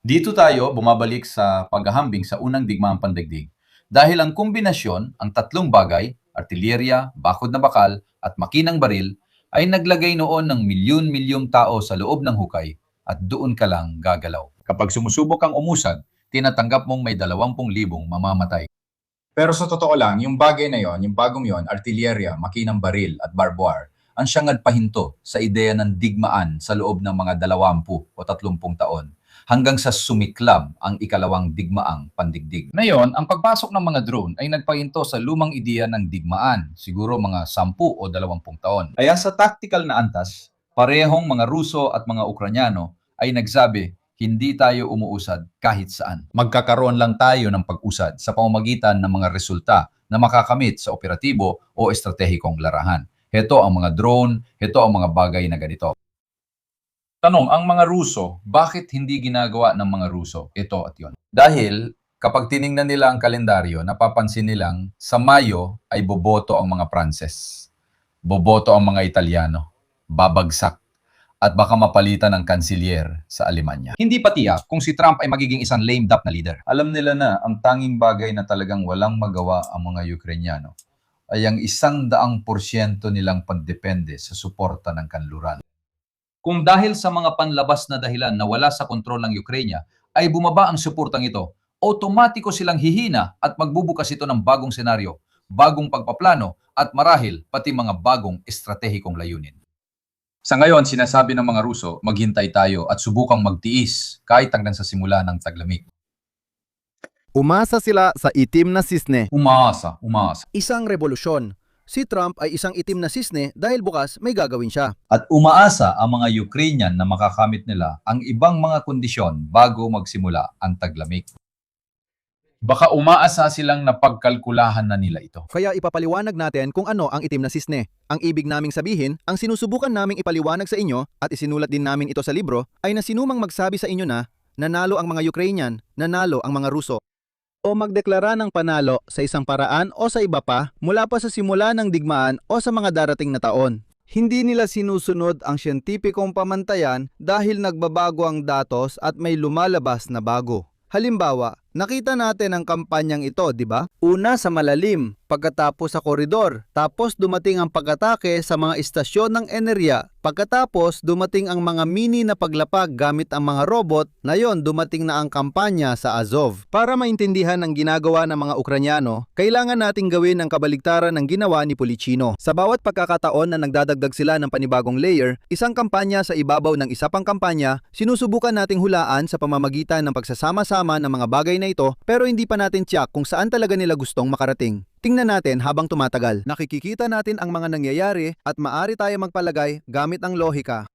F: Dito tayo bumabalik sa paghahambing sa unang digmaang pandaigdig. Dahil ang kombinasyon, ang tatlong bagay, artilerya, bakod na bakal, at makinang baril, ay naglagay noon ng milyon-milyong tao sa loob ng hukay at doon ka lang gagalaw. Kapag sumusubok kang umusad, tinatanggap mong may 20,000 mamamatay.
G: Pero sa totoo lang, yung bagay na yon, yung bagong yon, artilerya, makinang baril at barbed wire, ang siyang nagpahinto sa ideya ng digmaan sa loob ng mga 20 o 30 taon hanggang sa sumiklab ang ikalawang digmaang pandigdig.
D: Ngayon, ang pagpasok ng mga drone ay nagpahinto sa lumang ideya ng digmaan, siguro mga 10 o 20 taon.
E: Kaya sa tactical na antas, parehong mga Ruso at mga Ukranyano ay nagsabi, hindi tayo umuusad kahit saan. Magkakaroon lang tayo ng pag-usad sa pamamagitan ng mga resulta na makakamit sa operatibo o estratehikong larahan. Heto ang mga drone, heto ang mga bagay na ganito. Tanong, ang mga Ruso, bakit hindi ginagawa ng mga Ruso ito at yon?
D: Dahil kapag tiningnan nila ang kalendaryo, napapansin nilang sa Mayo ay boboto ang mga Pranses, boboto ang mga Italiano, babagsak, at baka mapalitan ng kansilyer sa Alemanya.
E: Hindi pa tiyak kung si Trump ay magiging isang lame duck na leader. Alam nila na ang tanging bagay na talagang walang magawa ang mga Ukrainyano ay ang 100% nilang pandepende sa suporta ng kanluran. Kung dahil sa mga panlabas na dahilan na wala sa kontrol ng Ukraine ay bumaba ang suportang ito, otomatiko silang hihina at magbubukas ito ng bagong senaryo, bagong pagpaplano at marahil pati mga bagong estratehikong layunin. Sa ngayon, sinasabi ng mga Ruso, maghintay tayo at subukang magtiis kahit hanggang sa simula ng taglamig.
B: Umasa sila sa itim na sisne.
E: Umasa.
B: Isang revolusyon. Si Trump ay isang itim na sisne dahil bukas may gagawin siya.
E: At umaasa ang mga Ukrainian na makakamit nila ang ibang mga kondisyon bago magsimula ang taglamig.
F: Baka umaasa silang napagkalkulahan na nila ito.
B: Kaya ipapaliwanag natin kung ano ang itim na sisne. Ang ibig naming sabihin, ang sinusubukan naming ipaliwanag sa inyo at isinulat din namin ito sa libro ay na sinumang magsabi sa inyo na nanalo ang mga Ukrainian, nanalo ang mga Ruso. O magdeklara ng panalo sa isang paraan o sa iba pa mula pa sa simula ng digmaan o sa mga darating na taon. Hindi nila sinusunod ang siyentipikong pamantayan dahil nagbabago ang datos at may lumalabas na bago. Halimbawa, nakita natin ang kampanyang ito, di ba? Una sa malalim, pagkatapos sa koridor, tapos dumating ang pag-atake sa mga istasyon ng enerhiya, pagkatapos dumating ang mga mini na paglapag gamit ang mga robot, na yon dumating na ang kampanya sa Azov. Para maintindihan ang ginagawa ng mga Ukranyano, kailangan nating gawin ang kabaligtaran ng ginawa ni Policino. Sa bawat pagkakataon na nagdadagdag sila ng panibagong layer, isang kampanya sa ibabaw ng isa pang kampanya, sinusubukan nating hulaan sa pamamagitan ng pagsasama-sama ng mga bagay na ito pero hindi pa natin tiyak kung saan talaga nila gustong makarating. Tingnan natin habang tumatagal. Nakikikita natin ang mga nangyayari at maari tayo magpalagay gamit ang lohika.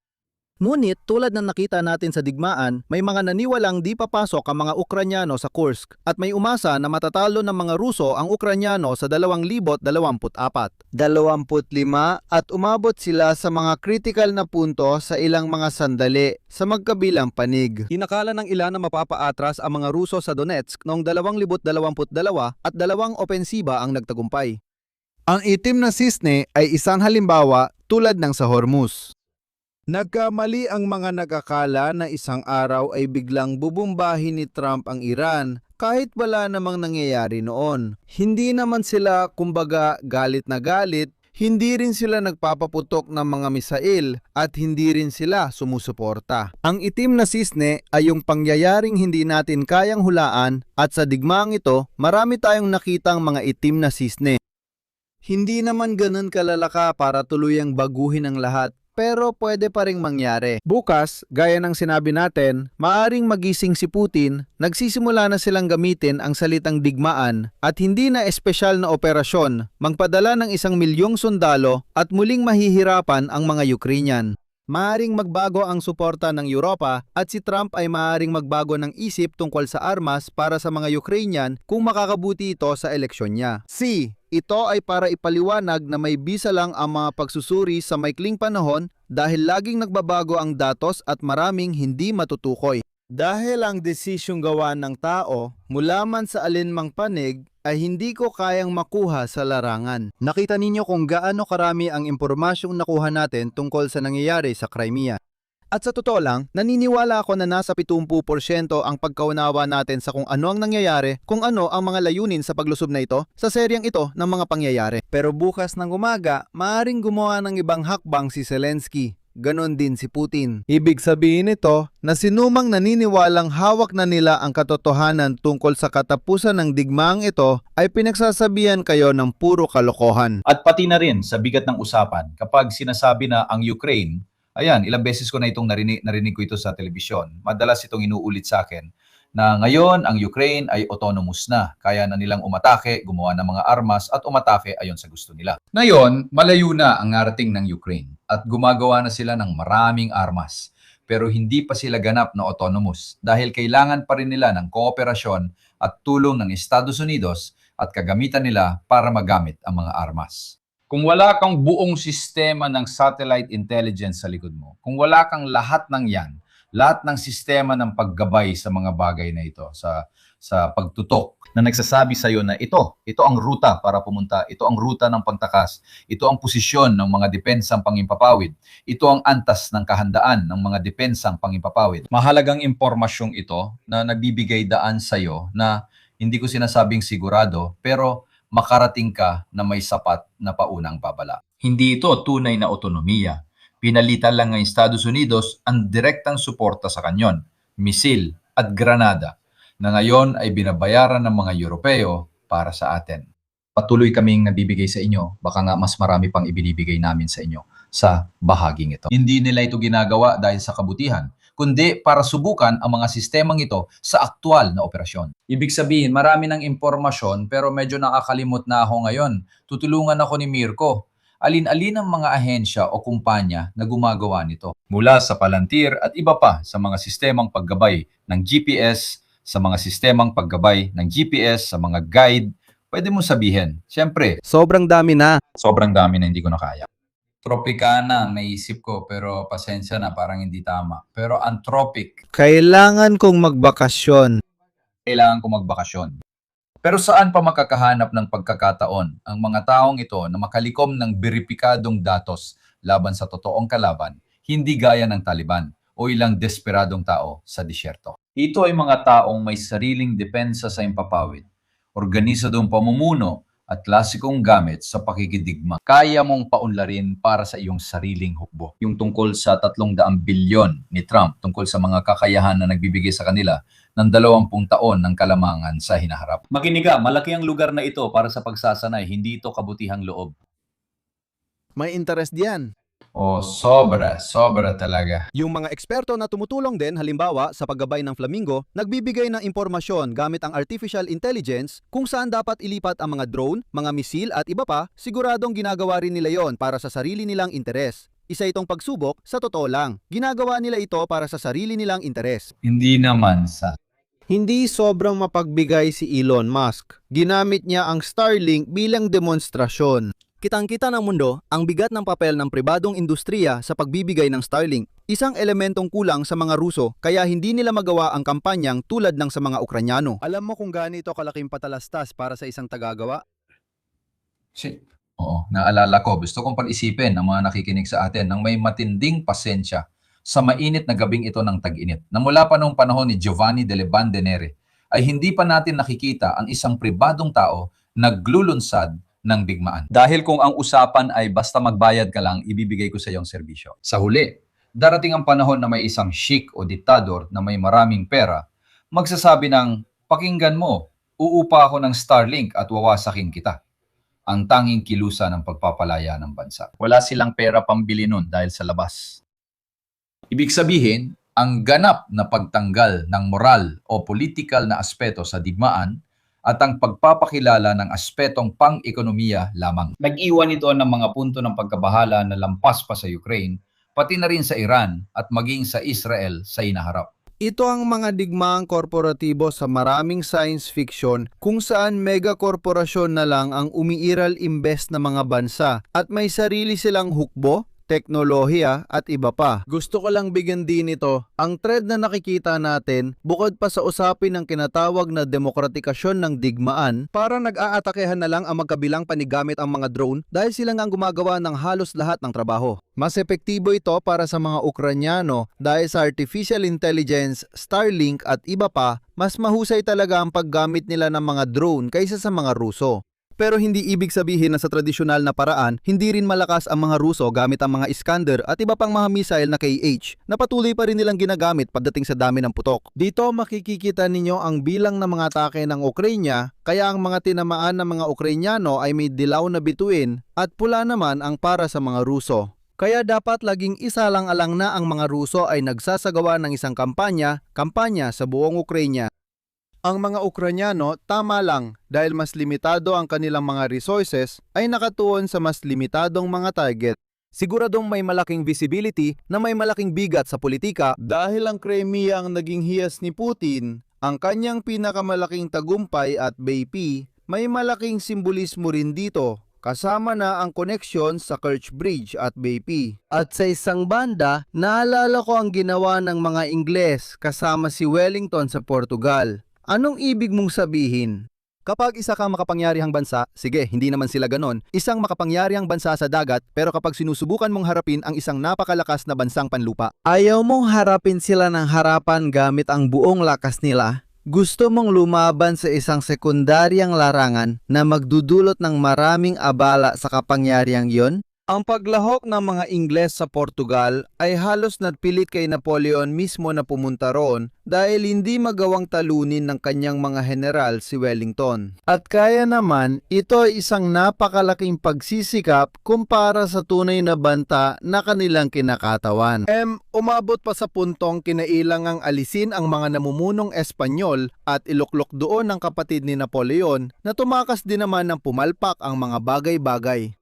B: Ngunit tulad ng nakita natin sa digmaan, may mga naniwalang di papasok ang mga Ukranyano sa Kursk at may umasa na matatalo ng mga Ruso ang Ukranyano sa 2024. 25 at umabot sila sa mga critical na punto sa ilang mga sandali sa magkabilang panig. Inakala ng ilan na mapapaatras ang mga Ruso sa Donetsk noong 2022 at 2 opensiba ang nagtagumpay. Ang itim na sisne ay isang halimbawa tulad ng sa Hormuz. Nagkamali ang mga nag-akala na isang araw ay biglang bubumbahin ni Trump ang Iran kahit wala namang nangyayari noon. Hindi naman sila kumbaga galit na galit, hindi rin sila nagpapaputok ng mga misail at hindi rin sila sumusuporta. Ang itim na sisne ay yung pangyayaring hindi natin kayang hulaan at sa digmaang ito marami tayong nakitang mga itim na sisne. Hindi naman ganun kalalaka para tuluyang baguhin ang lahat. Pero pwede pa ring mangyari. Bukas, gaya ng sinabi natin, maaring magising si Putin, nagsisimula na silang gamitin ang salitang digmaan at hindi na espesyal na operasyon, magpadala ng 1,000,000 sundalo at muling mahihirapan ang mga Ukrainian. Maaring magbago ang suporta ng Europa at si Trump ay maaring magbago ng isip tungkol sa armas para sa mga Ukrainian kung makakabuti ito sa eleksyon niya. Ito ay para ipaliwanag na may bisa lang ang mga pagsusuri sa maikling panahon dahil laging nagbabago ang datos at maraming hindi matutukoy. Dahil ang desisyong gawa ng tao mula man sa alinmang panig ay hindi ko kayang makuha sa larangan. Nakita ninyo kung gaano karami ang impormasyong nakuha natin tungkol sa nangyayari sa Crimea. At sa totoo lang, naniniwala ako na nasa 70% ang pagkaunawa natin sa kung ano ang nangyayari, kung ano ang mga layunin sa paglusob na ito sa seryeng ito ng mga pangyayari. Pero bukas ng umaga, maaaring gumawa ng ibang hakbang si Zelensky. Ganon din si Putin. Ibig sabihin nito na sinumang naniniwalang hawak na nila ang katotohanan tungkol sa katapusan ng digmaang ito ay pinagsasabihan kayo ng puro kalokohan.
F: At pati na rin sa bigat ng usapan kapag sinasabi na ang Ukraine, ayan, ilang beses ko na itong narinig ko ito sa telebisyon. Madalas itong inuulit sa akin na ngayon ang Ukraine ay autonomous na. Kaya na nilang umatake, gumawa ng mga armas at umatake ayon sa gusto nila. Ngayon, malayo na ang narating ng Ukraine at gumagawa na sila ng maraming armas. Pero hindi pa sila ganap na autonomous dahil kailangan pa rin nila ng kooperasyon at tulong ng Estados Unidos at kagamitan nila para magamit ang mga armas. Kung wala kang buong sistema ng satellite intelligence sa likod mo, kung wala kang lahat ng yan, lahat ng sistema ng paggabay sa mga bagay na ito, sa pagtutok, na nagsasabi sa iyo na ito ang ruta para pumunta, ito ang ruta ng pagtakas, ito ang posisyon ng mga depensang pangimpapawid, ito ang antas ng kahandaan ng mga depensang pangimpapawid. Mahalagang impormasyong ito na nagbibigay daan sa iyo na hindi ko sinasabing sigurado, pero makarating ka na may sapat na paunang babala. Hindi ito tunay na otonomiya. Pinalitan lang ng Estados Unidos ang direktang suporta sa kanyon, misil at granada, na ngayon ay binabayaran ng mga Europeo para sa atin. Patuloy kaming nabibigay sa inyo, baka nga mas marami pang ibinibigay namin sa inyo sa bahaging ito. Hindi nila ito ginagawa dahil sa kabutihan, kundi para subukan ang mga sistemang ito sa aktual na operasyon. Ibig sabihin, marami ng impormasyon pero medyo nakakalimot na ako ngayon. Tutulungan ako ni Mirko. Alin-alin ang mga ahensya o kumpanya na gumagawa nito. Mula sa Palantir at iba pa sa mga sistemang paggabay ng GPS, sa mga sistemang paggabay ng GPS, sa mga guide, pwede mo sabihin, siyempre,
B: Sobrang dami na.
F: sobrang dami na hindi ko na kaya. Tropicana, naisip ko, pero pasensya na, parang hindi tama. Pero anthropic,
B: Kailangan kong magbakasyon.
F: kailangan ko magbakasyon. Pero saan pa makakahanap ng pagkakataon ang mga taong ito na makalikom ng beripikadong datos laban sa totoong kalaban, hindi gaya ng Taliban o ilang desperadong tao sa disyerto? Ito ay mga taong may sariling depensa sa impapawid, organisadong pamumuno at klasikong gamit sa pakikidigma. Kaya mong paunlarin para sa iyong sariling hukbo. Yung tungkol sa 300 bilyon ni Trump, tungkol sa mga kakayahan na nagbibigay sa kanila ng 20 taon ng kalamangan sa hinaharap. Makinig ka, malaki ang lugar na ito para sa pagsasanay, hindi ito kabutihang loob.
B: May interest diyan.
F: Oh, sobra talaga.
B: Yung mga eksperto na tumutulong din halimbawa sa paggabay ng Flamingo, nagbibigay ng impormasyon gamit ang artificial intelligence kung saan dapat ilipat ang mga drone, mga misil at iba pa, siguradong ginagawa rin nila yon para sa sarili nilang interes. Isa itong pagsubok, sa totoo lang. Ginagawa nila ito para sa sarili nilang interes.
F: Hindi naman sa...
B: Hindi sobrang mapagbigay si Elon Musk. Ginamit niya ang Starlink bilang demonstrasyon. Kitang-kita ng mundo ang bigat ng papel ng pribadong industriya sa pagbibigay ng Starlink. Isang elementong kulang sa mga Ruso kaya hindi nila magawa ang kampanyang tulad ng sa mga Ukranyano. Alam mo kung gaano ito kalaking patalastas para sa isang tagagawa?
F: Oo, naalala ko. Gusto kong pag-isipin ng mga nakikinig sa atin ng may matinding pasensya sa mainit na gabing ito ng tag-init. Na mula pa noong panahon ni Giovanni delle Bandinere ay hindi pa natin nakikita ang isang pribadong tao naglulunsad ng digmaan. Dahil kung ang usapan ay basta magbayad ka lang, ibibigay ko sa iyong serbisyo. Sa huli, darating ang panahon na may isang sheik o diktador na may maraming pera, magsasabi ng, pakinggan mo, uupa ako ng Starlink at wawasakin kita. Ang tanging kilusa ng pagpapalaya ng bansa. Wala silang pera pambili nun dahil sa labas. Ibig sabihin, ang ganap na pagtanggal ng moral o political na aspeto sa digmaan at ang pagpapakilala ng aspetong pang-ekonomiya lamang. Nag-iwan ito ng mga punto ng pagkabahala na lampas pa sa Ukraine, pati na rin sa Iran at maging sa Israel sa inaharap.
B: Ito ang mga digmaang korporatibo sa maraming science fiction kung saan megakorporasyon na lang ang umiiral imbes na mga bansa at may sarili silang hukbo,
A: teknolohiya at iba pa.
B: Gusto ko lang bigyan din ito, ang trend na nakikita natin, bukod pa sa usapin ng kinatawag na demokratikasyon ng digmaan, para nag-aatakehan na lang ang magkabilang panigamit ang mga drone dahil sila nga ang gumagawa ng halos lahat ng trabaho. Mas epektibo ito para sa mga Ukranyano dahil sa artificial intelligence, Starlink at iba pa, mas mahusay talaga ang paggamit nila ng mga drone kaysa sa mga Ruso. Pero hindi ibig sabihin na sa tradisyonal na paraan, hindi rin malakas ang mga Ruso gamit ang mga Iskander at iba pang mga missile na KH na patuloy pa rin nilang ginagamit pagdating sa dami ng putok. Dito makikikita ninyo ang bilang ng mga atake ng Ukraine, kaya ang mga tinamaan ng mga Ukrainyano ay may dilaw na bituin at pula naman ang para sa mga Ruso. Kaya dapat laging isalang-alang na ang mga Ruso ay nagsasagawa ng isang kampanya sa buong Ukraine. Ang mga Ukrainyano, tama lang, dahil mas limitado ang kanilang mga resources, ay nakatuon sa mas limitadong mga target. Siguradong may malaking visibility na may malaking bigat sa politika dahil ang Crimea ang naging hiyas ni Putin, ang kanyang pinakamalaking tagumpay at BP, may malaking simbolismo rin dito, kasama na ang koneksyon sa Kerch Bridge at BP. At sa isang banda, naalala ko ang ginawa ng mga Ingles kasama si Wellington sa Portugal. Anong ibig mong sabihin? Kapag isa kang makapangyarihang bansa, sige, hindi naman sila ganon, isang makapangyarihang bansa sa dagat, pero kapag sinusubukan mong harapin ang isang napakalakas na bansang panlupa, ayaw mong harapin sila ng harapan gamit ang buong lakas nila. Gusto mong lumaban sa isang sekundaryang larangan na magdudulot ng maraming abala sa kapangyarihang yon? Ang paglahok ng mga Ingles sa Portugal ay halos napilit kay Napoleon mismo na pumunta roon dahil hindi magawang talunin ng kanyang mga general si Wellington. At kaya naman, ito ay isang napakalaking pagsisikap kumpara sa tunay na banta na kanilang kinakatawan. Umabot pa sa puntong kinailangang alisin ang mga namumunong Espanyol at iluklok doon ng kapatid ni Napoleon na tumakas din naman ng pumalpak ang mga bagay-bagay.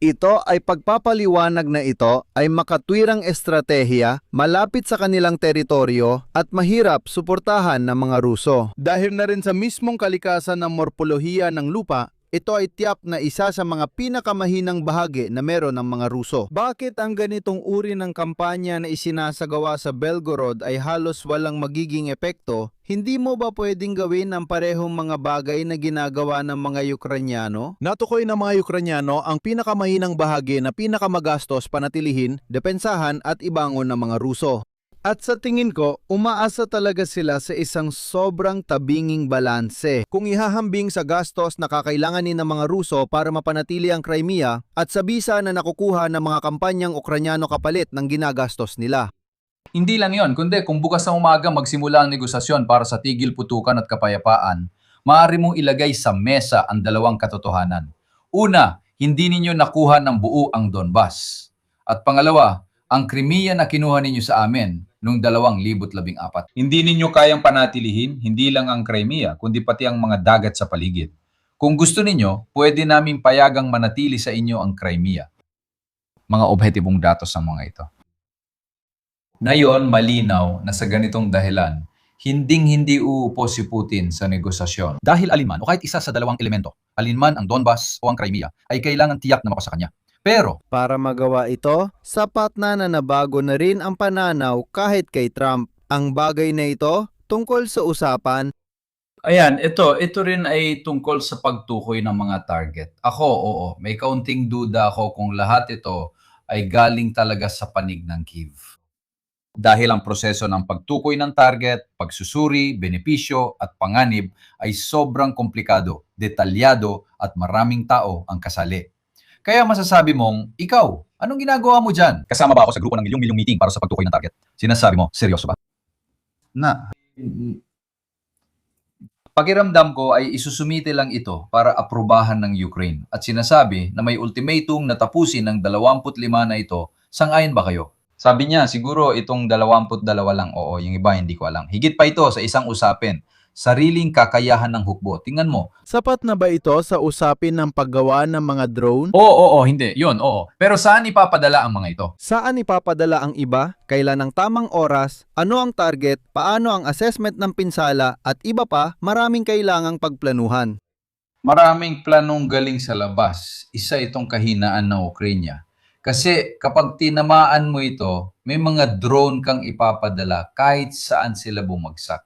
B: Ito ay pagpapaliwanag na ito ay makatwirang estratehiya malapit sa kanilang teritoryo at mahirap suportahan ng mga Ruso. Dahil na rin sa mismong kalikasan ng morpolohiya ng lupa, ito ay tiyak na isa sa mga pinakamahinang bahagi na meron ng mga Ruso. Bakit ang ganitong uri ng kampanya na isinasagawa sa Belgorod ay halos walang magiging epekto? Hindi mo ba pwedeng gawin ang parehong mga bagay na ginagawa ng mga Ukrainyano? Natukoy ng mga Ukrainyano ang pinakamahinang bahagi na pinakamagastos panatilihin, depensahan at ibangon ng mga Ruso. At sa tingin ko, umaasa talaga sila sa isang sobrang tabinging balanse. Kung ihahambing sa gastos na kakailanganin ng mga Ruso para mapanatili ang Crimea at sa bisa na nakukuha ng mga kampanyang Ukrainyano kapalit ng ginagastos nila.
D: Hindi lang yon, kundi kung bukas ng umaga magsimula ang negosasyon para sa tigil putukan at kapayapaan, maaari mong ilagay sa mesa ang dalawang katotohanan. Una, hindi ninyo nakuha ng buo ang Donbas. At pangalawa, ang Crimea na kinuha ninyo sa amin noong 2014. Hindi ninyo kayang panatilihin, hindi lang ang Crimea, kundi pati ang mga dagat sa paligid. Kung gusto ninyo, pwede naming payagang manatili sa inyo ang Crimea. Mga objetibong datos sa mga ito. Ngayon, malinaw na sa ganitong dahilan, hinding-hindi uupo si Putin sa negosasyon.
E: Dahil alinman o kahit isa sa dalawang elemento, alinman ang Donbas o ang Crimea, ay kailangan tiyak na makasa kanya. Pero,
A: Para magawa ito, sapat na nabago na rin ang pananaw kahit kay Trump. Ang bagay na ito tungkol sa usapan.
D: Ayan, ito rin ay tungkol sa pagtukoy ng mga target. Ako, oo, may kaunting duda ako kung lahat ito ay galing talaga sa panig ng Kyiv. Dahil ang proseso ng pagtukoy ng target, pagsusuri, benepisyo at panganib ay sobrang komplikado, detalyado at maraming tao ang kasali. Kaya masasabi mong, ikaw, anong ginagawa mo dyan? Kasama ba ako sa grupo ng milyong-milyong meeting para sa pagtukoy ng target? Sinasabi mo, seryoso ba? Pakiramdam ko ay isusumite lang ito para aprubahan ng Ukraine at sinasabi na may ultimatum na tapusin ng 25 na ito. Sang-ayon ba kayo? Sabi niya, siguro itong 22 lang. Oo, yung iba hindi ko alam. Higit pa ito sa isang usapin. Sariling kakayahan ng hukbo. Tingnan mo.
A: Sapat na ba ito sa usapin ng paggawa ng mga drone?
D: Oo, hindi. Yun, oo. Pero saan ipapadala ang mga ito?
A: Saan ipapadala ang iba? Kailan ang tamang oras? Ano ang target? Paano ang assessment ng pinsala? At iba pa, maraming kailangang pagplanuhan.
D: Maraming planong galing sa labas. Isa itong kahinaan ng Ukraine.
F: Kasi kapag tinamaan mo ito, may mga drone kang ipapadala kahit saan sila bumagsak.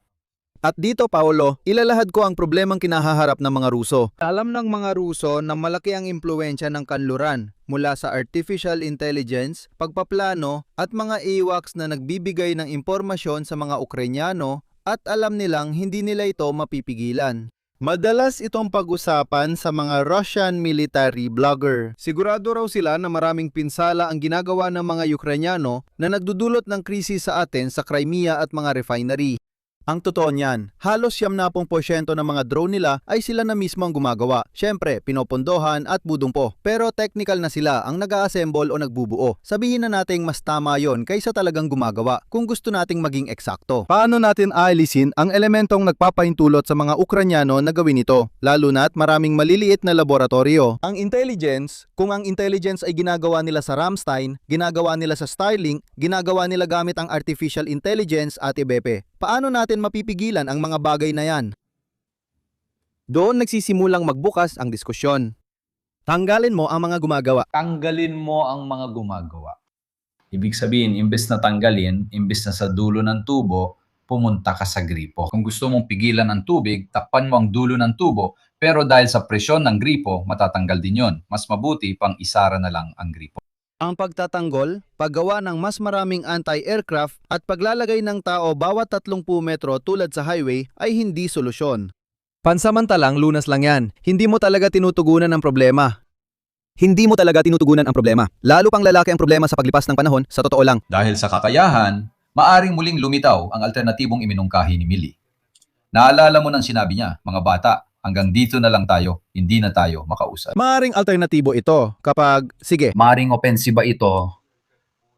B: At dito, Paolo, ilalahad ko ang problemang kinahaharap ng mga Ruso. Alam ng mga Ruso na malaki ang impluensya ng kanluran mula sa artificial intelligence, pagpaplano at mga AWACS na nagbibigay ng impormasyon sa mga Ukrainyano at alam nilang hindi nila ito mapipigilan. Madalas itong pag-usapan sa mga Russian military blogger. Sigurado raw sila na maraming pinsala ang ginagawa ng mga Ukrainyano na nagdudulot ng krisis sa atin sa Crimea at mga refinery. Ang totoo niyan, halos 70% ng mga drone nila ay sila na mismo ang gumagawa. Siyempre, pinopondohan at budumpo. Pero technical na sila ang nag-a-assemble o nagbubuo. Sabihin na nating mas tama yon kaysa talagang gumagawa kung gusto nating maging eksakto. Paano natin aalisin ang elementong nagpapahintulot sa mga Ukrainyano na gawin ito? Lalo na't maraming maliliit na laboratorio. Ang intelligence, kung ang intelligence ay ginagawa nila sa Ramstein, ginagawa nila sa Starlink, ginagawa nila gamit ang artificial intelligence at Bepe. Paano natin mapipigilan ang mga bagay na yan? Doon nagsisimulang magbukas ang diskusyon. Tanggalin mo ang mga gumagawa.
F: Tanggalin mo ang mga gumagawa.
E: Ibig sabihin, imbes na tanggalin, imbes na sa dulo ng tubo, pumunta ka sa gripo.
F: Kung gusto mong pigilan ang tubig, takpan mo ang dulo ng tubo, pero dahil sa presyon ng gripo, matatanggal din yon. Mas mabuti pang isara na lang ang gripo.
B: Ang pagtatanggol, paggawa ng mas maraming anti-aircraft at paglalagay ng tao bawat 30 metro tulad sa highway ay hindi solusyon. Pansamantalang lunas lang yan. Hindi mo talaga tinutugunan ang problema. Hindi mo talaga tinutugunan ang problema. Lalo pang lalaki ang problema sa paglipas ng panahon, sa totoo lang.
F: Dahil sa kakayahan, maaring muling lumitaw ang alternatibong iminungkahi ni Millie. Naalala mo nang sinabi niya, mga bata, hanggang dito na lang tayo, hindi na tayo makausap.
B: Maaring alternatibo ito kapag, sige,
F: Maaring opensiba ito,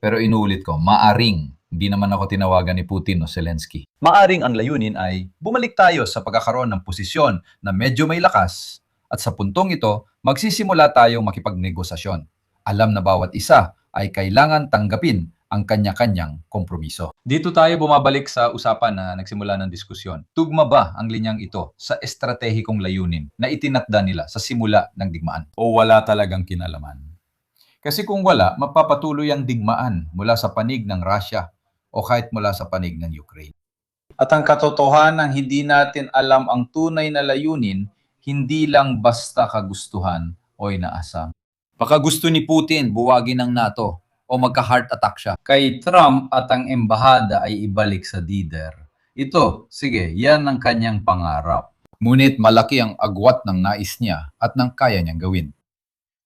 F: pero inuulit ko, maaring. Hindi naman ako tinawagan ni Putin o Zelensky. Maaring ang layunin ay bumalik tayo sa pagkakaroon ng posisyon na medyo may lakas at sa puntong ito, magsisimula tayong makipagnegosasyon. Alam na bawat isa ay kailangan tanggapin ang kanya-kanyang kompromiso. Dito tayo bumabalik sa usapan na nagsimula ng diskusyon. Tugma ba ang linyang ito sa estratehikong layunin na itinakda nila sa simula ng digmaan? O wala talagang kinalaman? Kasi kung wala, mapapatuloy ang digmaan mula sa panig ng Russia o kahit mula sa panig ng Ukraine. At ang katotohanan, hindi natin alam ang tunay na layunin, hindi lang basta kagustuhan o inaasam. Baka gusto ni Putin buwagin ang NATO o magka-heart attack siya. Kay Trump at ang embahada ay ibalik sa DDR. Ito, sige, yan ang kanyang pangarap. Ngunit malaki ang agwat ng nais niya at ng kaya niyang gawin.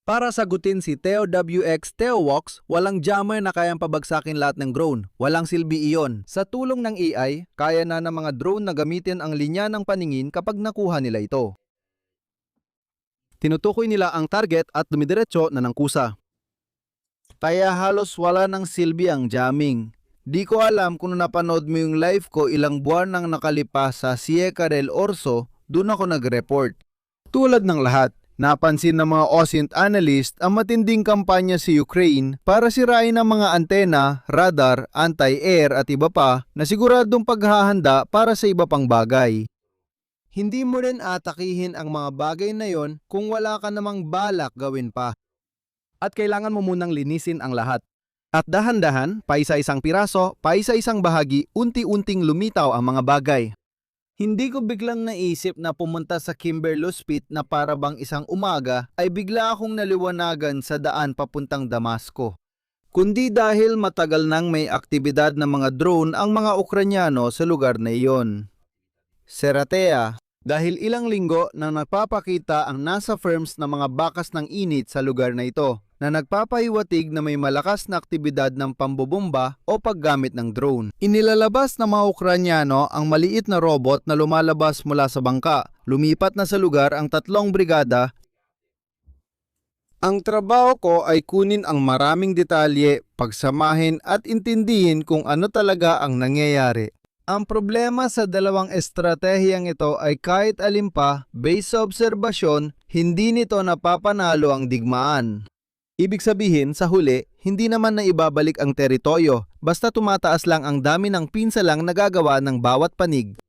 B: para sagutin si Theo WX TheoWox, walang jammer na kayang pabagsakin lahat ng drone. Walang silbi iyon. Sa tulong ng AI, kaya na ng mga drone na gamitin ang linya ng paningin kapag nakuha nila ito. Tinutukoy nila ang target at dumidiretso na ng kusa. Kaya halos wala ng silbi ang jamming. Di ko alam kung napanood mo yung live ko ilang buwan nang nakalipas sa Sieca del Orso, doon ako nag-report. Tulad ng lahat, napansin ng mga OSINT analyst ang matinding kampanya sa Ukraine para sirain ang mga antena, radar, anti-air at iba pa na siguradong paghahanda para sa iba pang bagay. Hindi mo rin atakihin ang mga bagay na yon kung wala ka namang balak gawin pa. At kailangan mo munang linisin ang lahat. At dahan-dahan, paisa-isang piraso, paisa-isang bahagi, unti-unting lumitaw ang mga bagay. Hindi ko biglang naisip na pumunta sa Kimberley na para bang isang umaga ay bigla akong naliwanagan sa daan papuntang Damasco. Kundi dahil matagal nang may aktibidad ng mga drone ang mga Ukrainyano sa lugar na iyon. Seratea, dahil ilang linggo na nagpapakita ang NASA firms ng mga bakas ng init sa lugar na ito, na nagpapahiwatig na may malakas na aktibidad ng pambobomba o paggamit ng drone. Inilalabas ng mga Ukrainyano ang maliit na robot na lumalabas mula sa bangka. Lumipat na sa lugar ang 3 brigada. Ang trabaho ko ay kunin ang maraming detalye, pagsamahin at intindihin kung ano talaga ang nangyayari. Ang problema sa dalawang estratehiyang ito ay kahit alin pa, based sa obserbasyon, hindi nito napapanalo ang digmaan. Ibig sabihin, sa huli, hindi naman na ibabalik ang teritoryo, basta tumataas lang ang dami ng pinsalang nagagawa ng bawat panig.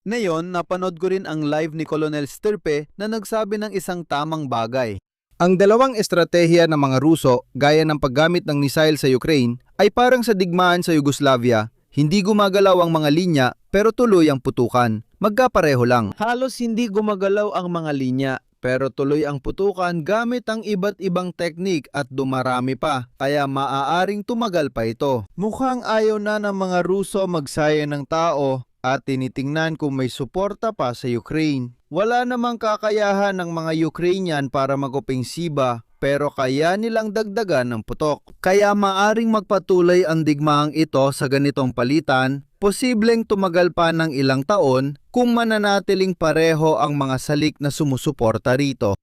B: Ngayon, napanood ko rin ang live ni Colonel Stirpe na nagsabi ng isang tamang bagay. Ang dalawang estratehiya ng mga Ruso, gaya ng paggamit ng misail sa Ukraine, ay parang sa digmaan sa Yugoslavia. Hindi gumagalaw ang mga linya pero tuloy ang putukan. Magkapareho lang. Halos hindi gumagalaw ang mga linya pero tuloy ang putukan gamit ang iba't ibang teknik at dumarami pa, kaya maaaring tumagal pa ito. Mukhang ayaw na ng mga Ruso magsayang ng tao at tinitingnan kung may suporta pa sa Ukraine. Wala namang kakayahan ng mga Ukrainian para mag-opensiba pero kaya nilang dagdagan ng putok. Kaya maaring magpatuloy ang digmaang ito sa ganitong palitan, posibleng tumagal pa ng ilang taon kung mananatiling pareho ang mga salik na sumusuporta rito.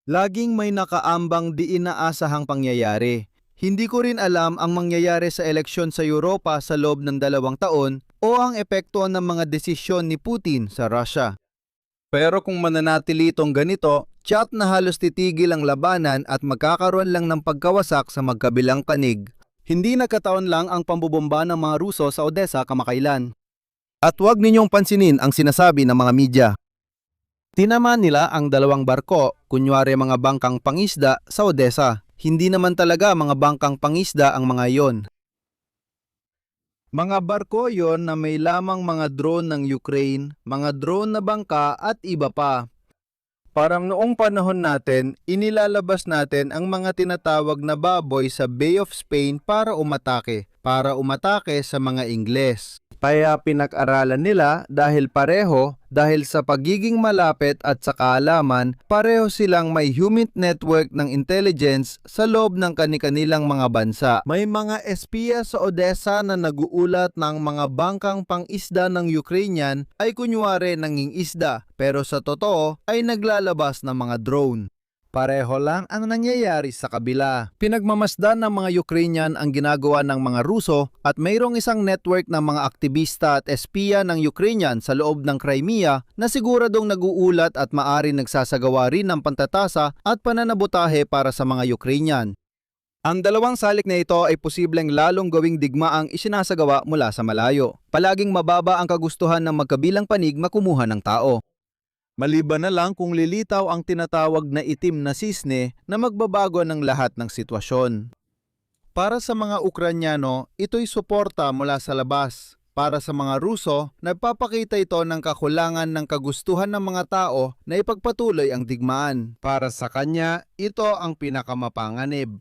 B: Laging may nakaambang di inaasahang pangyayari. Hindi ko rin alam ang mangyayari sa eleksyon sa Europa sa loob ng 2 taon o ang epekto ng mga desisyon ni Putin sa Russia. Pero kung mananatili itong ganito, tiyak na halos titigil ang labanan at magkakaroon lang ng pagkawasak sa magkabilang panig. Hindi nagkataon lang ang pambobomba ng mga Ruso sa Odessa kamakailan. At huwag ninyong pansinin ang sinasabi ng mga media. Tinamaan nila ang 2 barko, kunyari mga bangkang pangisda sa Odessa. Hindi naman talaga mga bangkang pangisda ang mga iyon. Mga barko yon na may lamang mga drone ng Ukraine, mga drone na bangka at iba pa. Parang noong panahon natin, inilalabas natin ang mga tinatawag na baboy sa Bay of Spain para umatake sa mga Ingles. Kaya pinag-aralan nila dahil sa pagiging malapit at sa kaalaman, pareho silang may human network ng intelligence sa loob ng kani-kanilang mga bansa. May mga espiya sa Odessa na naguulat ng mga bangkang pang-isda ng Ukrainian ay kunyari nanging isda, pero sa totoo ay naglalabas ng mga drone. Pareho lang ang nangyayari sa kabila. Pinagmamasdan ng mga Ukrainian ang ginagawa ng mga Ruso at mayroong isang network ng mga aktivista at espiya ng Ukrainian sa loob ng Crimea na siguradong naguulat at maari nagsasagawa rin ng pantatasa at pananabutahe para sa mga Ukrainian. Ang 2 salik na ito ay posibleng lalong gawing digmaang isinasagawa mula sa malayo. Palaging mababa ang kagustuhan ng magkabilang panig makumuha ng tao. Maliban na lang kung lilitaw ang tinatawag na itim na sisne na magbabago ng lahat ng sitwasyon. Para sa mga Ukrainyano, ito'y suporta mula sa labas. Para sa mga Ruso, nagpapakita ito ng kakulangan ng kagustuhan ng mga tao na ipagpatuloy ang digmaan. Para sa kanya, ito ang pinakamapanganib.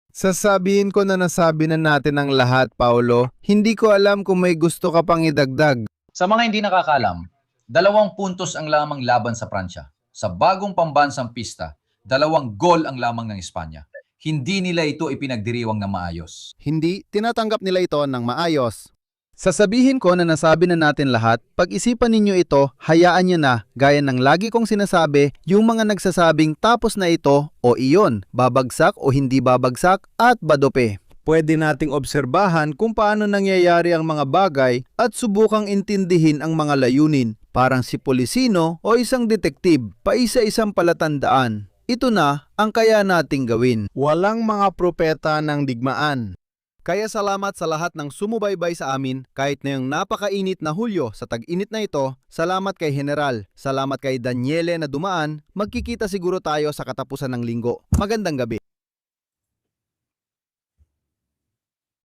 B: Sasabihin ko na nasabi na natin ang lahat, Paolo. Hindi ko alam kung may gusto ka pang idagdag.
F: Sa mga hindi nakakaalam, 2 puntos ang lamang laban sa Pransya. Sa bagong pambansang pista, 2 gol ang lamang ng Espanya. Hindi nila ito ipinagdiriwang na maayos.
B: Hindi, tinatanggap nila ito ng maayos. Sasabihin ko na nasabi na natin lahat, pag-isipan ninyo ito, hayaan nyo na, gaya ng lagi kong sinasabi, yung mga nagsasabing tapos na ito o iyon, babagsak o hindi babagsak at badope. Pwede nating obserbahan kung paano nangyayari ang mga bagay at subukang intindihin ang mga layunin. Parang si Polisino o isang detektib, paisa-isang palatandaan. Ito na ang kaya nating gawin. Walang mga propeta ng digmaan. Kaya salamat sa lahat ng sumubaybay sa amin kahit na yung napakainit na Hulyo sa tag-init na ito. Salamat kay General, salamat kay Daniele na dumaan. Magkikita siguro tayo sa katapusan ng linggo. Magandang gabi.